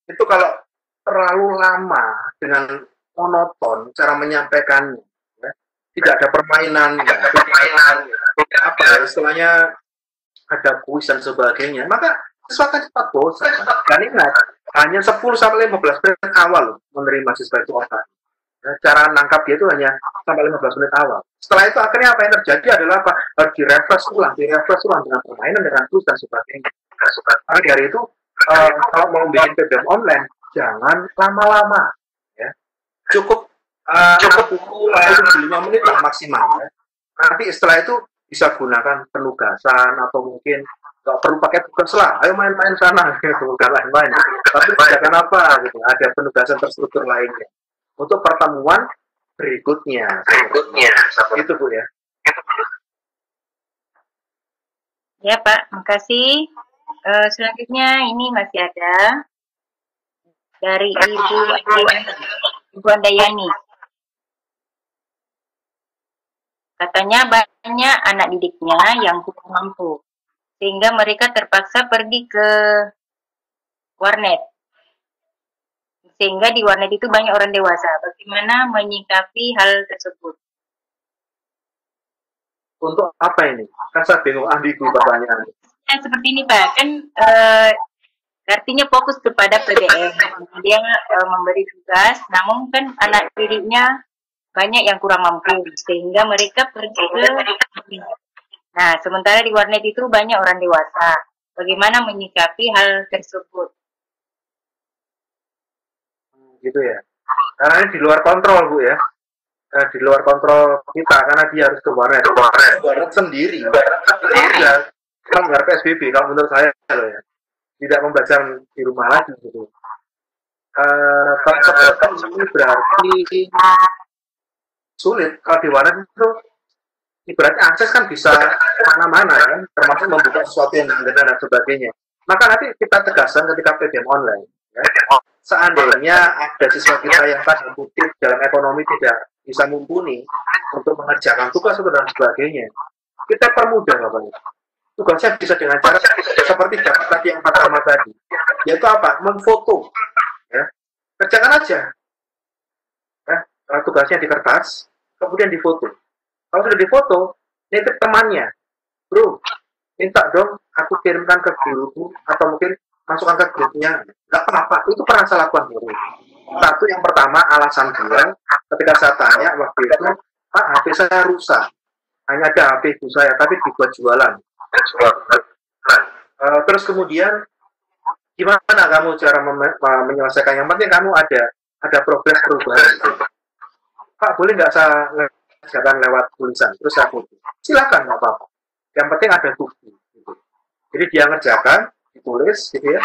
itu kalau terlalu lama dengan monoton cara menyampaikan, ya, tidak ada permainan, istilahnya ada kuis dan sebagainya, maka siswa akan cepat bosan. Dan ingat, hanya 10-15 menit awal menerima siswa itu otak. Cara nangkap dia itu hanya sampai 15 menit awal. Setelah itu akhirnya apa yang terjadi adalah apa? Harus direfresh ulang dengan permainan, dengan kuis dan sebagainya. Maka dari itu, kalau mau bikin PBM online, jangan lama-lama. Ya. Cukup buku 5 menit lah maksimal. Ya. Nanti setelah itu bisa gunakan penugasan atau mungkin nggak perlu pakai tugas lah, ayo main-main sana, bukan lain-lain. Tapi kerjakan apa gitu, ada penugasan terstruktur lainnya untuk pertemuan berikutnya. Itu Bu ya. Ya Pak, makasih. Selanjutnya ini masih ada dari Ibu Andayani. Katanya banyak anak didiknya yang kurang mampu, sehingga mereka terpaksa pergi ke warnet. Sehingga di warnet itu banyak orang dewasa. Bagaimana menyikapi hal tersebut? Untuk apa ini? Kan saya bingung, ambigu pertanyaan. Seperti ini Pak, kan artinya fokus kepada PBM. Dia memberi tugas, namun kan anak didiknya banyak yang kurang mampu, sehingga mereka pergi ke. Nah, sementara di warnet itu banyak orang dewasa. Bagaimana menyikapi hal tersebut? Gitu ya. Karena ini di luar kontrol Bu ya. Di luar kontrol kita, karena dia harus ke warnet sendiri. Ya, melanggar PSBB kalau menurut saya loh ya. Tidak membelajar di rumah lagi gitu. Kalau seperti ini berarti sulit. Kalau di warnet itu ibaratnya akses kan bisa mana-mana kan, termasuk membuka sesuatu yang benar dan sebagainya. Maka nanti kita tegaskan ketika PBM online, ya, seandainya ada siswa kita yang tanda kutip dalam ekonomi tidak bisa mumpuni untuk mengerjakan tugas dan sebagainya, kita permudah Bapak Ibu. Tugasnya bisa dengan cara seperti dapat tadi yang pertama tadi, yaitu apa? Memfoto, ya, kerjakan aja, ya, tugasnya di kertas, kemudian difoto. Kalau sudah difoto, nitip temannya, bro, minta dong aku kirimkan ke guruku atau mungkin masukkan ke grupnya. Nggak apa-apa, itu pernah saya lakukan guru. Satu, yang pertama alasan dia, ketika saya tanya waktu itu, Pak, HP saya rusak, hanya ada HP ibu saya, tapi dibuat jualan. Terus kemudian gimana kamu cara menyelesaikan? Yang penting kamu ada progres perubahan. Pak, boleh nggak saya ngerjakan lewat tulisan? Terus saya foto. Silakan, nggak apa-apa. Yang penting ada bukti. Gitu. Jadi dia ngerjakan, ditulis, gitu ya.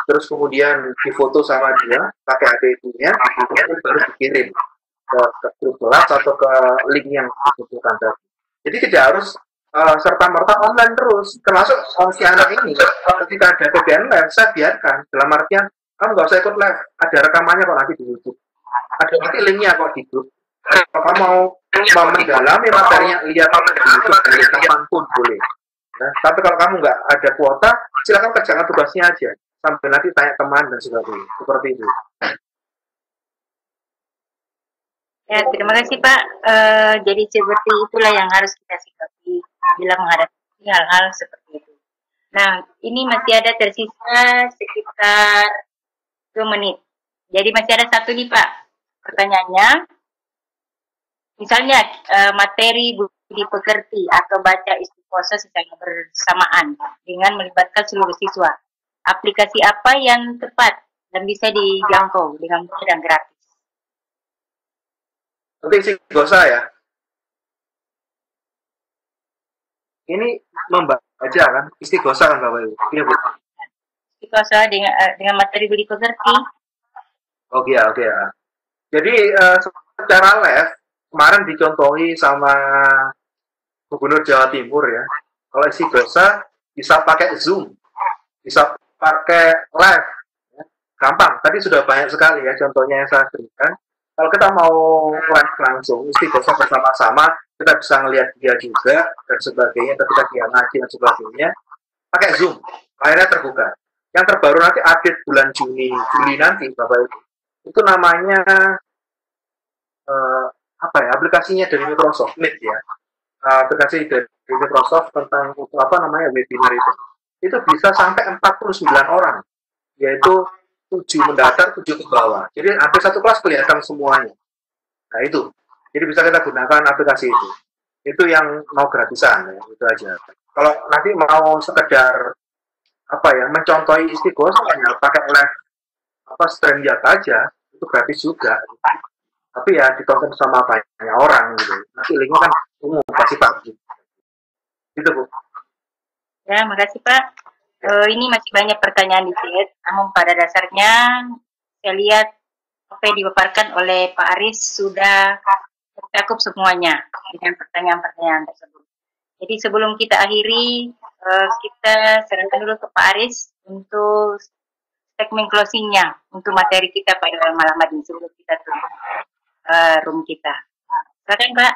Terus kemudian difoto sama dia, pakai HP ibunya, kemudian baru dikirim ke grup kelas atau ke link yang dibutuhkan tadi. Jadi tidak harus serta-merta online terus, termasuk si anak ini ketika ada PBM live, saya biarkan, dalam artian kamu nggak usah ikut live, ada rekamannya kok nanti di YouTube, ada nanti linknya kok di grup. Kalau kamu mau mendalami materinya, lihat di YouTube dari kapanpun boleh. Nah, tapi kalau kamu nggak ada kuota, silakan kerjakan tugasnya aja, sampai nanti tanya teman dan sebagainya, seperti itu. Ya, terima kasih Pak. Jadi seperti itulah yang harus kita sikapi bila menghadapi hal-hal seperti itu. Nah, ini masih ada tersisa sekitar 2 menit. Jadi masih ada satu nih Pak pertanyaannya. Misalnya materi budi pekerti atau baca istiqosa secara bersamaan dengan melibatkan seluruh siswa. Aplikasi apa yang tepat dan bisa dijangkau dengan mudah dan gratis? Nanti istiqosa ya. Ini membaca kan, istiqosa kan Bapak Ibu. Iya Bu. Istiqosa dengan materi budi pekerti. Oke ya. Jadi secara live kemarin dicontohi sama Gubernur Jawa Timur ya. Kalau istiqosa bisa pakai Zoom, bisa pakai live, ya. Gampang. Tadi sudah banyak sekali ya contohnya yang saya berikan. Kalau kita mau live langsung, istiqosa bersama-sama, kita bisa ngelihat dia juga dan sebagainya ketika dia ngaji dan sebagainya. Pakai Zoom, layarnya terbuka. Yang terbaru nanti update bulan Juli nanti, Bapak Ibu. Itu namanya aplikasinya dari Microsoft Meet ya. Aplikasi dari Microsoft tentang webinar itu bisa sampai 49 orang, yaitu 7 mendaftar, 7 ke bawah. Jadi hampir satu kelas kelihatan semuanya. Nah itu. Jadi bisa kita gunakan aplikasi itu. Itu yang mau gratisan ya, itu aja. Kalau nanti mau sekedar mencontohi istiqosa ya pakai live StreamYard aja, itu gratis juga. Tapi ya ditonton sama banyak orang gitu. Nanti linknya kan umum pasti pagi. Gitu Bu. Ya, makasih Pak. Ini masih banyak pertanyaan di chat, namun pada dasarnya saya lihat apa yang dipaparkan oleh Pak Aris sudah tercakup semuanya dengan pertanyaan-pertanyaan tersebut. Jadi sebelum kita akhiri, kita serahkan dulu ke Pak Aris untuk segmen closingnya untuk materi kita pada malam ini sebelum kita tutup room kita. Silakan Pak.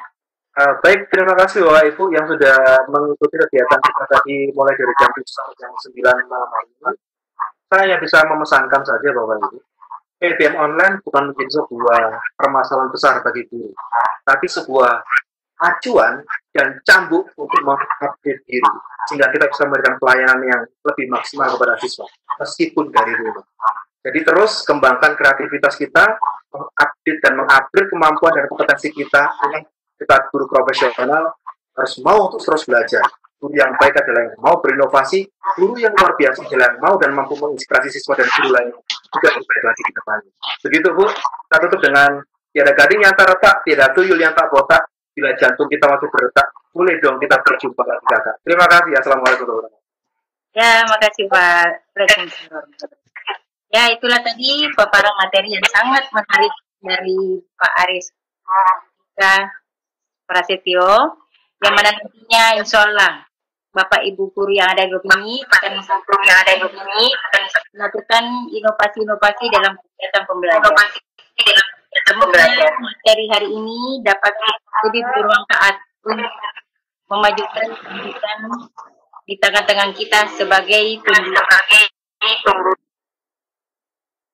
Baik, terima kasih Bapak Ibu yang sudah mengikuti kegiatan kita tadi mulai dari jam 7 sampai jam 9 malam ini. Saya bisa memesankan saja Bapak Ibu, PBM online bukan menjadi sebuah permasalahan besar bagi guru, tapi sebuah acuan dan cambuk untuk mengupdate diri, sehingga kita bisa memberikan pelayanan yang lebih maksimal kepada siswa, meskipun dari rumah. Jadi terus kembangkan kreativitas kita, mengupdate dan mengupgrade kemampuan dan kompetensi kita. Kita guru profesional harus mau untuk terus belajar. Guru yang baik adalah yang mau berinovasi, guru yang luar biasa adalah yang mau dan mampu menginspirasi siswa dan guru lain juga baik lagi ke depan. Begitu Bu, kita tutup dengan tiada gading yang tak retak, tiada tuyul yang tak botak, bila jantung kita masih berdetak, boleh dong kita berjumpa lagi kakak. Terima kasih, Assalamualaikum warahmatullahi wabarakatuh. Ya, makasih Pak. Ya, itulah tadi paparan materi yang sangat menarik dari Pak Aris. Kita Prasetyo, yang mana nantinya insya Allah Bapak Ibu guru yang ada di grup ini akan melakukan inovasi-inovasi dalam kegiatan pembelajaran. Semoga materi hari ini dapat lebih bermanfaat untuk memajukan pendidikan di tengah-tengah kita sebagai tumbuh.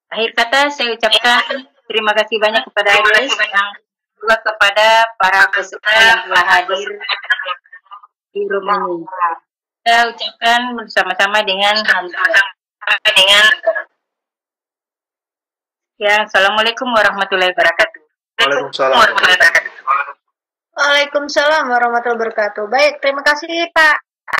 Akhir kata saya ucapkan terima kasih banyak kepada Iris yang juga kepada para peserta yang telah hadir di rumah ini. Saya ucapkan bersama-sama dengan ya, Assalamualaikum warahmatullahi wabarakatuh. Waalaikumsalam. Waalaikumsalam warahmatullahi wabarakatuh. Baik, terima kasih Pak